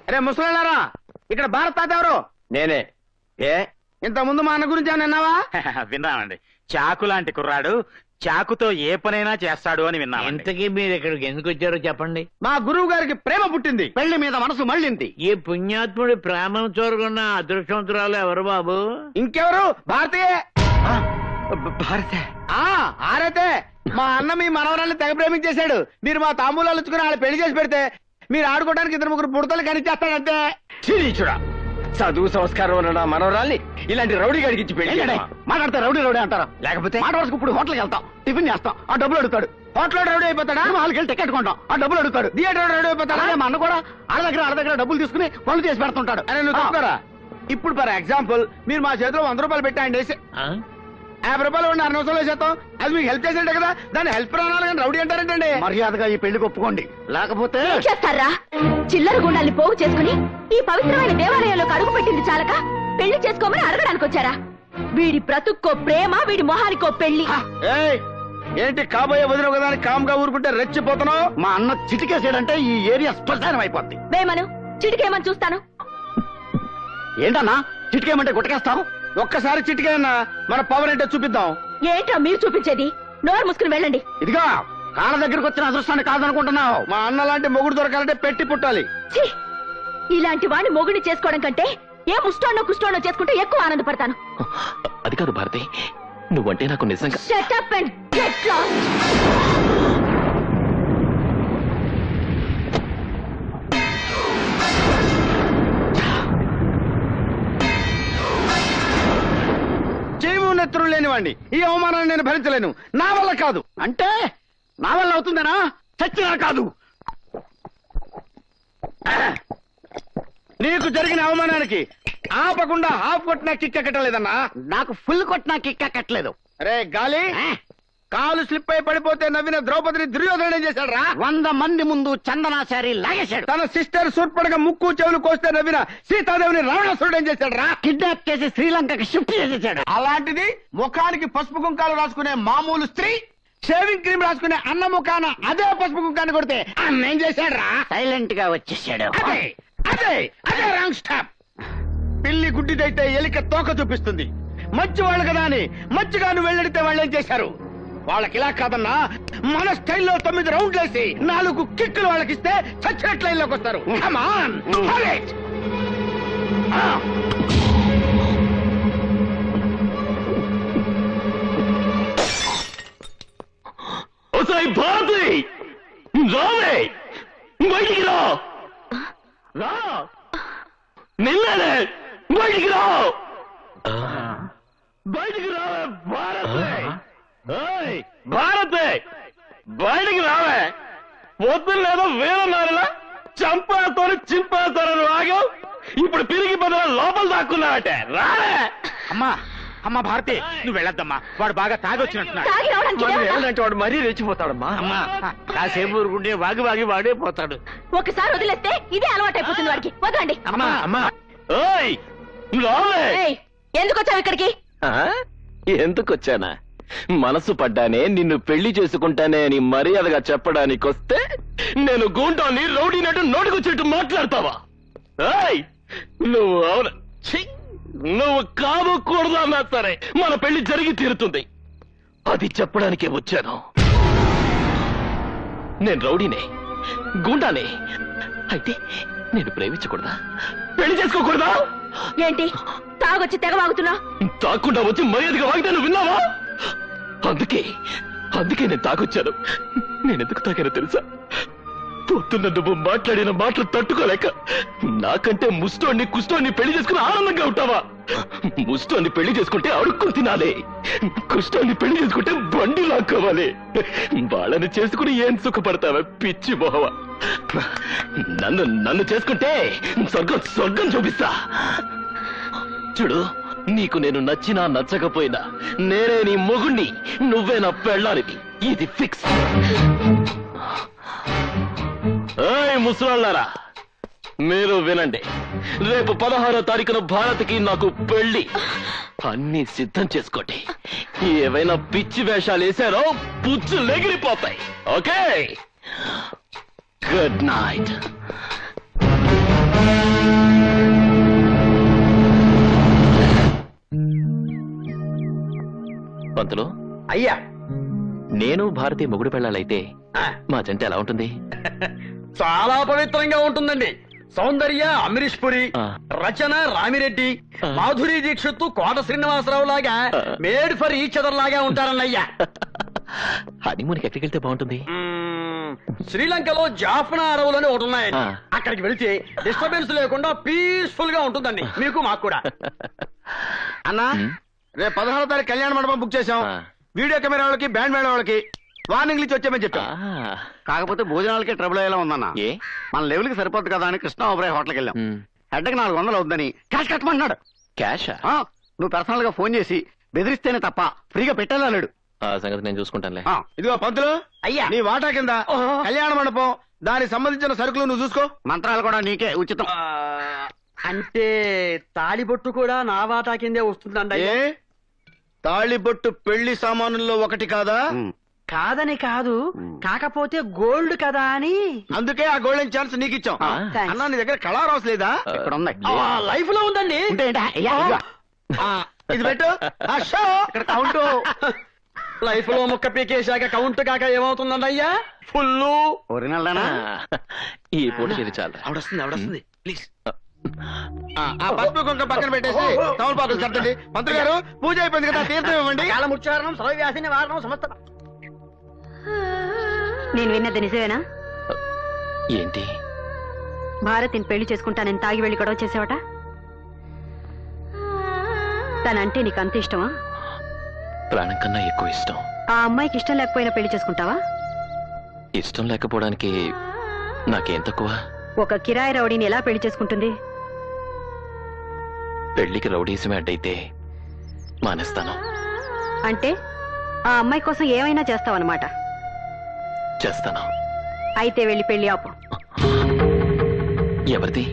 Speaker 12: అరే ముసలారా, ఇక్కడ భారత్ తాత ఎవరు?
Speaker 13: నేనే. ఏ
Speaker 12: ఇంత ముందు మా అన్న గురించి విన్నావా?
Speaker 13: విన్నామండి. చాకు లాంటి కుర్రాడు చాకుతో ఏ పనైనా చేస్తాడు అని విన్నాను.
Speaker 16: ఇంతకీ మీరు ఇక్కడికి ఎందుకు వచ్చారో చెప్పండి.
Speaker 12: మా గురువు గారికి ప్రేమ పుట్టింది, పెళ్లి మీద మనసు మళ్ళింది.
Speaker 16: ఈ పుణ్యాత్ముడి ప్రేమను చూరగొన్న అదృష్టవంతురాలు ఎవరు బాబు?
Speaker 12: ఇంకెవరు? భారతీయ. ఆరైతే మా అన్న మీ మనవరాన్ని తెగ ప్రేమించేశాడు. మీరు మా తాంబూలాలు ఇచ్చుకుని వాళ్ళు పెళ్లి చేసి పెడితే మీరు ఆడుకోవడానికి 2-3 పుడతలు కనిచేస్తాడంటే.
Speaker 2: చూడా, చదువు సంస్కారం ఉన్న నా మనవరాల్ని ఇలాంటి రౌడీ గడికి పెళ్లి
Speaker 12: మాట్లాడతా రౌడీ అంటారా? లేకపోతే మాట వరకు ఇప్పుడు హోటల్కి వెళ్తాం, టిఫిన్ చేస్తాం, ఆ డబ్బులు అడుగుతాడు. హోటల్ రౌడీ అయిపోతాడా? వాళ్ళకి వెళ్ళి టికెట్ కొంటాం, ఆ డబ్బులు అడుగుతాడు. థియేటర్ రౌడీ అయిపోతాడా? మా అన్న కూడా వాళ్ళ దగ్గర డబ్బులు తీసుకుని పనులు చేసి పెడుతుంటాడు. అరే నువ్వు తప్పుకోరా. ఇప్పుడు ఫర్ ఎగ్జాంపుల్ మీరు మా చేతిలో 100 రూపాయలు పెట్టాయండి, 50 రూపాయలు 6 నిమిషాలు చేస్తాం. అది మీకు హెల్ప్ చేసేట కదా, దాన్ని హెల్ప్ రావాలి కానీ రౌడీ అంటారంటండి. మర్యాదగా ఈ పెళ్లికి ఒప్పుకోండి, లేకపోతే
Speaker 1: చేస్తారా? చిల్లర గుండాల్ని పోగు చేసుకుని ఈ పవిత్రమైన దేవాలయంలోకి అడుగు పెట్టింది చాలక పెళ్లి చేసుకోమని అడగడానికి వచ్చారా? వీడి బ్రతుక్కో ప్రేమ, వీడి మొహానికో పెళ్లి.
Speaker 12: ఏంటి కాబోయే వదిన ఒకదానికి కామ్గా ఊరుకుంటే రెచ్చిపోతున్నావు? మా అన్న చిటికేసాడంటే ఈ ఏరియా శ్మశానం అయిపోద్ది.
Speaker 1: వేమను చిటికేమని చూస్తాను.
Speaker 12: ఏంటన్నా చిటికేయమంటే గుట్టకేస్తావు? ఒక్కసారి చిటికేయన్నా మన పవర్ ఏంటో చూపిద్దాం.
Speaker 1: ఏంటో మీరు చూపించేది? నోరు మూసుకుని వెళ్ళండి.
Speaker 12: ఇదిగా కాళ్ళ దగ్గరకు వచ్చిన అదృష్టాన్ని కాదనుకుంటున్నావు. మా అన్న లాంటి మొగుడు దొరకాలంటే పెట్టి పుట్టాలి.
Speaker 1: ఇలాంటి వాడిని మొగుడిని చేసుకోవడం కంటే ఏ ముష్టోనో కుష్టోనో చేసుకుంటే ఎక్కువ ఆనందపడతాను.
Speaker 7: అది కాదు భారతి, నువ్వంటే నాకు నిజంగా.
Speaker 1: Shut up and get lost.
Speaker 12: నెత్తురు లేనివాడిని ఈ అవమానాన్ని నేను భరించలేను. నా వల్ల కాదు అంటే నా వల్ల అవుతుందనా? చచ్చినా కాదు. నీకు జరిగిన అవమానానికి ఆపకుండా హాఫ్ కొట్టినా కిక్క కట్టలేదన్నా. నాకు ఫుల్ కొట్టినా కిక్క కట్టలేదు. అరే గాలి, కాలు స్లిప్ అయి పడిపోతే నవ్విన ద్రౌపదిని దుర్యోధనం చేశాడు రా. 100 మంది ముందు చందనాచారి లాగేశాడు. తన సిస్టర్ సూర్పడగా ముక్కు చెవులు కోస్తే నవ్విన సీతాదేవిని రావణాసురుడు ఏం చేశాడు రా? కిడ్నాప్ చేసి శ్రీలంకకి షిఫ్ట్ చేసేసాడు. అలాంటిది ముఖానికి పసుపు కుంకాలు రాసుకునే మామూలు స్త్రీ షేవింగ్ క్రీమ్ రాసుకునే అన్న ముఖాన అదే పసుపు కుంకాన్ని కొడితే అన్న ఏం చేశాడు రా? సైలెంట్ గా వచ్చేసాడు. అదే రాంగ్ స్టాప్. పిల్లి గుడ్డిదైతే ఎలిక తోక చూపిస్తుంది. మంచి వాళ్ళు కదా అని మంచిగా నువ్వు వెళ్ళడితే వాళ్ళు ఏం చేశారు? వాళ్ళకి ఇలా కాదన్నా, మన స్టైల్లో 9 రౌండ్లు వేసి 4 కిక్కులు వాళ్ళకిస్తే చచ్చినట్టు లైన్లోకి వస్తారు.
Speaker 2: బయటికి రా, నిన్ననే బయటికి రా, బయటికి రా భారత్, బయటికి రావే. పొద్దున్న లేదో వేరన్నారులా చంపేస్తాను చింపేస్తారని వాగావు, ఇప్పుడు పిరిగి బదులు లోపల దాక్కున్నావటే. రావే.
Speaker 13: అమ్మా భారతి, నువ్వు వెళ్ళొద్దమ్మా, వాడు బాగా తాగొచ్చినట్టున్నాడు.
Speaker 2: వెళ్ళంటే వాడు మరీ రెచ్చిపోతాడమ్మా.
Speaker 16: అమ్మా కాసేపు ఊరుకుంటే వాగి వాడే పోతాడు.
Speaker 1: ఒకసారి వదిలేస్తే ఇదే అలవాటైపోతుంది వాడికి. వదలండి. ఎందుకు వచ్చావు ఇక్కడికి?
Speaker 7: ఎందుకు వచ్చానా? మనసు పడ్డానే నిన్ను పెళ్లి చేసుకుంటానే అని మర్యాదగా చెప్పడానికి వస్తే నేను గూండాన్ని రౌడీనట్టు నోటుకొచ్చేట్టు మాట్లాడతావా? నువ్వు అవును, నువ్వు కాదుకూడదు అన్నా సరే మన పెళ్లి జరిగి తీరుతుంది. అది చెప్పడానికే వచ్చాను. నేను రౌడీనే, గూండానే. అయితే నేను ప్రేమించకూడదా? పెళ్లి చేసుకోకూడదా?
Speaker 1: ఏంటి తాగొచ్చి తెగ వాగుతున్నా?
Speaker 7: తాకుండా వచ్చి మర్యాదగా వాగితే నువ్వు విన్నావా? అందుకే నేను తాగొచ్చాను. నేనెందుకు తాగానో తెలుసా? పొద్దున్న నువ్వు మాట్లాడిన మాటలు తట్టుకోలేక నాకంటే ముష్టోన్ని కుష్టోన్ని పెళ్లి చేసుకుని ఆనందంగా ఉంటావా? ముష్టోన్ని పెళ్లి చేసుకుంటే అడుక్కుని తినాలి, కుష్టోన్ని పెళ్లి చేసుకుంటే బండి లాక్కోవాలి. వాళ్ళని చేసుకుని ఏం సుఖపడతావా పిచ్చి మొహవా? నన్ను చేసుకుంటే స్వర్గం చూపిస్తా. చూడు, నీకు నేను నచ్చినా నచ్చకపోయినా నేనే నీ మొగుణ్ణి, నువ్వే నా పెళ్ళానికి. ఇది ఫిక్స్. ఏయ్ ముసలాళ్ళారా, మీరు వినండి. రేపు 16వ తారీఖున భారత్కి నాకు పెళ్లి. అన్ని సిద్ధం చేసుకోండి. ఏవైనా పిచ్చి వేషాలు వేశారో పుచ్చులు ఎగిరిపోతాయి. Okay, good night. పంతులు
Speaker 12: అయ్యా,
Speaker 7: నేను భారతీ మొగుడు పెళ్ళాలైతే మా జంట ఎలా ఉంటుంది?
Speaker 12: చాలా పవిత్రంగా ఉంటుందండి. సౌందర్య అమరీష్ పురి, రచన రామిరెడ్డి, మాధురి దీక్షిత్, కోట శ్రీనివాసరావు లాగా మేడ్ ఫర్ ఈచ్ అదర్ లాగా ఉంటారన్నయ్యా.
Speaker 7: హనీమూన్కి ఎక్కడికి వెళ్తే బాగుంటుంది?
Speaker 12: శ్రీలంకలో జాఫ్నా అడవులని ఒకటి ఉన్నాయండి. అక్కడికి వెళితే డిస్టర్బెన్స్ లేకుండా పీస్ఫుల్ గా ఉంటుందండి, మీకు మాకు కూడా.
Speaker 9: అన్నా, రేపు 16వ తారీఖు కళ్యాణ మండపం బుక్ చేశాం. వీడియో కెమెరా వాళ్ళకి, బ్యాండ్ మేళ వాళ్ళకి వార్నింగ్ ఇచ్చి వచ్చామని చెప్పా. కాకపోతే భోజనాలకే ట్రబుల్ అయ్యేలా ఉందన్నా. మన లెవెల్ కి సరిపోద్ది కదా అని కృష్ణ ఓబ్రాయ్ హోటల్కి వెళ్ళాం. హెడ్కి 400 అవుద్దని క్యాష్ కట్టమన్నాడు.
Speaker 7: క్యాష్?
Speaker 9: నువ్వు పర్సనల్ గా ఫోన్ చేసి బెదిరిస్తేనే తప్ప ఫ్రీగా పెట్టాలన్నాడు.
Speaker 7: ఆ సంగతి నేను చూసుకుంటానులే.
Speaker 9: ఇదిగో పంతులు, అయ్యా నీ వాటా కింద కళ్యాణ మండపం, దానికి సంబంధించిన సరుకులు నువ్వు చూసుకో. మంత్రాలు కూడా నీకే ఉచితం.
Speaker 12: అంటే తాళిబొట్టు కూడా నా వాటా కిందే వస్తుందండి.
Speaker 9: తాళిబొట్టు పెళ్లి సామానుల్లో ఒకటి కాదా?
Speaker 12: కాదని కాదు, కాకపోతే గోల్డ్ కదా అని.
Speaker 9: అందుకే ఆ గోల్డెన్ ఛాన్స్ నీకు ఇచ్చాం. అన్నా, నీ దగ్గర కళారాస్ లేదా? ఇక్కడ ఉంది.
Speaker 12: లైఫ్ లో ఉందండి.
Speaker 9: ఇది పెట్టు. ఇక్కడ కౌంటు.
Speaker 12: లైఫ్ లో ముక్క పీకేశాక కౌంట్ కాక ఏమవుతుందండి అయ్యా? Full
Speaker 9: original.
Speaker 7: ఈ పూట ఇది చాలు.
Speaker 12: ఆవిడొస్తుంది ప్లీజ్.
Speaker 9: ఆ పసుపు కుంక పక్కన పెట్టేసి తమలపాకులు కట్టండి. మంత్రి గారు, పూజ అయిపోయింది కదా, తీర్థం ఇవ్వండి.
Speaker 12: కాలముచ్చారణం సర్వవ్యాసి నివారణం సమస్త.
Speaker 17: నేను విన్నది నిజమేనా?
Speaker 7: ఏంటి?
Speaker 17: భారతిని పెళ్లి చేసుకుంటానని తాగి వెళ్లి గొడవ చేసేవట. తనంటే నీకు అంత ఇష్టమా?
Speaker 7: ప్రాణం కన్నా ఎక్కువ ఇష్టం.
Speaker 17: ఆ అమ్మాయికి ఇష్టం లేకపోయినా పెళ్లి చేసుకుంటావా?
Speaker 7: ఇష్టం లేకపోవడానికి నాకేం తక్కువ?
Speaker 17: ఒక కిరాయి రౌడీని ఎలా పెళ్లి చేసుకుంటుంది?
Speaker 7: పెళ్లికి రౌడీసమే అడ్డైతే మానేస్తాను.
Speaker 17: అంటే ఆ అమ్మాయి కోసం ఏమైనా చేస్తావన్నమాట.
Speaker 7: చేస్తాను.
Speaker 17: అయితే వెళ్ళి పెళ్లి ఆపు.
Speaker 7: ఎవరిది?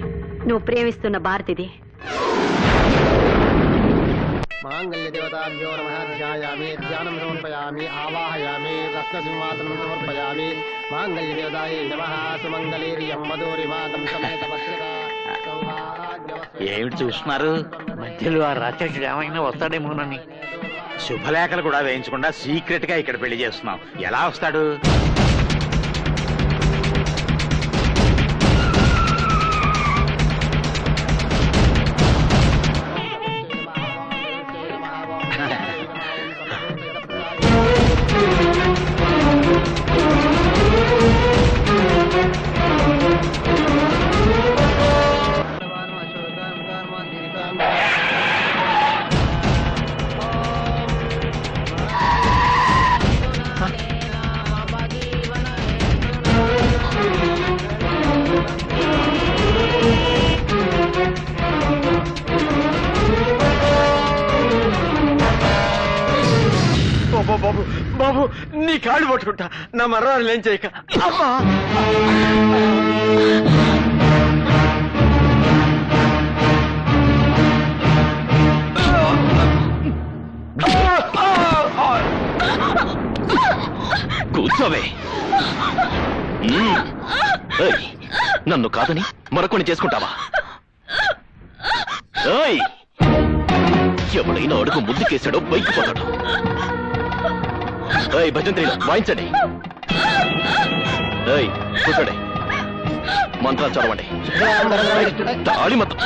Speaker 17: నువ్వు ప్రేమిస్తున్న భారతిది.
Speaker 18: మాంగళ్య దేవతాభ్యో నమః. ధ్యాయామి, ధ్యానం సమర్పయామి, ఆవాహయామి, రత్నసింహాసనం సమర్పయామి. మాంగళ్య దేవతాయే నమః. సుమంగళీర్యం మధురిమాతం సమేత వస్త్రదా.
Speaker 13: ఏమిటి చూస్తున్నారు?
Speaker 16: మధ్యలో ఆ రాక్షసుడు ఏమైనా వస్తాడేమోనని.
Speaker 13: శుభలేఖలు కూడా వేయించకుండా సీక్రెట్ గా ఇక్కడ పెళ్లి చేస్తున్నాం. ఎలా వస్తాడు?
Speaker 12: బాబు బాబు, నీ కాళ్ళు పట్టుకుంటా, నా మర్రాలు ఏం చేయక. అమ్మా,
Speaker 7: కూర్చోవే. నన్ను కాదని మరొకని చేసుకుంటావా? ఎవడైనా అడుగు ముందుకేసాడో బైక్ పోతాడు. భజంత్రి వాయించండి. కూర్చోండి. మంత్రాలు చదవండి. తాళి మొత్తం.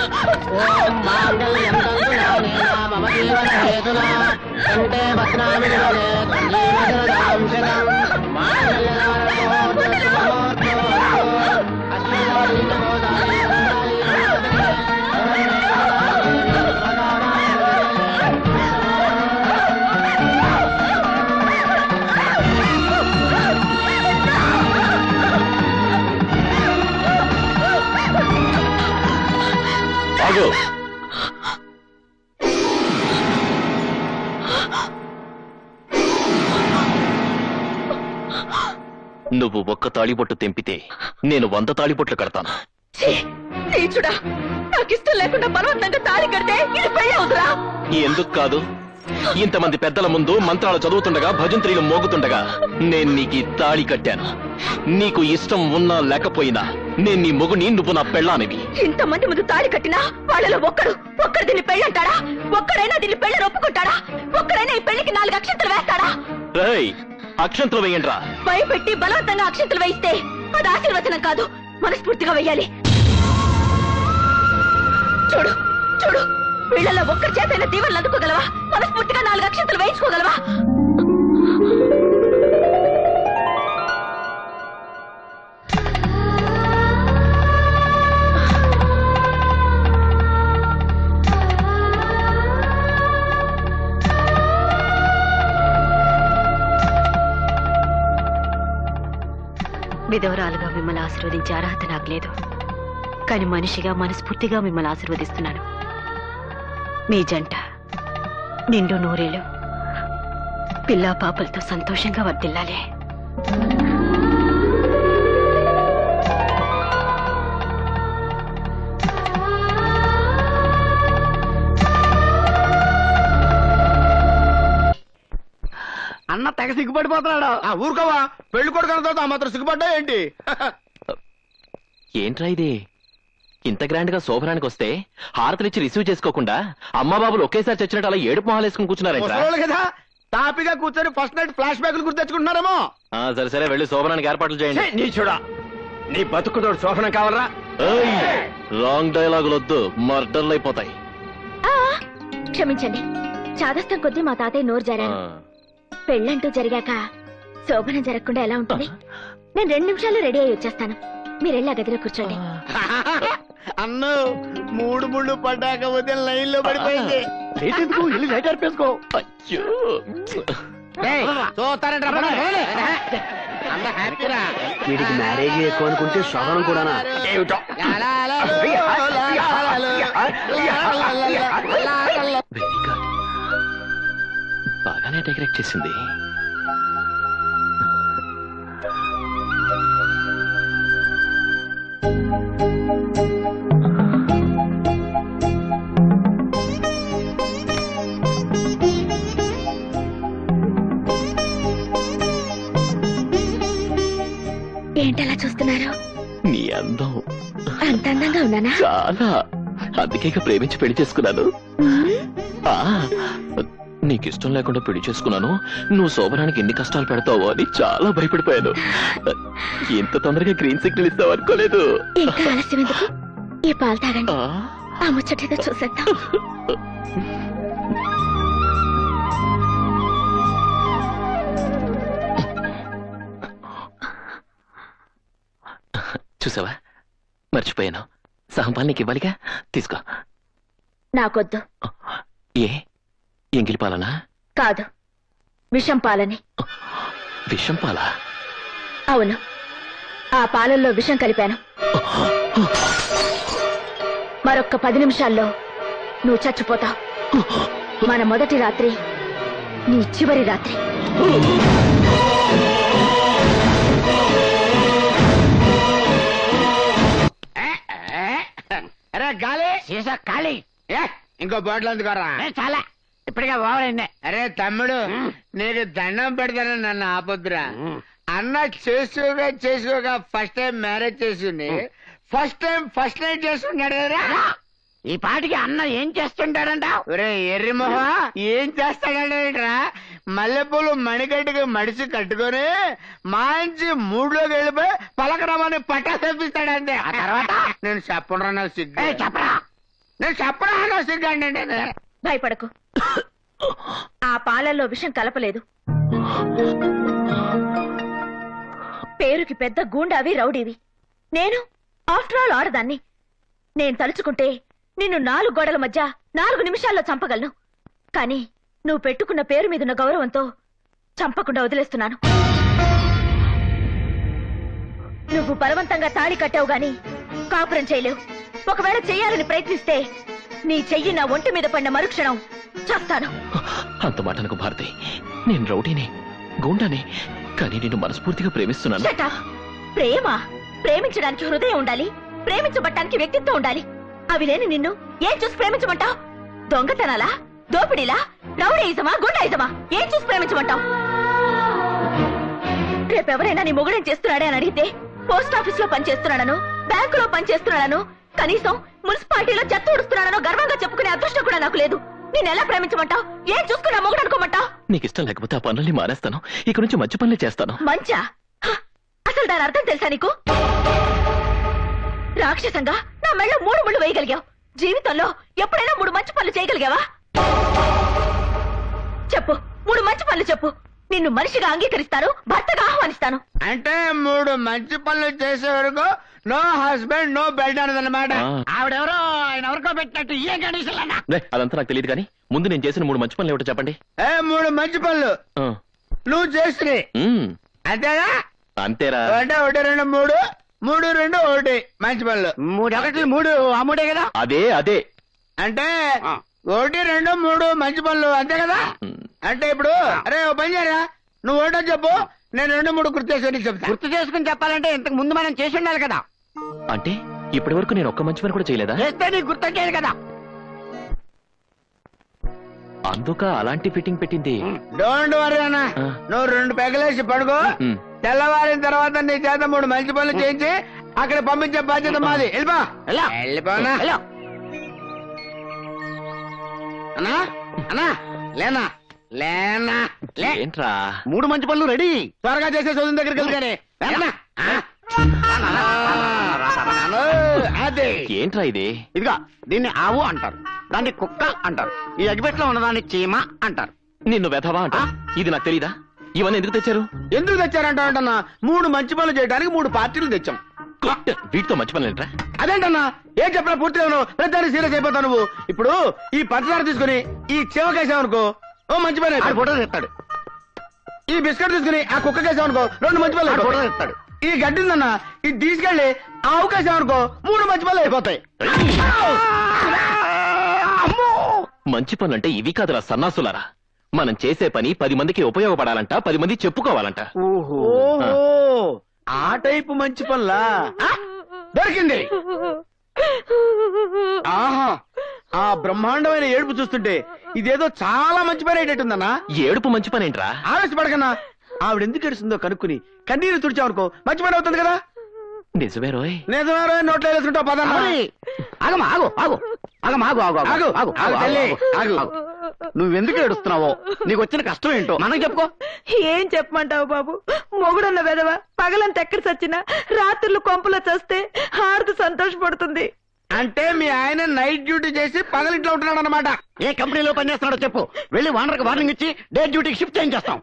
Speaker 7: నువ్వు ఒక్క తాళిబొట్టు తెంపితే నేను 100 తాళిబొట్లు కడతాను.
Speaker 1: నీచుడా, నాకిష్టం లేకుండా బలవంతంగా తాళి కడితే ఇది పెళ్లి అవుతురా?
Speaker 7: ఎందుకు కాదు? ఇంతమంది పెద్దల ముందు మంత్రాలు చదువుతుండగా భజంత్రీలు మోగుతుండగా నేను నీకు తాళి కట్టాను. నీకు ఇష్టం ఉన్నా లేకపోయినా నేను నీ మొగుని, నువ్వు నా పెళ్ళానివి.
Speaker 1: ఇంతమంది ముందు తాళి కట్టినా వాళ్ళలో ఒక్కడు దీన్ని పెళ్ళంటాడా? ఒక్కడైనా దీన్ని పెళ్లి ఒప్పుకుంటాడా? ఒక్కడైనా ఈ పెళ్లికి 4 అక్షంతలు వేస్తాడా?
Speaker 7: రేయ్, అక్షంతలు వేయండ్రా.
Speaker 1: భయపెట్టి బలవంతంగా అక్షంతలు వేయిస్తే అది ఆశీర్వచనం కాదు, మనస్ఫూర్తిగా వెయ్యాలి. చూడు చూడు, వీళ్ళలో ఒక్కరి చేతైనా దీవెనలు అందుకోగలవా? మనస్ఫూర్తిగా 4 అక్షంతలు వేయించుకోగలవా?
Speaker 17: విధవరాలుగా మిమ్మల్ని ఆశీర్వదించే అర్హత నాకు లేదు, కానీ మనిషిగా మనస్ఫూర్తిగా మిమ్మల్ని ఆశీర్వదిస్తున్నాను. మీ జంట నిండు నూరేళ్ళు పిల్లా పాపలతో సంతోషంగా వర్ధిల్లాలి.
Speaker 9: అన్న తెగ సిగ్గుపడిపోతున్నాడు. ఊరుకోవా, పెళ్లి కొడుకు అన్న తర్వాత ఆ మాత్రం సిగ్గుపడ్డా ఏంటి?
Speaker 7: ఏంట్రా ఇది? ఇంత గ్రాండ్ గా శోభనానికి వస్తే హారతలిచ్చి రిసీవ్ చేసుకోకుండా అమ్మా బాబులు ఒకేసారి చచ్చినట్టు అలా ఏడుపు మొహాలు వేసుకుని కూర్చున్నారేంట్రా?
Speaker 9: కదా తాపిగా కూర్చొని ఫస్ట్ నైట్ ఫ్లాష్ బ్యాక్లు గుర్తు తెచ్చుకుంటున్నారేమో.
Speaker 7: సరే సరే, వెళ్ళి శోభనానికి ఏర్పాట్లు చేయండి.
Speaker 2: నీ చూడా, నీ బతుకుతోడు శోభనం కావాలరా?
Speaker 7: రాంగ్ డైలాగులు వద్దు, మర్డర్లు అయిపోతాయి.
Speaker 1: క్షమించండి, చాదస్తం కొద్దీ మా తాతయ్య నోరు జారాను. పెళ్ళంటూ జరిగాక శోభనం జరగకుండా ఎలా ఉంటుంది? నేను 2 నిమిషాల్లో రెడీ అయ్యి వచ్చేస్తాను. మీరెళ్ళి ఆ గదిలో కూర్చోండి.
Speaker 9: అన్ను 3 ముళ్ళు పడ్డాక ఉదయం లైన్ లో పడిపోయింది.
Speaker 6: వీడికి మ్యారేజ్ ఎక్కువ అనుకుంటే శోభనం కూడానా?
Speaker 7: బాగానే డెకరేట్ చేసింది.
Speaker 1: ఏంటలా చూస్తున్నారు?
Speaker 7: నీ అందం
Speaker 1: అంత అందంగా ఉన్నానా?
Speaker 7: చాలా, అందుకే ప్రేమించి పెళ్లి చేసుకున్నాను. నీకు ఇష్టం లేకుండా పెళ్లి చేసుకున్నాను. నువ్వు శోభనానికి ఎన్ని కష్టాలు పెడతావో అని చాలా భయపడిపోయాను. ఇంత తొందరగా గ్రీన్ సిగ్నల్ ఇస్తావు అనుకోలేదు.
Speaker 1: ఇంకా ఆలస్యం ఎందుకు? ఈ పాలు తాగండి, ఆ ముచ్చటేదో చూసేద్దాం.
Speaker 7: చూసావా, మర్చిపోయాను. సహంపాలు నీకు ఇవ్వాలిగా, తీసుకో.
Speaker 1: నాకొద్దు.
Speaker 7: ఏ, ఎంగిలి పాలనా?
Speaker 1: కాదు, విషం పాలని.
Speaker 7: విషం పాలా?
Speaker 1: అవును, ఆ పాలల్లో విషం కలిపాను. మరొక్క 10 నిమిషాల్లో నువ్వు చచ్చిపోతావు. మన మొదటి రాత్రి నీ చివరి రాత్రి.
Speaker 9: అరే గాలి సీసా ఖాళీ. ఇంకో బాటిల్ అందుకోరా? చాలా, ఇప్పటికే ఓవరైంది. అరే తమ్ముడు, నీకు దండం పెడతాను, నన్ను ఆపొద్దురా. అన్న చేసుకోగా ఫస్ట్ టైం మ్యారేజ్ చేసుకుని ఫస్ట్ టైం ఫస్ట్ నైట్ చేసుకున్నాడు కదా. ఈ పాటికి అన్న ఏం చేస్తుంటాడంట? ఒరే ఎర్రి మొహ, ఏం చేస్తాడంటరా? మల్లెపూలు మణిగడ్డకి మడిసి కట్టుకొని మంచి మూడ్లోకి వెళ్ళిపోయి పలకరామని పట్టా తెప్పిస్తాడంతే. ఆ తర్వాత నేను చెప్పరా, నాకు సిగ్గు. చెప్పరా, నేను చెప్పరా, నాకు సిగ్గు అంటే.
Speaker 1: భయపడకు, ఆ పాలల్లో విషం కలపలేదు. పేరుకి పెద్ద గూండావి, రౌడీవి. నేను ఆఫ్టర్ ఆల్ ఆడదాన్ని. నేను తలుచుకుంటే నిన్ను 4 గోడల మధ్య 4 నిమిషాల్లో చంపగలను. కానీ నువ్వు పెట్టుకున్న పేరు మీదున్న గౌరవంతో చంపకుండా వదిలేస్తున్నాను. నువ్వు బలవంతంగా తాళి కట్టావు గాని కాపురం చేయలేవు. ఒకవేళ చెయ్యాలని ప్రయత్నిస్తే నీ చెయ్యి నా ఒంటి మీద పడిన మరుక్షణం చస్తాను.
Speaker 7: అంత మాట నాకు భారతి. నేను రౌడీని, గూండాని, కానీ నేను మనస్ఫూర్తిగా ప్రేమిస్తున్నాను.
Speaker 1: ప్రేమ ప్రేమించడానికి హృదయం ఉండాలి, ప్రేమించబట్టానికి వ్యక్తిత్వం ఉండాలి. అవి లేని నిన్ను ఏం చూసి ప్రేమించమంటావు? దొంగతనాలా, దోపిడీలా, రౌడీయిజమా, గుండాయిజమా? ఏం చూసి ప్రేమించమంటావు? రేపెవరైనా నీ మొగుడేం చేస్తున్నాడే అని అడిగితే పోస్ట్ ఆఫీస్ లో పనిచేస్తున్నాడను, బ్యాంకులో పనిచేస్తున్నాడను, కనీసం మున్సిపాలిటీలో చెత్త ఊడుస్తున్నాడనో గర్వంగా చెప్పుకునే అదృష్టం కూడా నాకు లేదు. నేను ఎలా ప్రేమించమంటావు? ఏం చూసుకున్నా మొగుడు అనుకోమంటావు?
Speaker 7: నీకు ఇష్టం లేకపోతే ఆ పనుల్ని మానేస్తాను. ఇక నుంచి మంచి పనులే చేస్తాను.
Speaker 1: మంచా? అసలు దాని అర్థం తెలుసా నీకు? రాక్షసంగా నా మెళ్ళ 3 ముళ్ళు వేయగలిగావు. జీవితంలో ఎప్పుడైనా 3 మంచి పనులు చేయగలిగావా? చెప్పు, 3 మంచి పనులు చెప్పు. నిన్ను మనిషిగా అంగీకరిస్తాను, భర్తగా ఆహ్వానిస్తాను.
Speaker 9: అంటే 3 మంచి పనులు చేసే వరకు నో హస్బెండ్ నో బెడ్ అన్నదన్నమాట. ఆవిడెవరో ఆయన ఎవరికో పెట్టినట్టు ఏ కండిషన్ అన్నా.
Speaker 7: అదంతా నాకు తెలియదు కానీ ముందు నేను చేసిన 3 మంచి పనులు ఏమిటో చెప్పండి.
Speaker 9: 3 మంచి పనులు నువ్వు చేసినాయి అంతేగా?
Speaker 7: అంతేరా.
Speaker 9: అంటే 1 2 3 3 2 1 మంచి పనులు. 3 1 3 అమ్ముడే కదా?
Speaker 7: అదే అదే.
Speaker 9: అంటే 1 2 3 మంచి పనులు అంతే కదా? అంటే ఇప్పుడు అరే ఓ పని చేయరా, నువ్వు ఒకటో చెప్పు, నేను 2 3 గుర్తు చేసుకుని చెప్తా. గుర్తు చేసుకుని చెప్పాలంటే ఇంతకు ముందు మనం చేసి ఉండాలి కదా.
Speaker 7: అంటే ఇప్పటి వరకు నేను ఒక్క మంచి పని కూడా చేయలేదా?
Speaker 9: చేస్తే నీకు గుర్తొచ్చేది కదా.
Speaker 7: అందుక అలాంటి ఫిట్టింగ్ పెట్టింది.
Speaker 9: డోంట్ వరీ అన్న, నువ్వు 2 పెగలేసి పడుకో. తెల్లవారిన తర్వాత నీ చేత 3 మంచి పనులు చేయించి అక్కడ పంపించే బాధ్యత మాది. వెళ్ళిపోనా అన్నా? అన్నా లేనా లేనా
Speaker 7: ఏంట్రా?
Speaker 9: 3 మంచి పనులు రెడీ. త్వరగా చేసే చదువు దగ్గరికి వెళ్తానే. అదే
Speaker 7: ఏంట్రా ఇది?
Speaker 9: ఇదిగా దీన్ని ఆవు అంటారు, దాన్ని కుక్క అంటారు, ఈ అగిపెట్లో ఉన్నదాన్ని చీమ అంటారు.
Speaker 7: నిన్ను వెధవా అంట. ఇది నాకు తెలీదా? ఇవన్నీ ఎందుకు తెచ్చారు?
Speaker 9: ఎందుకు తెచ్చారంటా? 3 మంచి పనులు చేయడానికి 3 పార్టీలు తెచ్చాం.
Speaker 7: వీటితో మంచి పనులు ఏంట్రా?
Speaker 9: అదేంటన్నా ఏం చెప్పినా పూర్తిగా ప్రతిదాన్ని సీరియస్ అయిపోతావు నువ్వు. ఇప్పుడు ఈ పంచదార తీసుకుని ఈ చీమకేసావనుకో ఓ మంచి పని ఫోటో తెస్తాడు. ఈ బిస్కెట్ తీసుకుని ఆ కుక్కకేసావనుకో 2 మంచి పనులు ఫోటో తెస్తాడు. ఈ గడ్డి ఉందన్నా ఇది తీసుకెళ్లి ఆ ఆవుకేసావనుకో 3 మంచి పనులు అయిపోతాయి.
Speaker 7: మంచి పనులంటే ఇవి కాదురా సన్నాసులారా. మనం చేసే పని 10 మందికి ఉపయోగపడాలంట, 10 మంది చెప్పుకోవాలంట.
Speaker 9: ఓహో ఆ టైపు మంచి పనులా? దొరికింది. ఆహా ఆ బ్రహ్మాండమైన ఏడుపు చూస్తుంటే ఇదేదో చాలా మంచి పని అయ్యేటట్టుందన్నా.
Speaker 7: ఏడుపు మంచి పని ఏంట్రా?
Speaker 9: ఆవేశపడకన్నా, ఆవిడెందుకు ఏడుస్తుందో కనుక్కుని కన్నీరు తుడిచావనుకో మంచి పని అవుతుంది కదా.
Speaker 7: నిజమే రోయ్.
Speaker 9: నిజమే రోయ్. నోట్లో వేసుకుంటావు పదన్నా. నువ్వెందుకు ఏడుస్తున్నావో, నీకు వచ్చిన కష్టం ఏంటో మనకు చెప్పుకో.
Speaker 17: ఏం చెప్పమంటావు బాబు? మొగుడున్న వెదవ పగలంత ఎక్కడ చచ్చినా రాత్రులు కొంపలో చస్తే హారతి సంతోషపడుతుంది.
Speaker 9: అంటే మీ ఆయన నైట్ డ్యూటీ చేసి పగలింట్లో ఉంటున్నాడు అనమాట. ఏ కంపెనీలో పనిచేస్తున్నాడో చెప్పు, వెళ్ళి వానర్కి వార్నింగ్ ఇచ్చి డే డ్యూటీకి షిఫ్ట్ చేయించేస్తాం.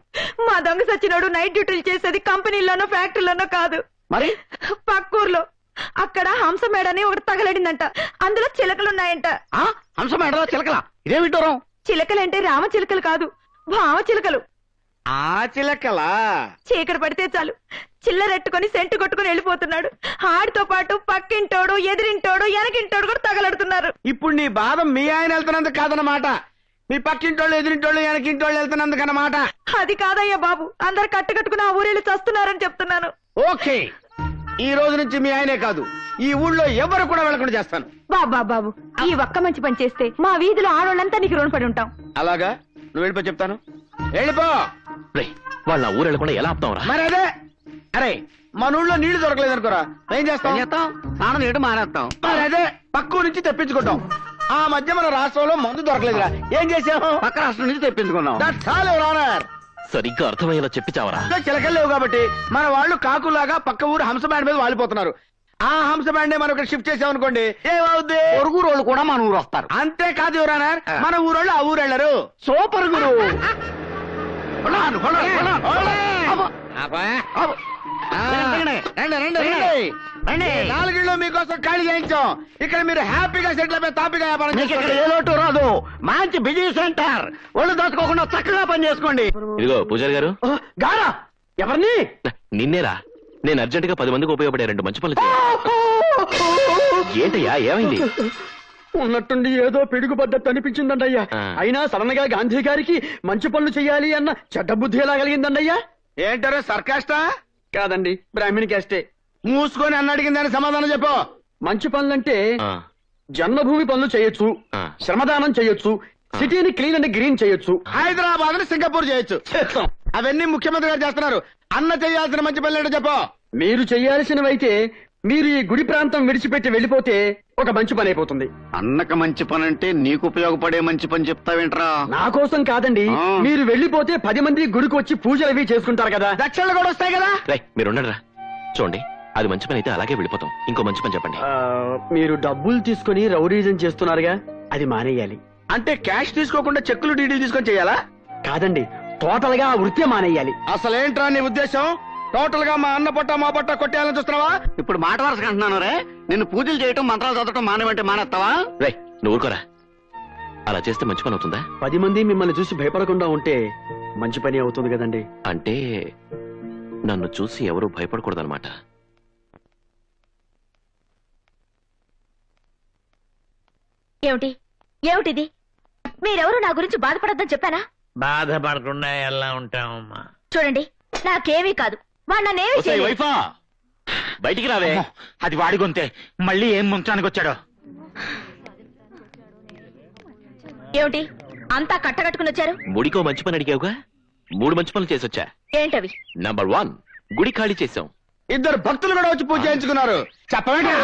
Speaker 17: మా దొంగ సచ్చినోడు నైట్ డ్యూటీలు చేసేది కంపెనీలోనో ఫ్యాక్టరీలోనో కాదు,
Speaker 9: మరి
Speaker 17: పక్కూర్లో. అక్కడ హంసమేడని ఒకటి తగలడిందంట, అందులో చిలకలున్నాయంట.
Speaker 9: హంసమేడలో చిలకలా? ఇదే విడ్డూరం.
Speaker 17: చిలకలంటే రామ చిలకలు కాదు, భావ చిలకలు.
Speaker 9: ఆ చిలకలా?
Speaker 17: చీకటి పడితే చాలు చిల్లరెట్టుకుని సెంటు కొట్టుకుని వెళ్ళిపోతున్నాడు. ఆడితో పాటు పక్కింటోడు, ఎదిరింటోడు, వెనకింటోడు కూడా తగలడుతున్నారు.
Speaker 9: ఇప్పుడు నీ బాధ మీ ఆయన వెళ్తున్నందుకు కాదన్నమాట, మీ పక్కింటోళ్ళు, ఎదిరింటోళ్ళు, వెనకింటోళ్ళు వెళ్తున్నందుకు అన్నమాట.
Speaker 17: అది కాదయ్యా బాబు, అందరు కట్టుకట్టుకుని ఆ ఊరేళ్ళు చస్తున్నారని చెప్తున్నాను.
Speaker 9: ఓకే, ఈ రోజు నుంచి మీ ఆయనే కాదు ఈ ఊళ్ళో ఎవరు కూడా వెళ్ళకుండా చేస్తాను.
Speaker 17: బాబు ఈ ఒక్క మంచి పని చేస్తే మా వీధిలో ఆడవాళ్ళంతా నీకు రుణపడి ఉంటాం.
Speaker 9: అలాగా? నువ్వు వెళ్ళిపో చెప్తాను. వెళ్ళిపో.
Speaker 7: వాళ్ళ ఊరు వెళ్ళకుండా ఎలా ఆపుతావురా?
Speaker 9: మరి అదే, అరే మన ఊళ్ళో నీళ్లు దొరకలేదు అనుకోరా, ఏం చేస్తాం? స్నానం చేయడం మానేస్తాం. మరి అదే పక్క నుంచి తెప్పించుకుంటాం. ఆ మధ్య మన రాష్ట్రంలో మందు దొరకలేదురా, ఏం చేసాము? పక్క రాష్ట్రం నుంచి తెప్పించుకున్నాం.
Speaker 7: సరిగ్గా అర్థమయ్యేలా చెప్పి చావరా.
Speaker 9: చిలకలు లేవు కాబట్టి మన వాళ్ళు కాకులాగా పక్క ఊరు హంస బ్యాండ్ మీద వాలిపోతున్నారు. ఆ హంస బ్యాండే మనం ఇక్కడ షిఫ్ట్ చేసామనుకోండి, ఏమవుద్ది? పొరుగు వాళ్ళు కూడా మన ఊరు వస్తారు. అంతేకాదు యువరానర్, మన ఊరోళ్ళు ఆ ఊరు వెళ్ళరు. సూపర్ గురు. నాలుగిళ్ళు మీకోసం ఖాళీ చేయించాం. ఇక్కడ మీరు హ్యాపీగా సెటిల్ అయిపోయి తాపిగా వ్యాపారం చేసుకోండి.
Speaker 12: ఏ లోటు రాదు. మంచి బిజీ సెంటర్. ఒళ్ళు దోచుకోకుండా చక్కగా పని చేసుకోండి.
Speaker 7: ఇదిగో పూజారి గారు.
Speaker 12: గారా ఎవరిని?
Speaker 7: నిన్నేరా. నేను అర్జెంట్ గా 10 మందికి ఉపయోగపడే 2 మంచి పనులు ఏంటయ్యా ఏమైంది?
Speaker 10: ఉన్నట్టుండి ఏదో పిడుగుపడ్డట్టు అనిపించిందండయ్యా. అయినా సడన్ గా గాంధీ గారికి మంచి పనులు చెయ్యాలి అన్న చెడ్డ బుద్ధి ఎలా కలిగిందండయ్యా?
Speaker 9: ఏంటారో సర్కాస్టా?
Speaker 10: కాదండి, బ్రాహ్మణి కాస్టే.
Speaker 9: మూసుకొని అన్న అడిగిందని సమాధానం చెప్పు.
Speaker 10: మంచి పనులంటే జన్మభూమి పనులు చేయొచ్చు, శ్రమదానం చేయొచ్చు, సిటీని క్లీన్ అండ్ గ్రీన్ చేయొచ్చు,
Speaker 9: హైదరాబాద్ ని సింగపూర్ చేయొచ్చు. అవన్నీ ముఖ్యమంత్రి గారు చేస్తున్నారు. అన్న చేయాల్సిన మంచి పనులు ఏంటో చెప్పు.
Speaker 10: మీరు చెయ్యాల్సినవైతే మీరు ఈ గుడి ప్రాంతం విడిచిపెట్టి వెళ్ళిపోతే ఒక మంచి పని అయిపోతుంది.
Speaker 12: అన్నక మంచి పని అంటే నీకు ఉపయోగపడే మంచి పని చెప్తావేంట్రా?
Speaker 10: నా కోసం కాదండి, మీరు వెళ్ళిపోతే 10 మంది గుడికి వచ్చి పూజలు అవి చేసుకుంటారు కదా,
Speaker 9: దక్షిణలు కూడా వస్తాయి కదా.
Speaker 7: మీరు ఉండరా. చూడండి, అది మంచి పని అయితే అలాగే వెళ్ళిపోతాం. ఇంకో మంచి పని చెప్పండి.
Speaker 10: మీరు డబ్బులు తీసుకుని రౌడీజం చేస్తున్నారుగా, అది మానేయాలి.
Speaker 9: అంటే క్యాష్ తీసుకోకుండా చెక్కులు డీడీలు తీసుకొని చేయాలా?
Speaker 10: కాదండి, టోటల్ గా వృత్తి మానేయాలి.
Speaker 9: అసలేంట్రా నీ ఉద్దేశం? టోటల్ గా మా అన్న పొట్ట మా పొట్ట కొట్టేయాలని చూస్తున్నావా?
Speaker 12: ఇప్పుడు మాట వరుసగా అంటున్నాను రే. నిన్ను పూజలు చేయటం మంత్రాలు చదవటం మానేవంటే మానేస్తావా?
Speaker 7: రే నువ్వు ఊరుకోరా. అలా చేస్తే మంచి పని అవుతుందా?
Speaker 10: 10 మంది మిమ్మల్ని చూసి భయపడకుండా ఉంటే మంచి పని అవుతుంది కదండి.
Speaker 7: అంటే నన్ను చూసి ఎవరూ భయపడకూడదన్నమాట.
Speaker 1: ఏమిటి ఏమిటిది? మీరెవరు నా గురించి బాధపడొద్దని చెప్పానా?
Speaker 16: బాధపడకుండా ఎలా ఉంటామమ్మా?
Speaker 1: చూడండి, నాకేమీ కాదు. వాడు నన్నేమీ చేయలేదు.
Speaker 13: బయటికి రావే. అది వాడి గొంతే. మళ్ళీ ఏం ముంచడానికి వచ్చాడో.
Speaker 1: ఏమిటి అంతా కట్టకట్టుకుని వచ్చారు?
Speaker 7: ముడికో మంచి పని అడిగావుగా, 3 మంచి పనులు చేసొచ్చా.
Speaker 1: ఏంటవి?
Speaker 7: నంబర్ 1, గుడి ఖాళీ చేశాం.
Speaker 9: 2 భక్తులు కూడా వచ్చి పూజ చేయించుకున్నారు. చెప్పండి.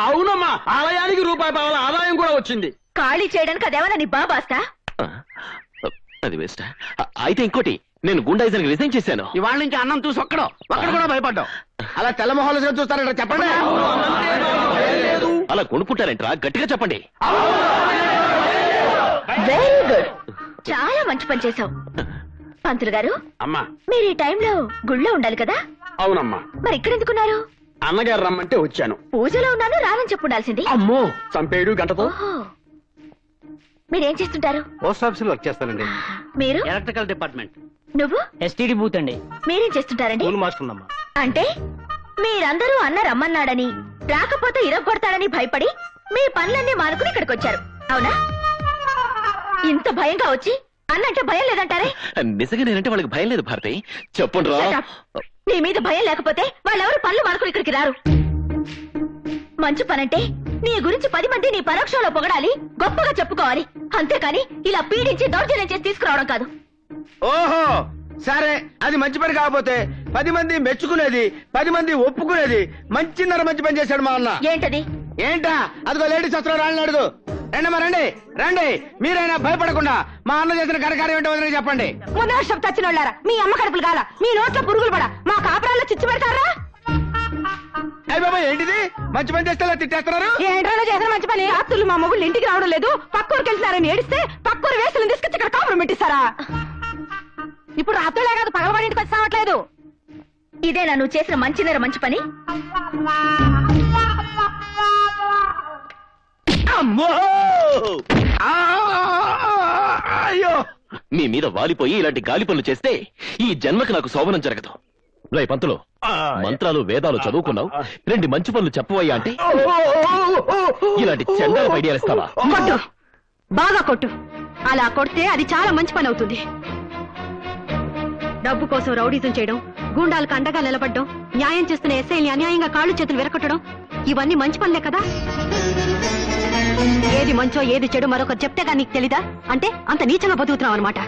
Speaker 10: అవునమ్మా, ఆలయానికి ₹1 ఆదాయం కూడా వచ్చింది.
Speaker 1: ఖాళీ చేయడానికి అదేమన్నా నీ బాబాస్తా?
Speaker 7: అది వేస్ట్. అయితే ఇంకోటి, నేను గుండాయిజానికి రిజైన్ చేశాను.
Speaker 12: ఇవాళ నుంచి అన్నం చూసి ఒక్కడు కూడా భయపడ్డావు.
Speaker 9: అలా తెల్లమొహాలు చూస్తారంట. చెప్పండి.
Speaker 7: అలా కొనుక్కుంటారంట్రా, గట్టిగా చెప్పండి.
Speaker 1: వెరీ గుడ్, చాలా మంచి పని చేశావు. పంతులు గారు,
Speaker 10: అమ్మా
Speaker 1: మీరు ఈ టైంలో గుళ్ళో ఉండాలి కదా?
Speaker 10: అవునమ్మా.
Speaker 1: మరి ఇక్కడ ఎందుకున్నారు?
Speaker 10: అన్నగారు రమ్మంటే వచ్చాను.
Speaker 1: పూజలో ఉన్నాను రానని చెప్పుండాల్సింది.
Speaker 10: అమ్మో, చంపేడు గంటతో.
Speaker 1: మీరేం చేస్తుంటారు?
Speaker 12: పోస్ట్ ఆఫీస్ లో వర్క్ చేస్తానండి.
Speaker 1: మీరు?
Speaker 12: Electrical department.
Speaker 1: నువ్వు?
Speaker 12: ఎస్టీడీ బూత్ అండి.
Speaker 1: మీరేం చేస్తుంటారండి?
Speaker 12: మార్చుకుందమ్మా.
Speaker 1: అంటే మీరందరూ అన్న రమ్మన్నాడని, రాకపోతే ఇరగొడతాడని భయపడి మీ పనులన్నీ మానుకుని ఇక్కడికి వచ్చారు, అవునా? ఇంత భయంగా వచ్చి అన్నంటే భయం లేదంటారే?
Speaker 7: నిజంగా నేనంటే వాళ్ళకి భయం లేదు భారతి. చెప్పండి.
Speaker 1: నీ మీద భయం లేకపోతే వాళ్ళెవరు పనులు మానుకుని ఇక్కడికి రారు. మంచి పనంటే నీ గురించి 10 మంది నీ పరోక్షంలో పొగడాలి, గొప్పగా చెప్పుకోవాలి. అంతేకాని ఇలా పీడించి దౌర్జన్యం చేసి తీసుకురావడం కాదు.
Speaker 9: ఓహో, సరే, అది మంచి పని కాకపోతే 10 మంది మెచ్చుకునేది, 10 మంది ఒప్పుకునేది మంచిన్నర మంచి పని చేశాడు మా అన్న.
Speaker 1: ఏంటది?
Speaker 9: ఏంటా? అదిగో లేడీస్ వస్తున్నారు, రాళ్ళని అడుగు. రండమ్మా, రండి రండి. మీరైనా భయపడకుండా మా అన్న చేసిన కరకార్యం ఏంటో వదిలే చెప్పండి.
Speaker 1: మునాషం చచ్చిన వాళ్ళారా, మీ అమ్మ కడుపులు కాల, మీ నోట్లో పురుగులు పడ, మా కాపురాల్లో చిచ్చు పెడతారా?
Speaker 9: అయ్య బాబా, ఏంటిది? మంచి పని చేస్తే తిట్టేస్తున్నారు.
Speaker 1: ఏంట్రా చేసిన మంచి పని? రాత్రులు మా మొగుళ్ళు ఇంటికి రావడం లేదు, పక్కూరికి వెళ్తున్నారని ఏడిస్తే పక్కూరు వేసులు తీసుకొచ్చి ఇక్కడ కాపురం పెట్టిస్తారా? ఇప్పుడు రాత్రులే కాదు, పగలవాడి ఇంటికి వచ్చి రావట్లేదు. ఇదేనా నువ్వు చేసిన మంచిన్నర మంచి పని?
Speaker 7: అమ్మో! అయ్యో! మీ మీద వాలిపోయి ఇలాంటి గాలి పనులు చేస్తే ఈ జన్మకి నాకు శోభనం జరగదు. రే పంతులు, మంత్రాలు వేదాలు చదువుకున్నావు, 2 మంచి పనులు చెప్పవయ్యా అంటే ఇలాంటి చెండాల ఐడియాలు ఇస్తావా?
Speaker 17: కొట్టు, బాగా కొట్టు. అలా కొడితే అది చాలా మంచి పని అవుతుంది. డబ్బు కోసం రౌడీజం చేయడం, గూండాలకు అండగా నిలబడడం, న్యాయం చేస్తున్న ఎస్ఐల్ని అన్యాయంగా కాళ్ళు చేతులు విరగొట్టడం, ఇవన్నీ మంచి పనులే కదా. ఏది మంచో ఏది చెడు మరొకరు చెప్తేగా నీకు తెలీదా? అంటే అంత నీచంగా బతుకుతున్నావు అనమాట.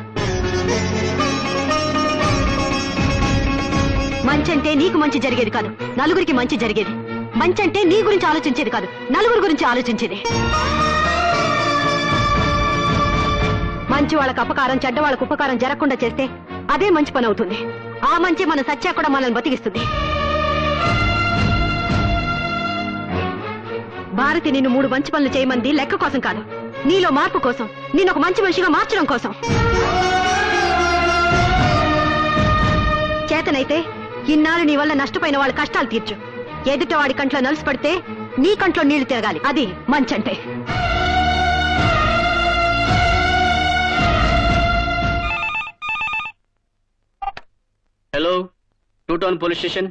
Speaker 17: మంచంటే నీకు మంచి జరిగేది కాదు, నలుగురికి మంచి జరిగేది. మంచంటే నీ గురించి ఆలోచించేది కాదు, నలుగురి గురించి ఆలోచించేది. మంచి వాళ్ళకు అపకారం, చెడ్డ వాళ్ళకు ఉపకారం జరగకుండా చేస్తే అదే మంచి పని అవుతుంది. ఆ మంచి మన సత్య కూడా మనల్ని బతికిస్తుంది. భారతి నిన్ను 3 మంచి పనులు చేయమంది లెక్క కోసం కాదు, నీలో మార్పు కోసం, నేను ఒక మంచి మనిషిగా మార్చడం కోసం. చేతనైతే ఇన్నాళ్ళు నీ వల్ల నష్టపోయిన వాళ్ళ కష్టాలు తీర్చు. ఎదుట వాడి కంట్లో నలుసు పడితే నీ కంట్లో నీళ్లు తిరగాలి. అది మంచంటే.
Speaker 10: Hello, 2 town police station.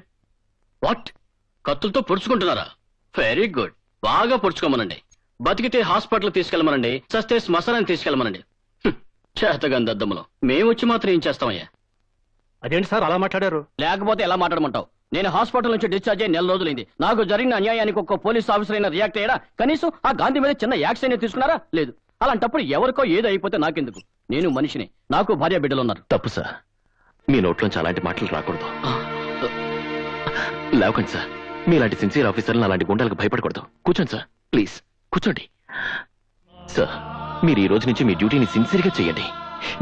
Speaker 10: What? కత్తులతో పొడుచుకుంటున్నారా? Very good. బాగా పొడుచుకోమనండి. బతికితే హాస్పిటల్ తీసుకెళ్ళమనండి, చస్తే శ్మశానాన్ని తీసుకెళ్ళమనండి. చేతగాని దద్దమ్మలో మేము వచ్చి మాత్రం ఏం చేస్తామయ్యా?
Speaker 19: అదేంటి సార్ అలా మాట్లాడారు?
Speaker 10: లేకపోతే ఎలా మాట్లాడమంటావు? నేను హాస్పిటల్ నుంచి డిశ్చార్జ్ అయ్యి 4 రోజులైంది. నాకు జరిగిన అన్యాయానికి ఒక్క పోలీస్ ఆఫీసర్ అయినా రియాక్ట్ అయ్యారా? కనీసం ఆ గాంధీ మీద చిన్న యాక్షన్ అయినా తీసుకున్నారా? లేదు. అలాంటప్పుడు ఎవరికో ఏదో అయిపోతే నాకెందుకు? నేను మనిషిని, నాకు భార్య బిడ్డలు ఉన్నారు.
Speaker 7: తప్పు సార్, మీ నోట్లోంచి అలాంటి మాటలు రాకూడదు. లేవకండి సార్, మీలాంటి సిన్సియర్ ఆఫీసర్లు అలాంటి గుండాలకు భయపడకూడదు. కూర్చోండి సార్, ప్లీజ్ కూర్చోండి. సార్, మీరు ఈ రోజు నుంచి మీ డ్యూటీని సిన్సియర్గా చేయండి.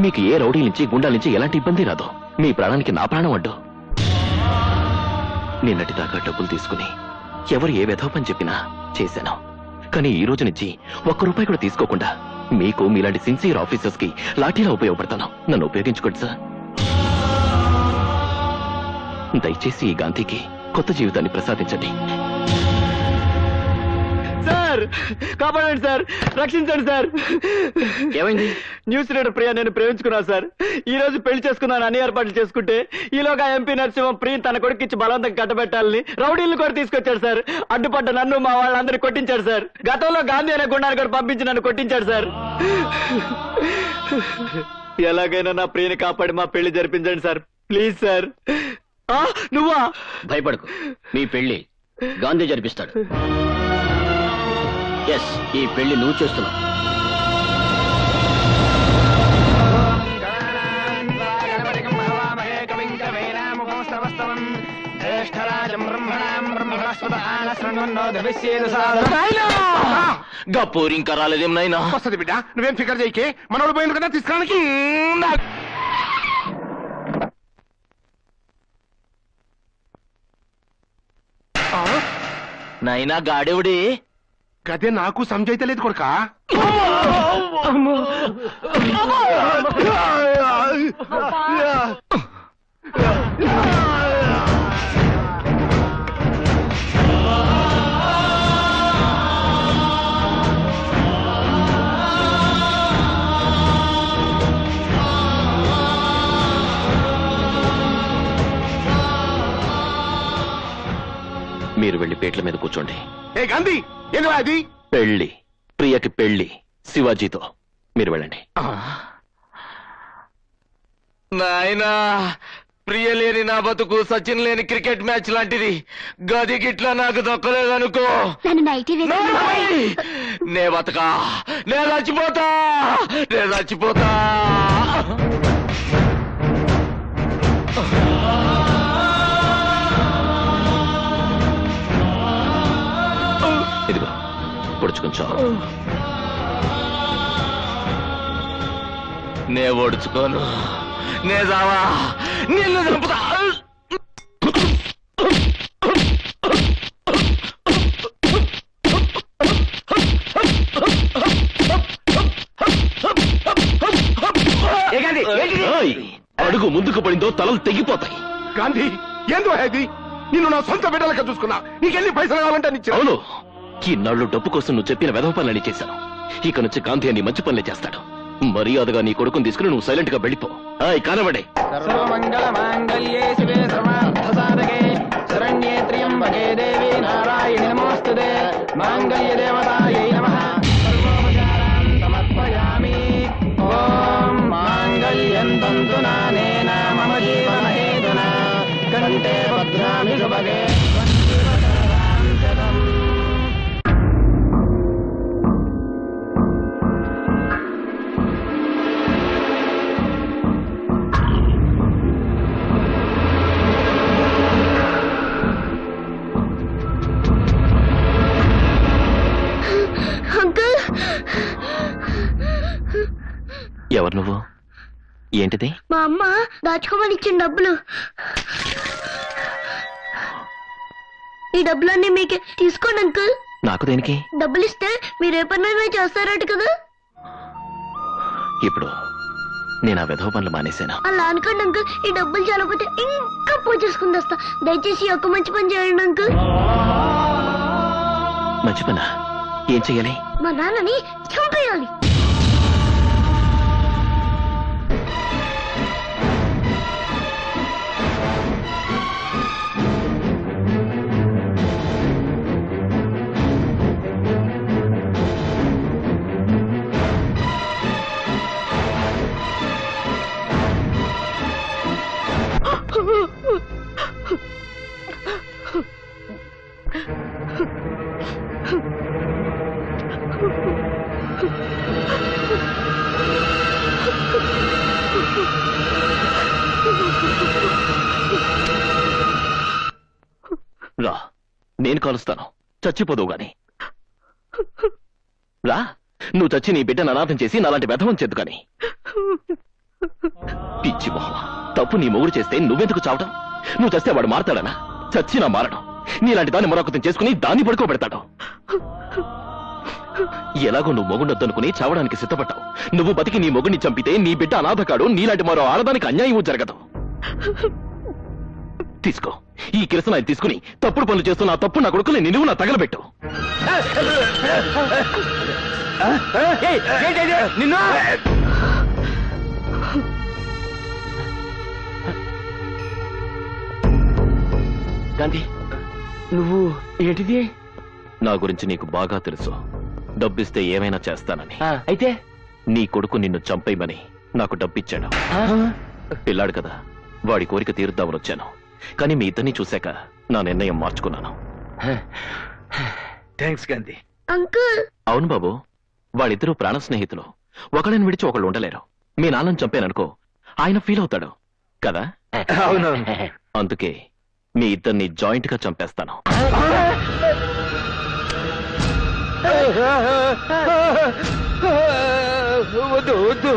Speaker 7: మీకు ఏ రౌడీ నుంచి గుండాల నుంచి ఎలాంటి ఇబ్బంది రాదు. మీ ప్రాణానికి నా ప్రాణం అడ్డు. నిన్నటిదాకా డబ్బులు తీసుకుని ఎవరు ఏ వెధవ పని చెప్పినా చేశాను. కానీ ఈ రోజు నుంచి ₹1 కూడా తీసుకోకుండా మీకు మీలాంటి సిన్సియర్ ఆఫీసర్స్ కి లాఠీలా ఉపయోగపడతాను. నన్ను ఉపయోగించుకోండి సార్. దయచేసి ఈ గాంధీకి కొత్త జీవితాన్ని ప్రసాదించండి.
Speaker 10: సార్, కాపాడండి సార్, రక్షించండి సార్.
Speaker 6: ఏమైంది?
Speaker 10: న్యూస్ రీడర్ ప్రియా నేను ప్రేమించుకున్నాను సార్. ఈ రోజు పెళ్లి చేసుకున్నాను, అన్ని ఏర్పాట్లు చేసుకుంటే ఈలోగా ఎంపీ నరసింహం ప్రియ తన కొడుకిచ్చి బలవంతం కట్టబెట్టాలని రౌడీలను కూడా తీసుకొచ్చాడు సార్. అడ్డుపడ్డ నన్ను మా వాళ్ళందరినీ కొట్టించాడు సార్. గతంలో గాంధీ అనే గుండాన్ని కూడా పంపించి నన్ను కొట్టించాడు సార్. ఎలాగైనా నా ప్రియని కాపాడి మా పెళ్లి జరిపించండి సార్, ప్లీజ్ సార్. నువ్వా?
Speaker 6: భయపడకు, మీ పెళ్లి గాంధీ జరిపిస్తాడు. ఎస్, ఈ పెళ్లి నువ్వు చేస్తున్నావు.
Speaker 7: గప్పూరి ఇంకా రాలేదేం నాయనా?
Speaker 3: వస్తుంది బిడ్డ, నువ్వేం ఫికర్ చేయకే. మనోడు పోయింది కదా తీసుకురానికి.
Speaker 7: నాయనా గాడెవడే?
Speaker 3: గదే నాకు సంజయితలేదు కొడుకా.
Speaker 7: మీరు వెళ్ళి పేట్ల మీద కూర్చోండి.
Speaker 3: ఏ గాంధీ, ఏంద్రా అది?
Speaker 7: పెళ్లి, ప్రియకి పెళ్లి శివాజీతో. మీరు వెళ్ళండి.
Speaker 2: నాయనా, ప్రియ లేని నా బతుకు సచిన్ లేని క్రికెట్ మ్యాచ్ లాంటిది. గది గిట్లా నాకు దక్కలేదనుకో, నే బతకా, నే చచ్చిపోతా, నే చచ్చిపోతా.
Speaker 7: ఇదిగో పొడుచుకుంచా.
Speaker 2: నే ఓడుచుకోను, నే జావా, నిన్ను చంపుతా.
Speaker 7: అడుగు ముందుకు పడిందో తలలు తెగిపోతాయి.
Speaker 3: గాంధీ, ఏందో అది? నిన్ను నా సొంత బిడ్డలక చూసుకున్నా. నీకెన్ని పైసలు కావాలంటే
Speaker 7: అవును, ఈనాళ్ళు డబ్బు కోసం నువ్వు చెప్పిన వెధవ పనులని చేశాను. ఇక నుంచి గాంధీ అని మంచి పనులే చేస్తాడు. మర్యాదగా నీ కొడుకుని తీసుకుని నువ్వు సైలెంట్ గా వెళ్ళిపో. కనబడే.
Speaker 18: సర్వమంగళ మాంగళ్యే శివే సర్వార్థ సాధకే శరణ్యే త్ర్యంబకే దేవి నారాయణి నమోస్తుతే మాంగళ్య దేవతాయై నమః. సర్వోపచారాన్ సమర్పయామి. ఓం మాంగళ్యం తంతు నానేన మమ జీవన హేతునా కంఠే భద్రామి శుభగే.
Speaker 7: ఎవరు నువ్వు? ఏంటిది?
Speaker 4: మా అమ్మ దాచుకోమని ఇచ్చిన డబ్బులు. ఈ డబ్బులన్నీ మీకే. తీసుకోండి అంకుల్.
Speaker 7: నాకు దేనికి?
Speaker 4: డబ్బులు ఇస్తే మీరు ఏ పనైనా చేస్తారట కదా.
Speaker 7: ఇప్పుడు నేను ఆ విధవ పనులు మానేశాను.
Speaker 4: అలా అనుకోండి అంకుల్. ఈ డబ్బులు చాలపోతే ఇంకా పూజ చేసుకుని వస్తా. దయచేసి ఒక మంచి పని చేయండి అంకుల్.
Speaker 7: మంచి పనా? ఏం చెయ్యాలి?
Speaker 4: మా నాన్నని చంపేయాలి.
Speaker 7: రా, నేను కాలుస్తాను, చచ్చిపోదువు గాని. రా, నువ్వు చచ్చి నీ బిడ్డను అనాథం చేసి నాలాంటి వ్యధవం చేద్దు గాని. పిచ్చి మొహమా, తప్పు నీ మొగుడు చేస్తే నువ్వెందుకు చావటం? నువ్వు చస్తే వాడు మారతాడనా? చచ్చినా మారడం. నీలాంటి దాన్ని మరొకతం చేసుకుని దాన్ని పడుకోబెడతాడు. ఎలాగో నువ్వు మొగుడొద్దనుకుని చావడానికి సిద్ధపడ్డావు. నువ్వు బతికి నీ మొగుడిని చంపితే నీ బిడ్డ అనాథకాడు, నీలాంటి మరో ఆడదానికి అన్యాయమూ జరగదు. తీసుకో, ఈ కిరసనాయిలు తీసుకుని తప్పుడు పనులు చేస్తున్న తప్పు నా కొడుకుని నిలువు నా తగలబెట్టు.
Speaker 9: నిన్ను
Speaker 7: గాంధీ,
Speaker 9: నువ్వు ఏంటిది?
Speaker 7: నా గురించి నీకు బాగా తెలుసు. డబ్బిస్తే ఏమైనా చేస్తానని.
Speaker 9: అయితే
Speaker 7: నీ కొడుకు నిన్ను చంపేయమని నాకు డబ్బిచ్చాడు. పిల్లాడు కదా, వాడి కోరిక తీరుద్దామని వచ్చాను. కానీ మీ ఇద్దరిని చూశాక నా నిర్ణయం మార్చుకున్నాను.
Speaker 9: థ్యాంక్స్ గాంధీ.
Speaker 4: అంకుల్.
Speaker 7: అవును బాబు, వాళ్ళిద్దరూ ప్రాణ స్నేహితులు. ఒకళ్ళని విడిచి ఒకళ్ళు ఉండలేరు. మీ నాన్నని చంపాననుకో, ఆయన ఫీల్ అవుతాడు కదా.
Speaker 9: అవునవును.
Speaker 7: అందుకే మీ ఇద్దరిని జాయింట్ గా చంపేస్తాను.
Speaker 9: వద్దు వద్దు.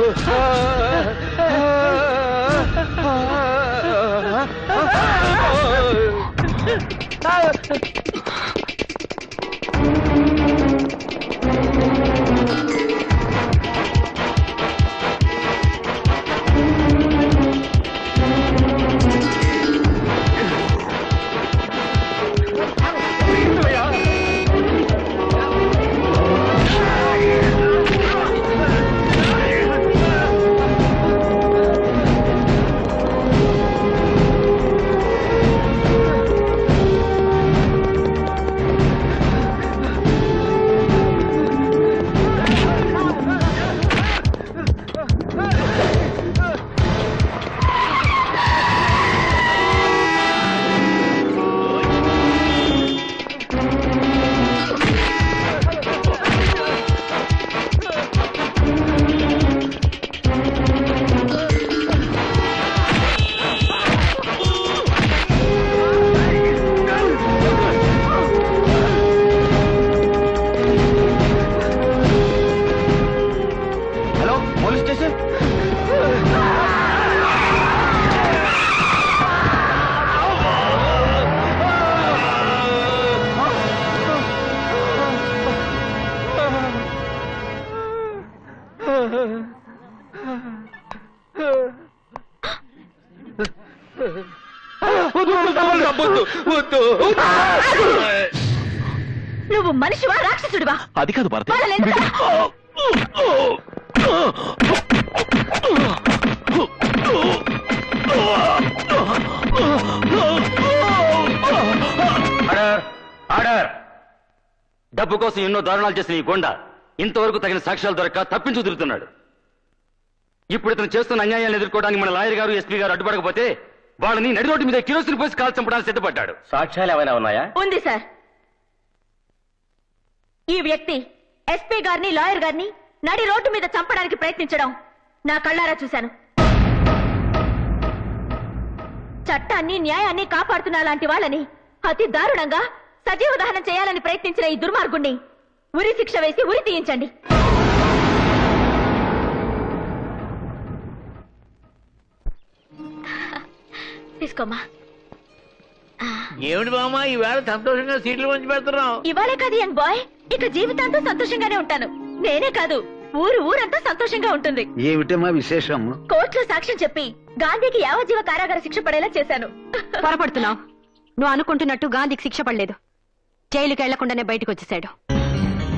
Speaker 17: నువ్వు మనిషివా రాక్షసుడివా?
Speaker 7: అది కాదు భారతి.
Speaker 6: ఆర్డర్. డబ్బు కోసం ఎన్నో దారుణాలు చేసిన ఈ గొండ ఇంతవరకు తగిన సాక్ష్యాలు దొరక్క తప్పించు తిరుగుతున్నాడు. ఇప్పుడు ఇతను చేస్తున్న అన్యాయాలను ఎదుర్కోవడానికి మన లాయర్ గారు, ఎస్పీ గారు అడ్డుపడకపోతే వాళ్ళని నడి రోడ్డు మీద కిరోసిన్ పోసి కాల్ చంపడానికి సిద్ధపడ్డాడు.
Speaker 11: సాక్ష్యాలు ఏమైనా ఉన్నాయా?
Speaker 17: ఉంది సార్. ఈ వ్యక్తి ఎస్పీ గారిని, లాయర్ గారిని నడి రోడ్డు మీద చంపడానికి ప్రయత్నించడం నా కళ్ళారా చూశాను. చట్టాన్ని, న్యాయాన్ని కాపాడుతున్న లాంటి వాళ్ళని అతి దారుణంగా సజీవ దహనం చేయాలని ప్రయత్నించిన ఈ దుర్మార్గుణ్ణి ఉరి శిక్ష వేసి ఉరి తీయించండి. తీసుకోమ్మా.
Speaker 16: ఏమిటి బామ్మ ఈవేళ సంతోషంగా సీట్లు మంచి పెడుతున్నావు?
Speaker 17: ఇవాళే కాదు యంగ్ బాయ్, ఇక జీవితాంతం సంతోషంగానే ఉంటాను. నేనే కాదు,
Speaker 1: ఊరంతా సంతోషంగా ఉంటుంది.
Speaker 9: ఏమిటమ్మా విశేషం?
Speaker 1: కోర్టులో సాక్ష్యం చెప్పి గాంధీకి యావజ్జీవ కారాగార శిక్ష పడేలా చేశాను.
Speaker 17: పొరపడుతున్నావు. నువ్వు అనుకుంటున్నట్టు గాంధీకి శిక్ష పడలేదు. జైలుకి వెళ్లకుండానే బయటకు వచ్చేశాడు.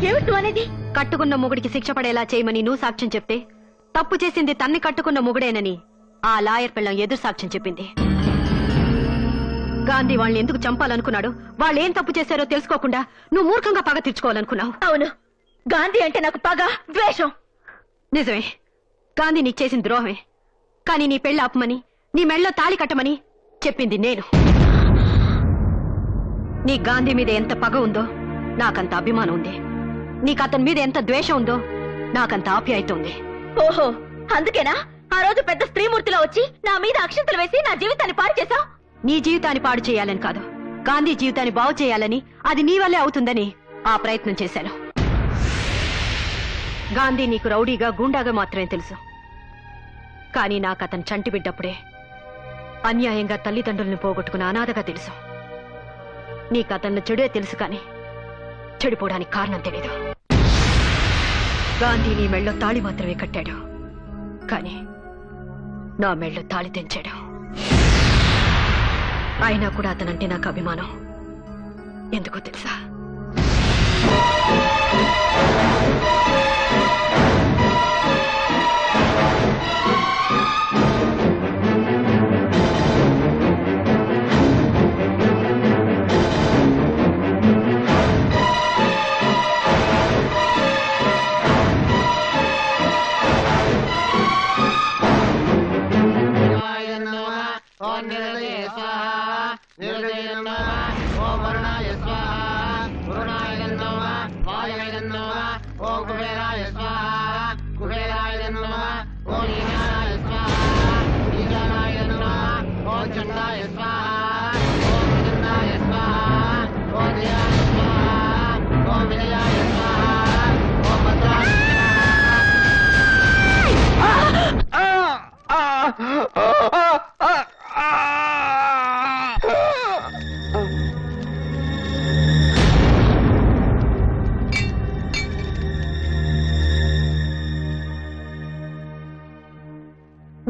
Speaker 1: ఏమిటి అనేది?
Speaker 17: కట్టుకున్న మొగుడికి శిక్ష పడేలా చేయమని నువ్వు సాక్ష్యం చెప్తే తప్పు చేసింది తన్ని కట్టుకున్న మొగుడేనని ఆ లాయర్ పిల్లం ఎదురు సాక్ష్యం చెప్పింది. గాంధీ వాళ్ళని ఎందుకు చంపాలనుకున్నాడు, వాళ్ళు ఏం తప్పు చేశారో తెలుసుకోకుండా నువ్వు మూర్ఖంగా పగ తీర్చుకోవాలనుకున్నావు.
Speaker 1: అవును, గాంధీ అంటే నాకు పగ, ద్వేషం.
Speaker 17: నిజమే, గాంధీ నీకు చేసిన ద్రోహమే. కానీ నీ పెళ్లి ఆపమని, నీ మెళ్ళలో తాళి కట్టమని చెప్పింది నేను. నీ గాంధీ మీద ఎంత పగ ఉందో నాకంత అభిమానం ఉంది. నీకు అతని మీద ఎంత ద్వేషం ఉందో నాకంత ఆప్యాయత ఉంది.
Speaker 1: ఓహో, అందుకేనా ఆ రోజు పెద్ద స్త్రీమూర్తిలో వచ్చి నా మీద అక్షంతలు వేసి నా జీవితాన్ని పాడు చేశావు?
Speaker 17: నీ జీవితాన్ని పాడు చేయాలని కాదు, గాంధీ జీవితాన్ని బాగు చేయాలని, అది నీ వల్లే అవుతుందని ఆ ప్రయత్నం చేశాను. గాంధీ నీకు రౌడీగా, గూండాగా మాత్రమే తెలుసు. కానీ నాకు అతను చంటి బిడ్డప్పుడే అన్యాయంగా తల్లిదండ్రుల్ని పోగొట్టుకున్న అనాథగా తెలుసు. నీకు అతను చెడే తెలుసు, కానీ చెడిపోవడానికి కారణం తెలీదు. గాంధీ నీ మెళ్ళో తాళి మాత్రమే కట్టాడు, కానీ నా మెళ్ళో తాళి తెంచాడు. అయినా కూడా అతనంటే నాకు అభిమానం. ఎందుకో తెలుసా?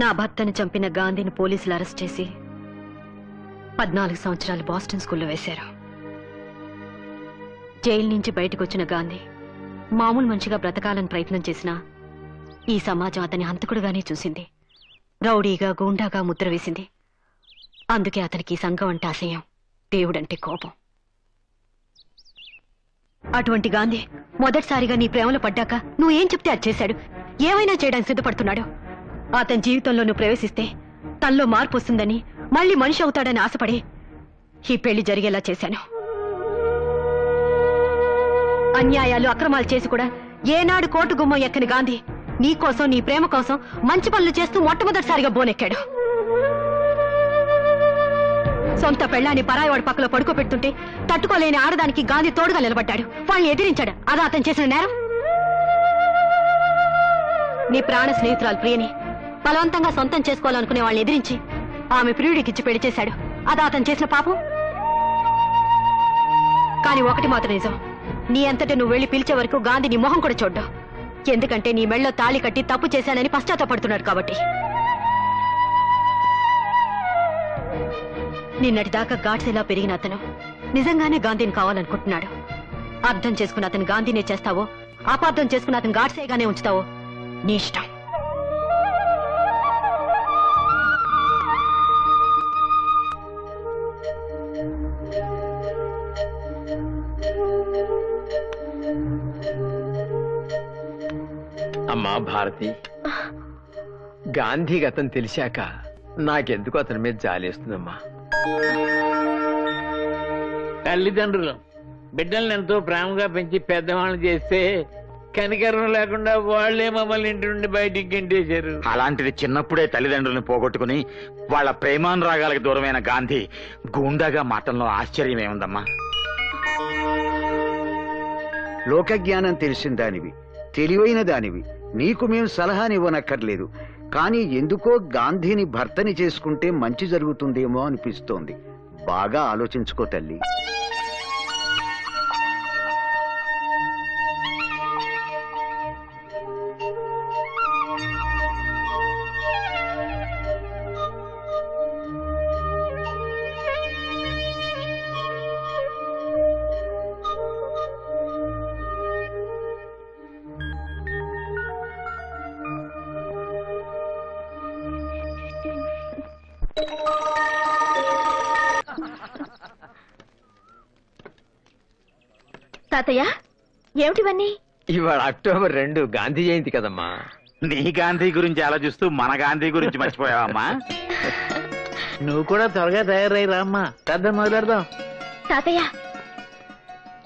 Speaker 17: నా భర్తను చంపిన గాంధీని పోలీసులు అరెస్ట్ చేసి 14 సంవత్సరాలు బాస్టన్ స్కూల్లో వేశారు. జైలు నుంచి బయటకు వచ్చిన గాంధీ మామూలు మనిషిగా బ్రతకాలని ప్రయత్నం చేసినా ఈ సమాజం అతని హంతకుడుగానే చూసింది. రౌడీగా, గూండాగా ముద్ర వేసింది. అందుకే అతనికి సంఘం అంటే అసహ్యం, దేవుడంటే కోపం. అటువంటి గాంధీ మొదటిసారిగా నీ ప్రేమలో పడ్డాక నువ్వేం చెప్తే అది చేశాడు. ఏమైనా చేయడానికి సిద్ధపడుతున్నాడు. అతని జీవితంలో నువ్వు ప్రవేశిస్తే తనలో మార్పు వస్తుందని, మళ్ళీ మనిషి అవుతాడని ఆశపడి ఈ పెళ్లి జరిగేలా చేశాను. అన్యాయాలు, అక్రమాలు చేసి కూడా ఏనాడు కోర్టు గుమ్మం ఎక్కని గాంధీ నీ కోసం, నీ ప్రేమ కోసం మంచి పనులు చేస్తూ మొట్టమొదటిసారిగా బోనెక్కాడు. సొంత పెళ్ళాన్ని పరాయివాడి పక్కలో పడుకోబెడుతుంటే తట్టుకోలేని ఆడదానికి గాంధీ తోడుగా నిలబడ్డాడు. వాళ్ళని ఎదిరించాడు. అదా అతను చేసిన నేరం? నీ ప్రాణ స్నేహితురాలు ప్రియని బలవంతంగా సొంతం చేసుకోవాలనుకునే వాళ్ళని ఎదిరించి ఆమె ప్రియుడికిచ్చి పెళ్లి చేశాడు. అదా అతను చేసిన పాపం? కానీ ఒకటి మాత్రం నిజం, నీ అంతటా నువ్వు వెళ్లి పిలిచే వరకు గాంధీ నీ మొహం కూడా చూడ్డా. ఎందుకంటే నీ మెళ్ళో తాళి కట్టి తప్పు చేశానని పశ్చాత్తాపడుతున్నాడు కాబట్టి. నిన్నటి దాకా గాడ్సేలా పెరిగిన అతను నిజంగానే గాంధీని కావాలనుకుంటున్నాడు. అర్థం చేసుకున్న అతను గాంధీనే చేస్తావో, అపార్థం చేసుకున్న అతను గాడ్సేగానే ఉంచుతావో నీ ఇష్టం.
Speaker 20: అమ్మా భారతి, గాంధీ గతం తెలిసాక నాకెందుకు అతని మీద జాలేస్తుందమ్మా.
Speaker 16: తల్లిదండ్రులు బిడ్డల్ని ఎంతో ప్రేమగా పెంచి పెద్దవాళ్ళని చేస్తే కనికరం లేకుండా వాళ్లే మమ్మల్ని ఇంటి నుండి బయటికి గెంటేశారు.
Speaker 13: అలాంటిది చిన్నప్పుడే తల్లిదండ్రులను పోగొట్టుకుని వాళ్ళ ప్రేమానురాగాలకు దూరమైన గాంధీ గూండాగా మాటల్లో ఆశ్చర్యం ఏముందమ్మా.
Speaker 9: లోకజ్ఞానం తెలిసిన దానివి, తెలివైన దానివి, నీకు మేము సలహానివ్వనక్కర్లేదు. కానీ ఎందుకో గాంధీని భర్తని చేసుకుంటే మంచి జరుగుతుందేమో అనిపిస్తోంది. బాగా ఆలోచించుకో తల్లి.
Speaker 17: తాతయ్య ఏమిటివన్నీ?
Speaker 20: ఇవాళ అక్టోబర్ 2 గాంధీ జయంతి కదమ్మా.
Speaker 13: నీ గాంధీ గురించి ఆలోచిస్తూ మన గాంధీ గురించి మర్చిపోయావమ్మా.
Speaker 16: నువ్వు కూడా త్వరగా తయారై రామ్మా, పెద్ద మొదలెడదాం.
Speaker 17: తాతయ్య,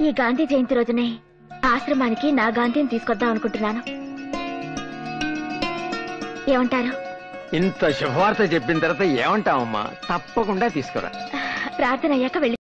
Speaker 17: ఈ గాంధీ జయంతి రోజునే ఆశ్రమానికి నా గాంధీని తీసుకొద్దాం అనుకుంటున్నాను. ఏమంటారు?
Speaker 20: ఇంత శుభవార్త చెప్పిన తర్వాత ఏమంటావమ్మా? తప్పకుండా తీసుకురా.
Speaker 17: ప్రార్థన అయ్యాక వెళ్ళి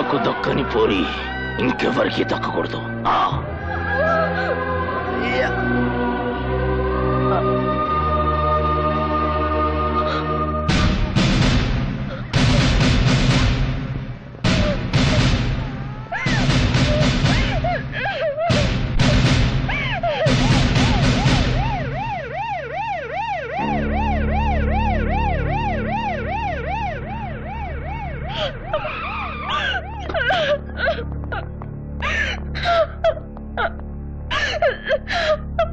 Speaker 15: నాకు దక్కని పోరి ఇంకెవరికి దక్కకూడదు.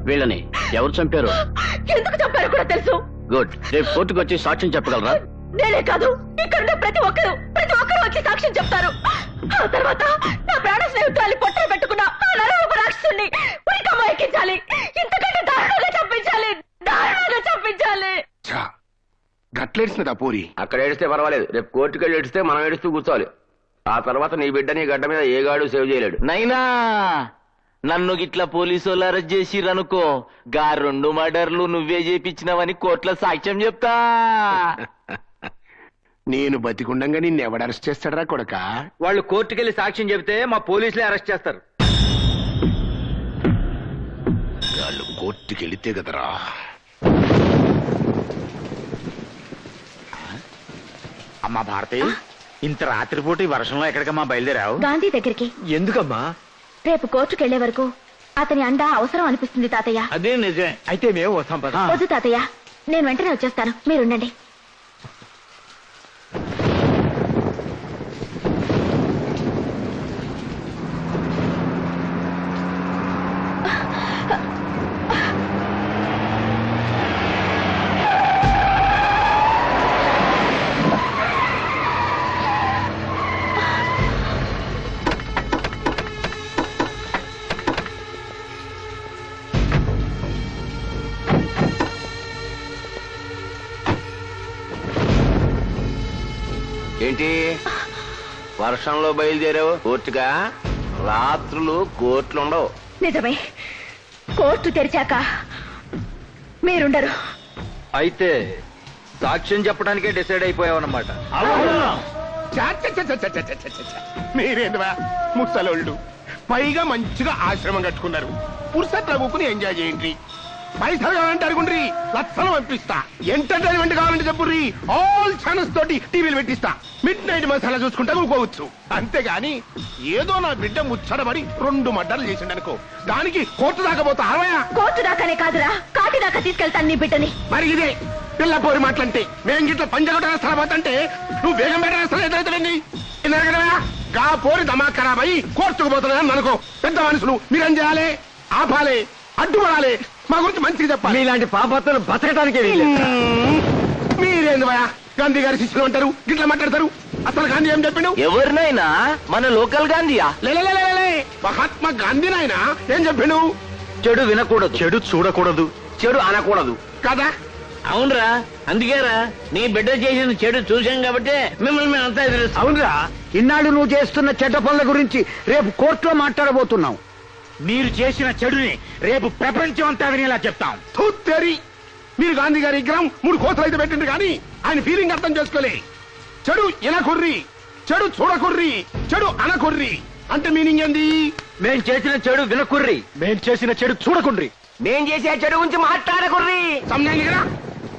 Speaker 6: వీళ్ళని ఎవరు చంపారు?
Speaker 17: ఎందుకు చంపారో కూడా తెలుసు.
Speaker 6: గుడ్. రేపు కోర్టుకు వచ్చి సాక్ష్యం చెప్పగలరా?
Speaker 17: నేనే కాదు, ఇక్కడ ప్రతి ఒక్కరు వచ్చి సాక్ష్యం చెప్తారు. ఆ తర్వాత నా ప్రాణ స్నేహితురాలి పొట్టలు పెట్టుకున్న ఆ నరరూప రాక్షసుని ఉరికమ్మ ఎక్కించాలి. ఇంతకంటే దారుణంగా చంపించాలి.
Speaker 3: గట్లేడిసినదా పోరి?
Speaker 15: అక్కడ ఏడిస్తే పర్వాలేదు, రేపు కోర్టుకి ఏడిస్తే మనం ఏడుస్తూ కూర్చోవాలి. ఆ తర్వాత నీ బిడ్డ నీ గడ్డ మీద ఏ గాడు సేవ్ చేయలేడు.
Speaker 8: నైనా నన్ను గిట్లా పోలీసు వాళ్ళు అరెస్ట్ చేసిరనుకో గా 2 మర్డర్లు నువ్వే చేపించినవని కోర్టులో సాక్ష్యం చెప్తా.
Speaker 3: నేను బతికుండంగా నిన్ను ఎవడు అరెస్ట్ చేస్తాడరా కొడక?
Speaker 12: వాళ్ళు కోర్టుకెళ్లి సాక్ష్యం చెబితే మా పోలీసులే అరెస్ట్ చేస్తారు.
Speaker 3: వాళ్ళు కోర్టుకెళితే కదరా.
Speaker 13: అమ్మా భారతి, ఇంత రాత్రిపూట ఈ వర్షంలో ఎక్కడికమ్మా బయలుదేరావు?
Speaker 17: గాంధీ దగ్గరికి.
Speaker 12: ఎందుకమ్మా?
Speaker 17: రేపు కోర్టుకెళ్లే వరకు అతని అండ అవసరం అనిపిస్తుంది తాతయ్య.
Speaker 12: అదే నిజమే. అయితే మేము వస్తాం పద.
Speaker 17: వద్దు తాతయ్య, నేను వెంటనే వచ్చేస్తాను, మీరుండండి.
Speaker 15: ఏంటి వర్షంలో బయలుదేరావు? కోర్టుగా? రాత్రులు కోర్టులు ఉండవు.
Speaker 17: నిజమే, కోర్టు తెరిచాక మీరుండరు.
Speaker 12: అయితే సాక్ష్యం చెప్పడానికే డిసైడ్ అయిపోయావన్నమాట.
Speaker 3: మీరేందువా ముసలోళ్ళు, పైగా మంచిగా ఆశ్రమం కట్టుకున్నారు. పురుషత్వ కూకుని ఎంజాయ్ చేయండి. పైసలు కావాలంటే అడుగుండ్రి, లక్షలు పంపిస్తా. ఎంటర్టైన్మెంట్ కావాలంటే చెప్పుర్రి, ఆల్ ఛానల్స్ తోటి టీవీలు పెట్టిస్తా. మిడ్ నైట్ మసాలా చూసుకుంటా ఊకోవచ్చు. అంతేగాని ఏదో నా బిడ్డ ముచ్చడబడి 2 మర్డర్లు చేసిండు అనుకో, దానికి కోర్టు దాకా పోతా.
Speaker 17: కోర్టు దాకానే కాదురా, కాటి దాకా తీసుకెళ్తాను నీ బిడ్డని.
Speaker 3: మరి ఇదే పిల్ల పోరి మాటలంటే మేము గిట్ల పంజగొట్ట వేస్తా పోతంటే నువ్వు వేగం బయట వేస్తా ఎదురైతుందండి. గా పోరి దమా ఖరాబ్ అయ్యి కోర్టుకు పోతున్నాను అనుకో. పెద్ద మనుషులు మీరేం చేయాలి? ఆపాలి, అడ్డుపడాలి, మా గురించి మంచిగా చెప్పాలి.
Speaker 12: మీలాంటి పాపత్తులు బతకటానికే
Speaker 3: మీరేంది భయ? గాంధీ గారి శిష్యులు అంటారు, గిట్లా మాట్లాడతారు. అసలు గాంధీ ఏం చెప్పిండు?
Speaker 8: ఎవరినైనా మన లోకల్ గాంధీయా?
Speaker 3: మహాత్మా గాంధీ నాయన ఏం చెప్పిండు?
Speaker 12: చెడు వినకూడదు,
Speaker 13: చెడు చూడకూడదు,
Speaker 15: చెడు అనకూడదు
Speaker 3: కదా?
Speaker 16: అవునరా, అందుకేరా నీ బిడ్డ చేసిన చెడు చూసాం కాబట్టి మిమ్మల్ని అంతా ఎదురు.
Speaker 9: అవునరా, ఇన్నాళ్ళు నువ్వు చేస్తున్న చెడ్డ పనుల గురించి రేపు కోర్టులో మాట్లాడబోతున్నావు.
Speaker 13: మీరు చేసిన చెడుని రేపు ప్రపంచం అంతా వినేలా చెప్తాం.
Speaker 3: మీరు గాంధీ గారి విగ్రహం 3 కోతలు అయితే పెట్టిండ్రు కానీ ఆయన ఫీలింగ్ అర్థం చేసుకోలే. చెడు ఎనకుర్రి, చెడు చూడకుర్రి, చెడు అనకుర్రి అంటే మీనింగ్ ఏంది?
Speaker 12: మేం చేసిన చెడు వినకుర్రి,
Speaker 13: మేం చేసిన చెడు చూడకుండ్రి,
Speaker 15: మేం చేసే చెడు గురించి మాట్లాడకుర్రి.
Speaker 3: సమయానికి కదా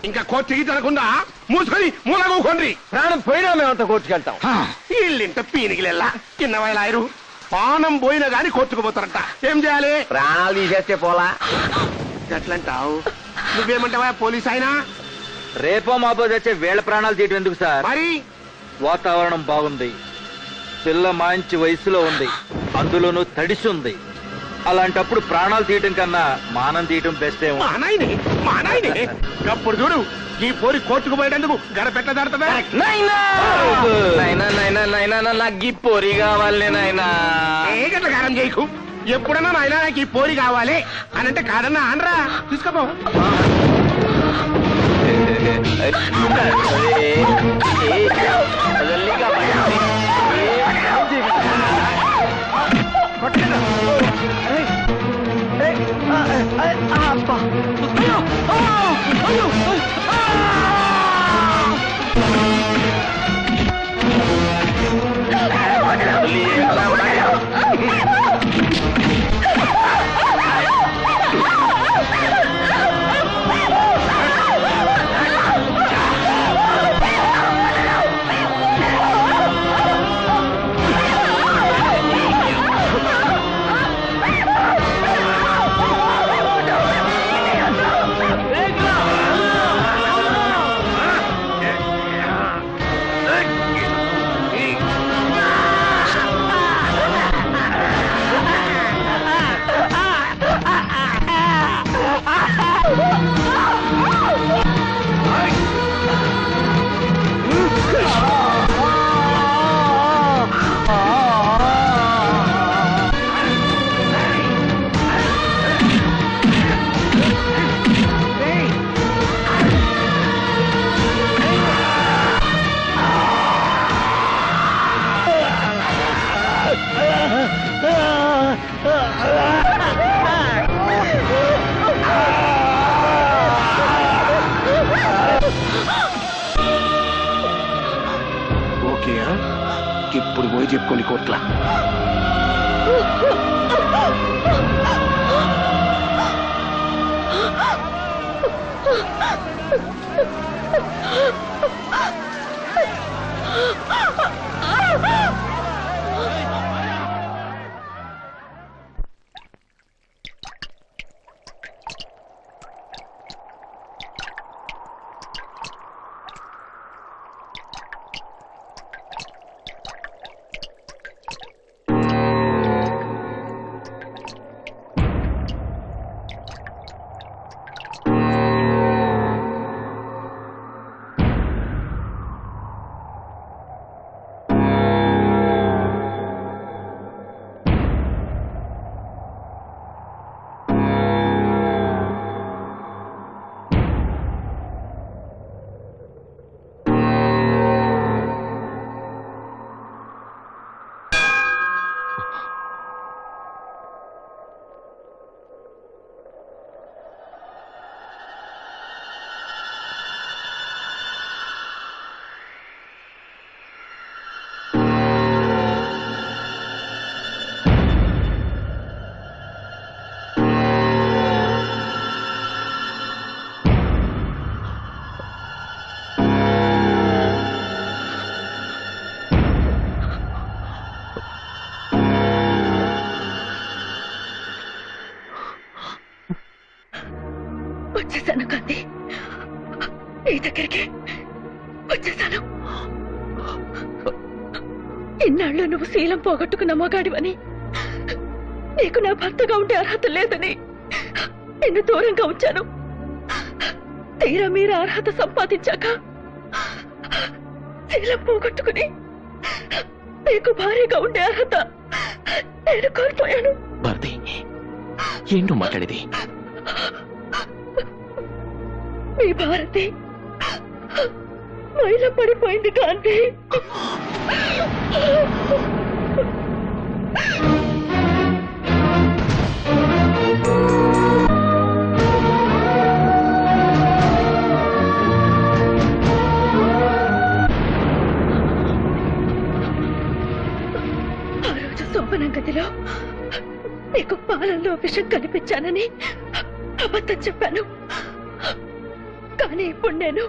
Speaker 3: ఇంకా కోర్టుకి తినకుండా మూసుకొని మూలగోకండి.
Speaker 12: ప్రాణం పోయినా మేమంతా కోర్టుకెళ్తాం.
Speaker 3: వీళ్ళింత పీనికిలెల్లా చిన్న వయలాయరు పానం పోయినా గాని కోర్టుకు పోతారంట. ఏం చేయాలి?
Speaker 15: ప్రాణాలు తీసేస్తే పోలా.
Speaker 3: ఎట్లంటావు? నువ్వేమంటావా పోలీస్ అయినా?
Speaker 12: రేపో మాపో తెచ్చే వేళ ప్రాణాలు తీయటం ఎందుకు సార్?
Speaker 3: మరి
Speaker 12: వాతావరణం బాగుంది, పిల్ల మంచి వయసులో ఉంది, అందులోనూ తడిసి ఉంది. అలాంటప్పుడు ప్రాణాలు తీయటం కన్నా మానం తీయటం బెస్ట్ ఏమో.
Speaker 3: మా నాయనే అప్పుడు చూడు ఈ పోరి కోర్టుకు పోయేందుకు గడపెట్ట దాడుతుందా?
Speaker 8: నాకు ఈ పొరి కావాలి నాయనా.
Speaker 3: ఏ గట్ల కారం చేయకు. ఎప్పుడన్నా నాయన నాకు ఈ పోరి కావాలి అని అంటే కాదన్నా అనరా, తీసుకోపో. చెప్పుకోండి కోట్ల.
Speaker 1: వచ్చేసాను గాంధీ, నీ దగ్గరికి వచ్చేసాను. ఇన్నాళ్ళు నువ్వు శీలం పోగొట్టుకున్న మగాడివని, నీకు నా భర్తగా ఉండే అర్హత లేదని నిన్ను దూరంగా ఉంచాను. తీరా మీరు అర్హత సంపాదించాక శీలం పోగొట్టుకుని నీకు భార్యగా ఉండే అర్హత నేను కోల్పోయాను.
Speaker 7: భారతి, ఏంటో మాట్లాడేది?
Speaker 1: మీ భారతి మైల పడిపోయింది గాంధీ. ఆ రోజు శోభనం గదిలో నీకు పాలల్లో విషం కనిపించానని అబద్ధం చెప్పాను. కానీ ఇప్పుడు నేను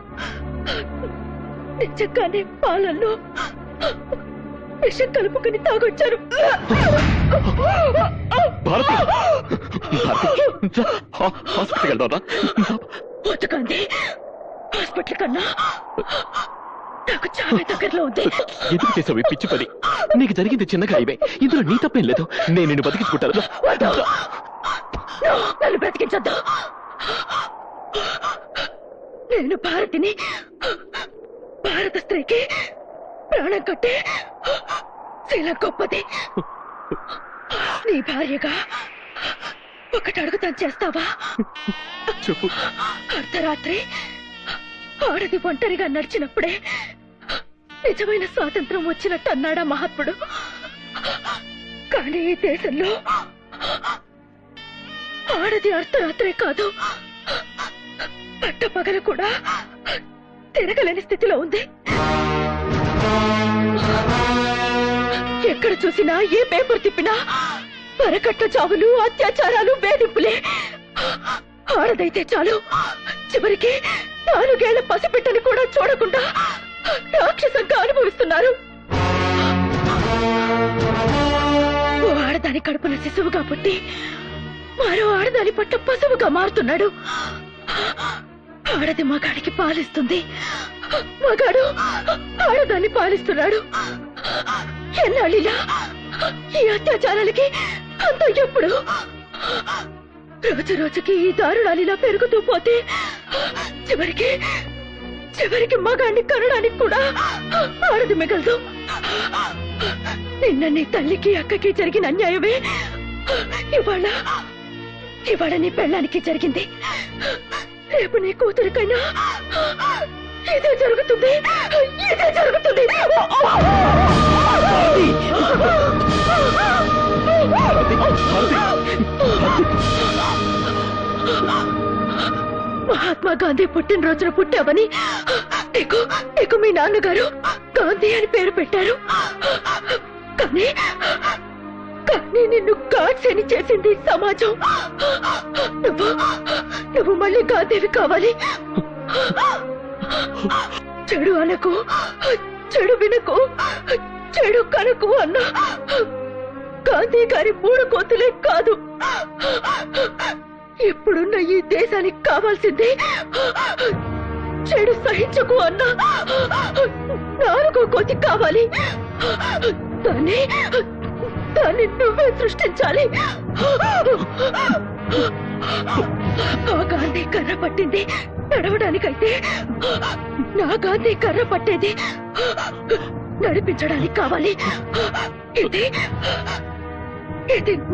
Speaker 1: నిజంగానే పాలల్లో విషం కలుపుకుని తాగొచ్చారు.
Speaker 7: హాస్పిటల్ వెళ్దాం.
Speaker 1: గాంధీ, హాస్పిటల్ కన్నా నాకు చాలా దగ్గరలో ఉంది.
Speaker 7: ఎందుకు చేసావు పిచ్చి పని? నీకు జరిగింది చిన్న గాయమే, ఇందులో నీ తప్పేం లేదు. నేను నిన్ను బతికించుకుంటాను.
Speaker 1: నన్ను బ్రతికించొద్దు. నేను భారతిని, భారత స్త్రీకి ప్రాణం కట్టే శీల గొప్పది. నీ భార్యగా ఒకటి అడుగుతాను, చేస్తావా?
Speaker 7: చెప్పు.
Speaker 1: అర్ధరాత్రి ఆడది ఒంటరిగా నడిచినప్పుడే నిజమైన స్వాతంత్రం వచ్చినట్టు అన్నాడా మహాత్ముడు. కానీ ఈ దేశంలో ఆడది అర్ధరాత్రే కాదు, పట్టపగలు కూడా తిరగలేని స్థితిలో ఉంది. ఎక్కడ చూసినా, ఏ పేపర్ తిప్పినా పరకట్ల చావులు, అత్యాచారాలు, వేధింపులే. ఆడదైతే చాలు, చివరికి 4 ఏళ్ల పసిపిట్టని కూడా చూడకుండా రాక్షసంగా అనుభవిస్తున్నారు. ఓ ఆడదాని కడుపున శిశువుగా పుట్టి మరో ఆడదాని పట్ల పశువుగా మారుతున్నాడు. ఆడది మగాడికి పాలిస్తుంది, మగాడు ఆడదాన్ని పాలిస్తున్నాడు. ఎన్నాళ్ళిలా ఈ అత్యాచారాలకి అంత ఎప్పుడు? రోజు రోజుకి ఈ దారుణాలిలా పెరుగుతూ పోతే చివరికి మగాడిని కనడానికి కూడా ఆడది మిగలదు. నిన్న నీ తల్లికి, అక్కకి జరిగిన అన్యాయమే ఇవాళ నీ పెళ్ళానికి జరిగింది. రేపు నీ కూతురికైనా ఇదే జరుగుతుంది, ఇదే జరుగుతుంది. మహాత్మా గాంధీ పుట్టినరోజున పుట్టావని నీకు మీ నాన్నగారు గాంధీ అని పేరు పెట్టారు. కానీ కానీ నిన్ను గాడ్సేని చేసింది సమాజం. నువ్వు మళ్ళీ గాంధీవి కావాలి. చెడు అనకు, చెడు వినకు, చెడు కనకు అన్న గాంధీ గారి 3 కోతులే కాదు. ఇప్పుడున్న ఈ దేశానికి కావాల్సింది చెడు సహించకు అన్న 4వ కోతి కావాలి. దాన్ని నువ్వే సృష్టించాలి. ఆ గాంధీ కర్ర పట్టింది నడవడానికైతే నా గాంధీ కర్ర పట్టేది నడిపించడానికి కావాలి. ఇది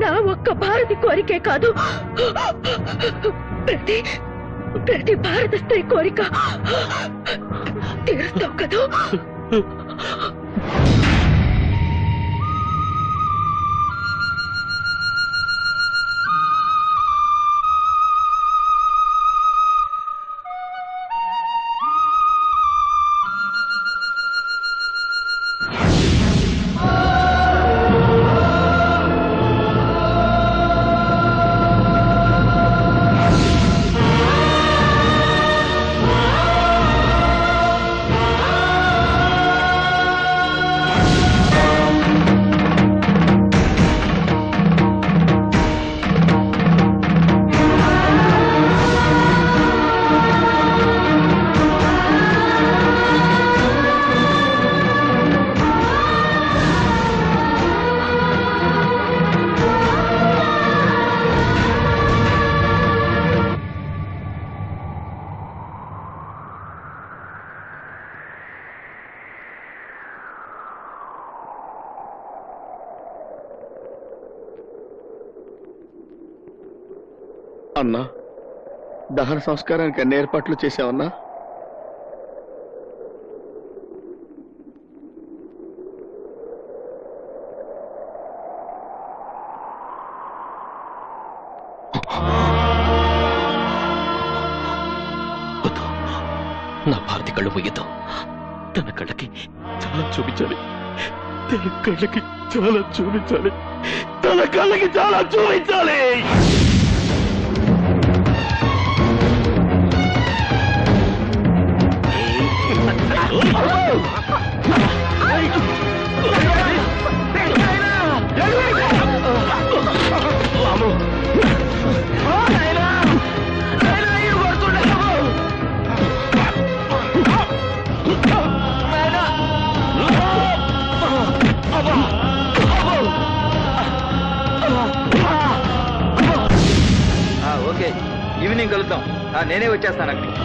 Speaker 1: నా ఒక్క భారతి కోరికే కాదు, ప్రతి భారత స్త్రీ కోరిక. తీరుస్తావు కదూ?
Speaker 10: అన్నా, దహన సంస్కారానికి అన్ని ఏర్పాట్లు చేశావన్నా?
Speaker 7: నా భారతి కళ్ళు పోయేద్దాం. తన కళ్ళకి చాలా చూపించాలి, తన కళ్ళకి చాలా చూపించాలి, తన కళ్ళకి చాలా చూపించాలి.
Speaker 5: ఓకే, ఈవినింగ్ కలుద్దాం. నేనే వచ్చేస్తాను అక్కడికి.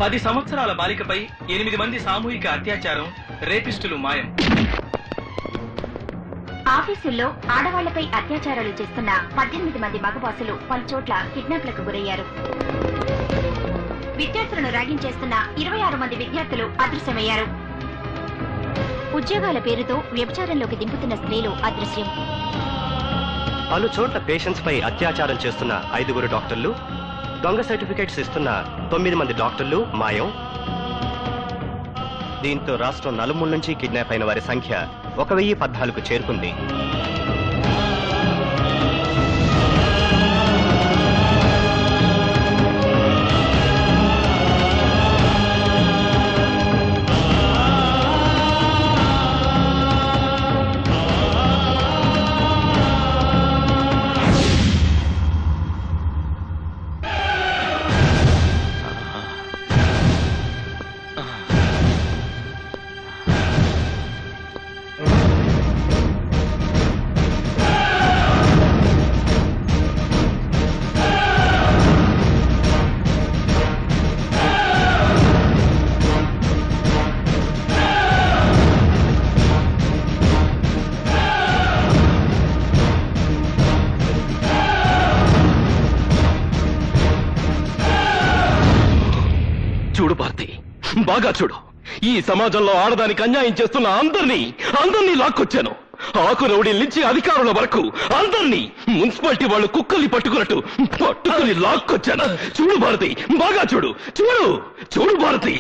Speaker 21: 10 సంవత్సరాల బాలికపై 8 మంది సామూహిక అత్యాచారం, రేపిస్టులు మాయం.
Speaker 22: ఆఫీసుల్లో ఆడవాళ్లపై అత్యాచారాలు చేస్తున్న 18 మంది మగబాసులు పలుచోట్ల కిడ్నాప్లకు గురయ్యారు. విద్యార్థులను ర్యాగింగ్ చేస్తున్న 26 మంది విద్యార్థులు అదృశ్యమయ్యారు. ఉద్యోగాల పేరుతో వ్యభిచారంలోకి దింపుతున్న స్త్రీలు అదృశ్యం.
Speaker 23: పలు చోట్ల పేషెంట్స్ పై అత్యాచారం చేస్తున్న 5 డాక్టర్లు, దొంగ సర్టిఫికేట్స్ ఇస్తున్న 9 మంది డాక్టర్లు మాయం. దీంతో రాష్ట్రం నలుమూల నుంచి కిడ్నాప్ అయిన వారి సంఖ్య 1014కు చేరుకుంది.
Speaker 7: చూడు భారతి, బాగా చూడు. ఈ సమాజంలో ఆడదానికి అన్యాయం చేస్తున్న అందరినీ లాక్కొచ్చాను. ఆకు రౌడీల నుంచి అధికారుల వరకు అందరినీ మున్సిపాలిటీ వాళ్ళు కుక్కల్ని పట్టుకుని లాక్కొచ్చాను. చూడు భారతి, బాగా చూడు. చూడు భారతి.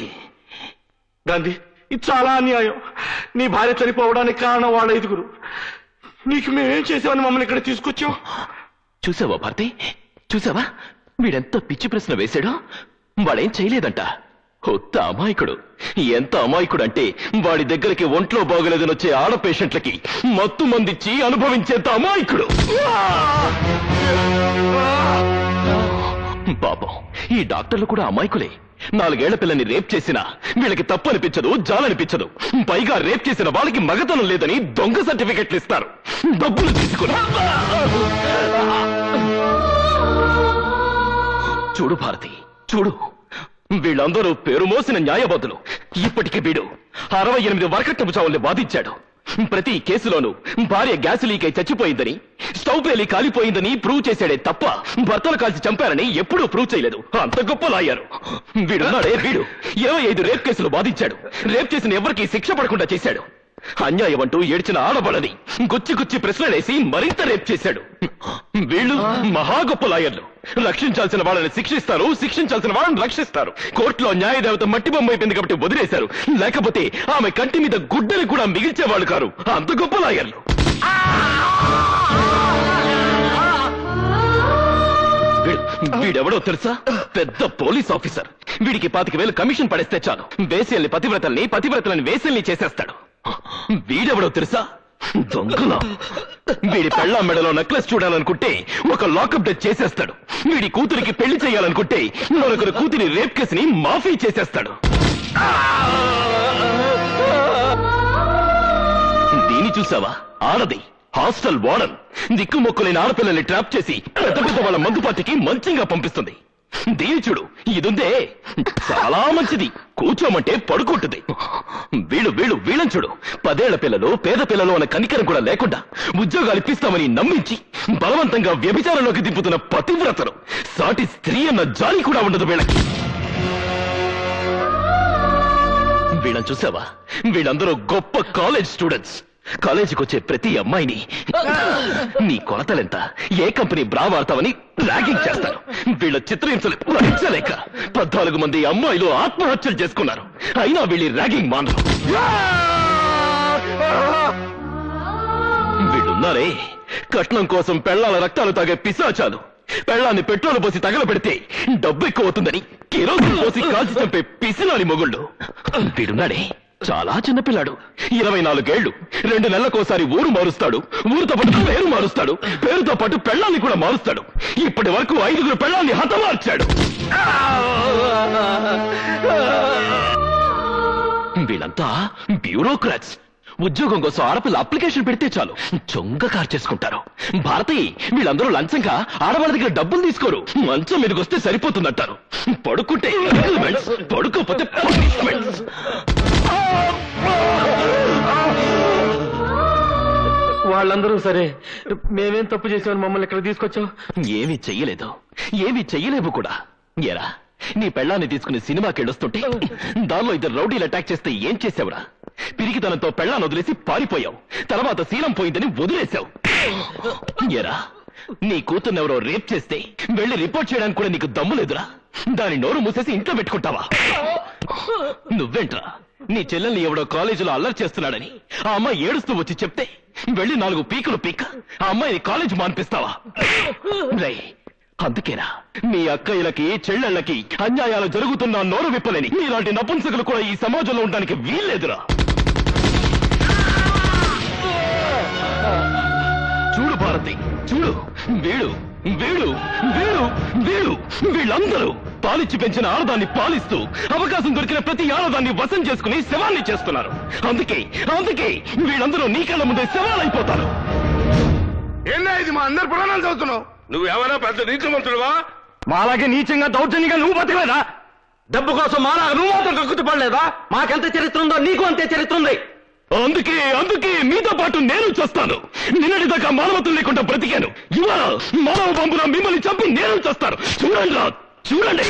Speaker 9: గాంధీ, ఇది చాలా అన్యాయం. నీ భార్య చనిపోవడానికి కారణం వాళ్ళ 5. నీకు మేమేం చేసామని మమ్మల్ని ఇక్కడ తీసుకొచ్చాం?
Speaker 7: చూసావా భారతి, చూసావా వీడెంత పిచ్చి ప్రశ్న వేశాడో? వాడేం చేయలేదంట. కొత్త అమాయకుడు. ఎంత అమాయకుడు అంటే వాడి దగ్గరికి ఒంట్లో బాగలేదని వచ్చే ఆడ పేషెంట్లకి మత్తు మందిచ్చి అనుభవించేంత అమాయకుడు. పాపం ఈ డాక్టర్లు కూడా అమాయకులే. 4 ఏళ్ల పిల్లని రేప్ చేసినా వీళ్ళకి తప్పు అనిపించదు, జాలనిపించదు. పైగా రేప్ చేసిన వాళ్ళకి మగతనం లేదని దొంగ సర్టిఫికెట్లు ఇస్తారు, డబ్బులు తీసుకుని. చూడు భారతి, చూడు. వీళ్ళందరూ పేరు మోసిన న్యాయవాదులు. ఇప్పటికే వీడు 68 వరకట్నపు చావుల్ని వాదించాడు. ప్రతి కేసులోనూ భార్య గ్యాస్ లీక్ అయి చచ్చిపోయిందని, స్టవ్ పేలి కాలిపోయిందని ప్రూవ్ చేశాడే తప్ప భర్తలు కాల్చి చంపారని ఎప్పుడూ ప్రూవ్ చేయలేదు. అంత గొప్ప లాయరు వీడున్నాడే. వీడు 25 రేప్ కేసులు వాదించాడు. రేప్ చేసిన ఎవరికీ శిక్ష పడకుండా చేశాడు. అన్యాయం అంటూ ఏడ్చిన ఆడబడని గుచ్చి ప్రశ్నలేసి మరింత రేప్ చేశాడు. వీళ్ళు మహా గొప్ప లాయర్లు. రక్షించాల్సిన వాళ్ళని శిక్షిస్తారు, శిక్షించాల్సిన వాళ్ళని రక్షిస్తారు. కోర్టులో న్యాయదేవత మట్టి బొమ్మ అయిపోయింది కాబట్టి వదిలేశారు. లేకపోతే ఆమె కంటి మీద గుడ్డని కూడా మిగిల్చేవాళ్ళు కారు. అంత గొప్ప లాయర్లు. వీడెవడో తెలుసా? పెద్ద పోలీస్ ఆఫీసర్. వీడికి 25,000 కమిషన్ పడేస్తే చాలు వేసేల్ని పతివ్రతలని వేసేల్ని చేసేస్తాడు. వీడెవడో తెలుసా? దొంగలా. వీడి పెళ్ళాం మెడలో నెక్లెస్ చూడాలనుకుంటే ఒక లాకప్ డెత్ చేసేస్తాడు. వీడి కూతురికి పెళ్లి చేయాలనుకుంటే మరొకరు కూతురి రేప్ కేసుని మాఫీ చేసేస్తాడు. దీని చూసావా? ఆడది హాస్టల్ వార్డన్. దిక్కుమొక్కులేని ఆడపిల్లల్ని ట్రాప్ చేసి పెద్ద వాళ్ళ మందుపాటికి మంచిగా పంపిస్తుంది. దీని చూడు, ఇదుందే చాలా మంచిది. కూర్చోమంటే పడుకుంటుంది. వీళ్ళని చూడు. 10 ఏళ్ల పిల్లలు, పేద పిల్లలు అన్న కనికరం కూడా లేకుండా ఉద్యోగాలు ఇప్పిస్తామని నమ్మించి బలవంతంగా వ్యభిచారంలోకి దింపుతున్న పతివ్రతలు. సాటి స్త్రీ అన్న జాలి కూడా ఉండదు వీళ్ళకి. వీళ్ళని చూసావా? వీళ్ళందరూ గొప్ప కాలేజ్ స్టూడెంట్స్. కాలేజీకి వచ్చే ప్రతి అమ్మాయిని నీ కొలతలెంత, ఏ కంపెనీ బ్రా వాడతావని ర్యాగింగ్ చేస్తారు. వీళ్ళ చిత్రహింసలు భరించలేక 14 మంది అమ్మాయిలు ఆత్మహత్యలు చేసుకున్నారు. అయినా వీళ్ళ ర్యాగింగ్ మానరు. వీళ్ళున్నారే కట్నం కోసం పెళ్లాల రక్తాలు తాగే పిశాచాలు. పెళ్లాన్ని పెట్రోల్ పోసి తగలబెడితే డబ్బు ఎక్కువ అవుతుందని కిరోసిన్ పోసి కాల్చి చంపే పిసినాలి మొగుళ్ళు. వీడున్నాడే చాలా చిన్నపిల్లాడు. 24 ఏళ్లు. 2 నెలలకోసారి ఊరు మారుస్తాడు. ఊరుతో పాటు పేరు మారుస్తాడు. పేరుతో పాటు పెళ్లాన్ని కూడా మారుస్తాడు. ఇప్పటి వరకు 5 పెళ్లాన్ని హతమార్చాడు. వీళ్ళంతా బ్యూరోక్రాట్స్. ఉద్యోగం కోసం ఆడపిల్ల అప్లికేషన్ పెడితే చాలు చొంగ కార్ చేసుకుంటారు. భారతి వీళ్ళందరూ లంచంగా ఆడవాళ్ళ దగ్గర డబ్బులు తీసుకోరు. మంచం మీదకి వస్తే సరిపోతుందంటారు. పడుకుంటే పడుకోకపోతే punishments.
Speaker 8: వాళ్ళందరూ సరే, మేమేం తప్పు చేసామని మమ్మల్ని ఇక్కడ తీసుకొచ్చావు?
Speaker 7: ఏమీ చెయ్యలేదు, ఏమీ చెయ్యలేవు కూడా. ఏరా నీ పెళ్ళాన్ని తీసుకుని సినిమాకి వెళ్ళొస్తుంటే దానిలో ఇద్దరు రౌడీలు అటాక్ చేస్తే ఏం చేసావురా? పిరికితనంతో పెళ్ళాన్ని వదిలేసి పారిపోయావు. తర్వాత శీలం పోయిందని వదిలేశావు. ఏరా నీ కూతుర్నెవరో రేప్ చేస్తే వెళ్ళి రిపోర్ట్ చేయడానికి కూడా నీకు దమ్ము లేదురా? దాని నోరు మూసేసి ఇంట్లో పెట్టుకుంటావా? నువ్వేంట్రా నీ చెల్లెల్ని ఎవడో కాలేజీలో అల్లరి చేస్తున్నాడని ఆ అమ్మాయి ఏడుస్తూ వచ్చి చెప్తే వెళ్ళి 4 పీకులు పీక ఆ అమ్మాయిని కాలేజ్ మాన్పిస్తావా? అందుకేనా మీ అక్కయ్యలకి చెల్లెళ్ళకి అన్యాయాలు జరుగుతున్నా నోరు విప్పలేని మీలాంటి నపుంసకులు కూడా ఈ సమాజంలో ఉండడానికి వీల్లేదురా. చూడు భారతి, చూడు, వీడు వీడు వీడు వీడు వీళ్ళందరూ పాలిచ్చి పెంచిన ఆడదాన్ని పాలిస్తూ అవకాశం దొరికిన ప్రతి ఆడదాన్ని వశం చేసుకుని శవాన్ని చేస్తున్నారు. అందుకే అందుకే వీళ్ళందరూ నీ కళ్ళ ముందే శవాలైపోతారు.
Speaker 3: ఏందా ఇది మా అందరు పురాణాలు చదువుతున్నావు? నువ్వేమైనా పెద్ద నీతిమంతుడువా?
Speaker 12: మాలాగే నీచంగా దౌర్జన్యంగా నువ్వు బతకలేదా? డబ్బు కోసం మాలాగా నువ్వు మాత్రం కక్కుతు పడలేదా? మాకెంత చరిత్ర ఉందో నీకు అంతే చరిత్ర ఉంది.
Speaker 7: అందుకే అందుకే మీతో పాటు నేను చేస్తాను. నిన్నటిదాకా మానవత్వం లేకుండా బ్రతికాను. ఇవాళ మానవ బాంబున మిమ్మల్ని చంపి నేను చేస్తాను. చూడండి రా, చూడండి.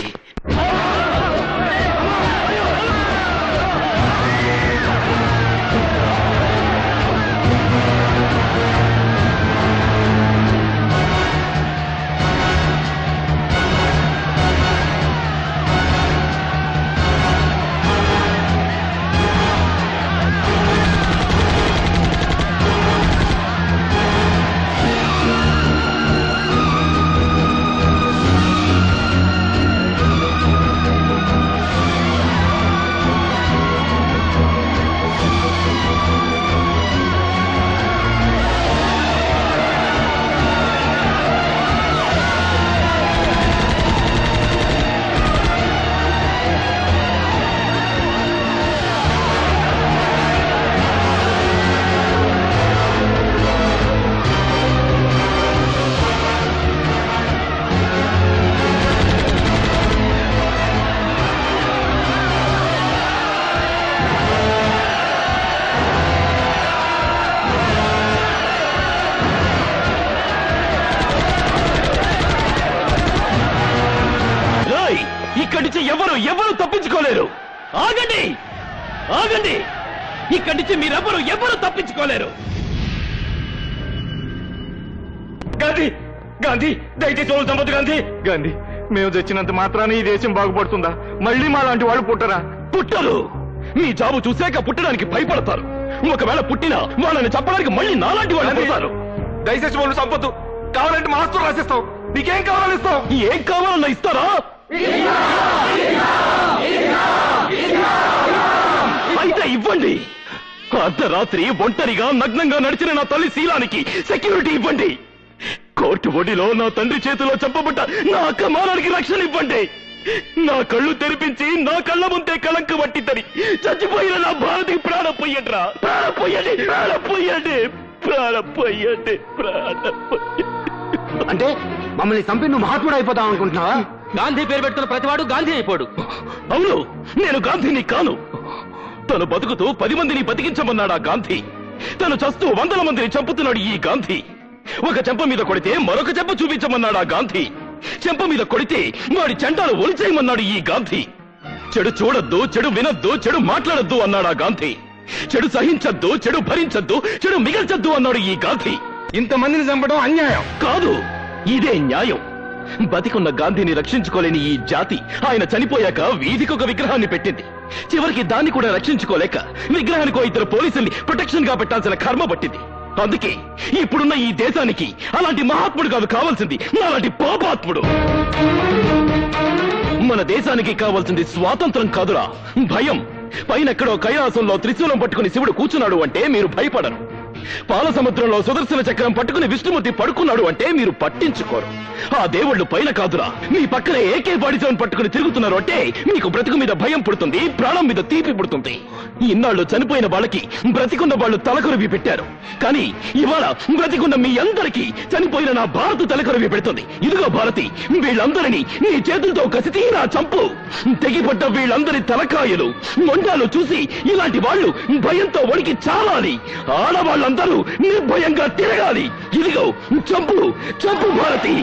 Speaker 7: ఇక్కడి నుంచి ఎవరు తప్పించుకోలేరు. ఆగండి, ఆగండి. ఇక్కడి నుంచి ఎవరు తప్పించుకోలేరు.
Speaker 13: గాంధీ, గాంధీ, దయచేసి వాళ్ళు చంపదు గాంధీ. గాంధీ, మేము తెచ్చినంత మాత్రాన ఈ దేశం బాగుపడుతుందా? మళ్ళీ మా లాంటి వాళ్ళు పుట్టరా?
Speaker 7: పుట్టరు. మీ జాబు చూశాక పుట్టడానికి భయపడతారు. ఒకవేళ పుట్టినా వాళ్ళని చంపడానికి మళ్ళీ నాలాంటి వాళ్ళు పుడతారు.
Speaker 13: దయచేసి వాళ్ళు చంపొద్దు. కావాలంటే మాస్టర్ రాసిస్తావు. నీకేం కావాలని ఇస్తావు?
Speaker 7: ఏం కావాలన్నా ఇస్తారా? అయితే ఇవ్వండి. అర్ధరాత్రి ఒంటరిగా నగ్నంగా నడిచిన నా తల్లి శీలానికి సెక్యూరిటీ ఇవ్వండి. కోర్టు ఒడిలో నా తండ్రి చేతిలో చంపబడ్డ నా అక్క మానానికి రక్షణ ఇవ్వండి. నా కళ్ళు తెరిపించి నా కళ్ళ ముందే కళంక పట్టిద్దని చచ్చిపోయిన నా భారతికి ప్రాణం పోయండిరా. ప్రాణం పోయండి, ప్రాణం పోయండి, ప్రాణం పోయండి, ప్రాణం పోయండి.
Speaker 12: అంటే మమ్మల్ని చంపి నువ్వు మహాత్ముడు అయిపోతావు అనుకుంటున్నావా?
Speaker 8: గాంధీ పేరు పెట్టుకున్న ప్రతివాడు గాంధీ అయిపోడు.
Speaker 7: అవును, నేను గాంధీని కాను. తను బతుకుతూ 10 మందిని బతికించమన్నాడా గాంధీ. తను చస్తూ 100 మందిని చంపుతున్నాడు ఈ గాంధీ. ఒక చెంప మీద కొడితే మరొక చెంప చూపించమన్నాడా గాంధీ. చెంప మీద కొడితే వాడి చెండాలు ఒలిచేయమన్నాడు ఈ గాంధీ. చెడు చూడొద్దు, చెడు వినొద్దు, చెడు మాట్లాడొద్దు అన్నాడా గాంధీ. చెడు సహించొద్దు, చెడు భరించొద్దు, చెడు మిగల్చొద్దు అన్నాడు ఈ గాంధీ.
Speaker 13: ఇంతమందిని చంపడం అన్యాయం
Speaker 7: కాదు, ఇదే న్యాయం. బతికున్న గాంధీని రక్షించుకోలేని ఈ జాతి ఆయన చనిపోయాక వీధికొక విగ్రహాన్ని పెట్టింది. చివరికి దాన్ని కూడా రక్షించుకోలేక విగ్రహానికో 2 పోలీసుల్ని ప్రొటెక్షన్ గా పెట్టాల్సిన కర్మ పట్టింది. అందుకే ఇప్పుడున్న ఈ దేశానికి అలాంటి మహాత్ముడు కాదు కావాల్సింది, అలాంటి పాపాత్ముడు. మన దేశానికి కావాల్సింది స్వాతంత్రం కాదురా, భయం. పైనెక్కడో కైలాసంలో త్రిశూలం పట్టుకుని శివుడు కూర్చున్నాడు అంటే మీరు భయపడరు. పాల సముద్రంలో సుదర్శన చక్రం పట్టుకుని విష్ణుమూర్తి పడుకున్నాడు అంటే మీరు పట్టించుకోరు. ఆ దేవుళ్ళు పైన కాదురా, మీ పక్కనే AK-47 పట్టుకుని తిరుగుతున్నారు అంటే మీకు బ్రతుకు మీద భయం పుడుతుంది, ప్రాణం మీద తీపి పుడుతుంది. ఇన్నాళ్ళు చనిపోయిన వాళ్ళకి బ్రతికున్న వాళ్ళు తలకొరివి పెట్టారు. కానీ ఇవాళ బ్రతికున్న మీ అందరికీ చనిపోయిన నా భారత్ తలకొరివి పెడుతుంది. ఇదిగో భారతి, వీళ్ళందరినీ నీ చేతులతో కసితీరా చంపు. తెగిపడ్డ వీళ్ళందరి తలకాయలు మొండాలు చూసి ఇలాంటి వాళ్ళు భయంతో వణికి చావాలి. ఆడవాళ్ళందరూ నిర్భయంగా తిరగాలి. ఇదిగో చంపు, చంపు భారతి.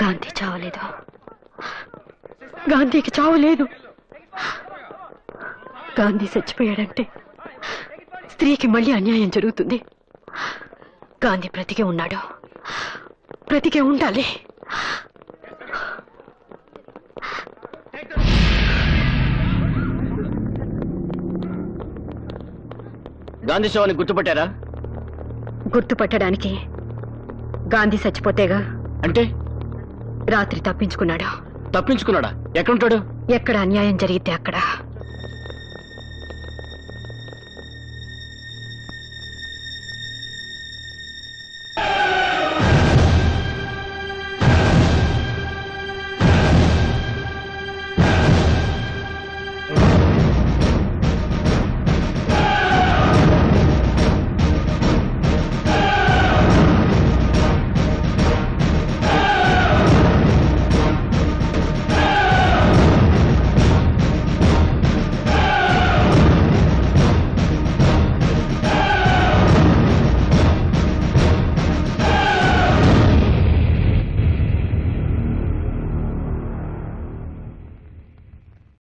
Speaker 17: గాంధీ చావలేదు. గాంధీకి చావలేదు. గాంధీ చచ్చిపోయాడంటే స్త్రీకి మళ్ళీ అన్యాయం జరుగుతుంది. గాంధీ బ్రతికే ఉన్నాడు, బ్రతికే ఉండాలి.
Speaker 9: గాంధీ శవాన్ని గుర్తుపట్టారా?
Speaker 17: గుర్తుపట్టడానికి గాంధీ చచ్చిపోతేగా.
Speaker 9: అంటే
Speaker 17: రాత్రి తప్పించుకున్నాడు.
Speaker 9: తప్పించుకున్నాడా? ఎక్కడుంటాడు?
Speaker 17: ఎక్కడ అన్యాయం జరిగితే అక్కడ.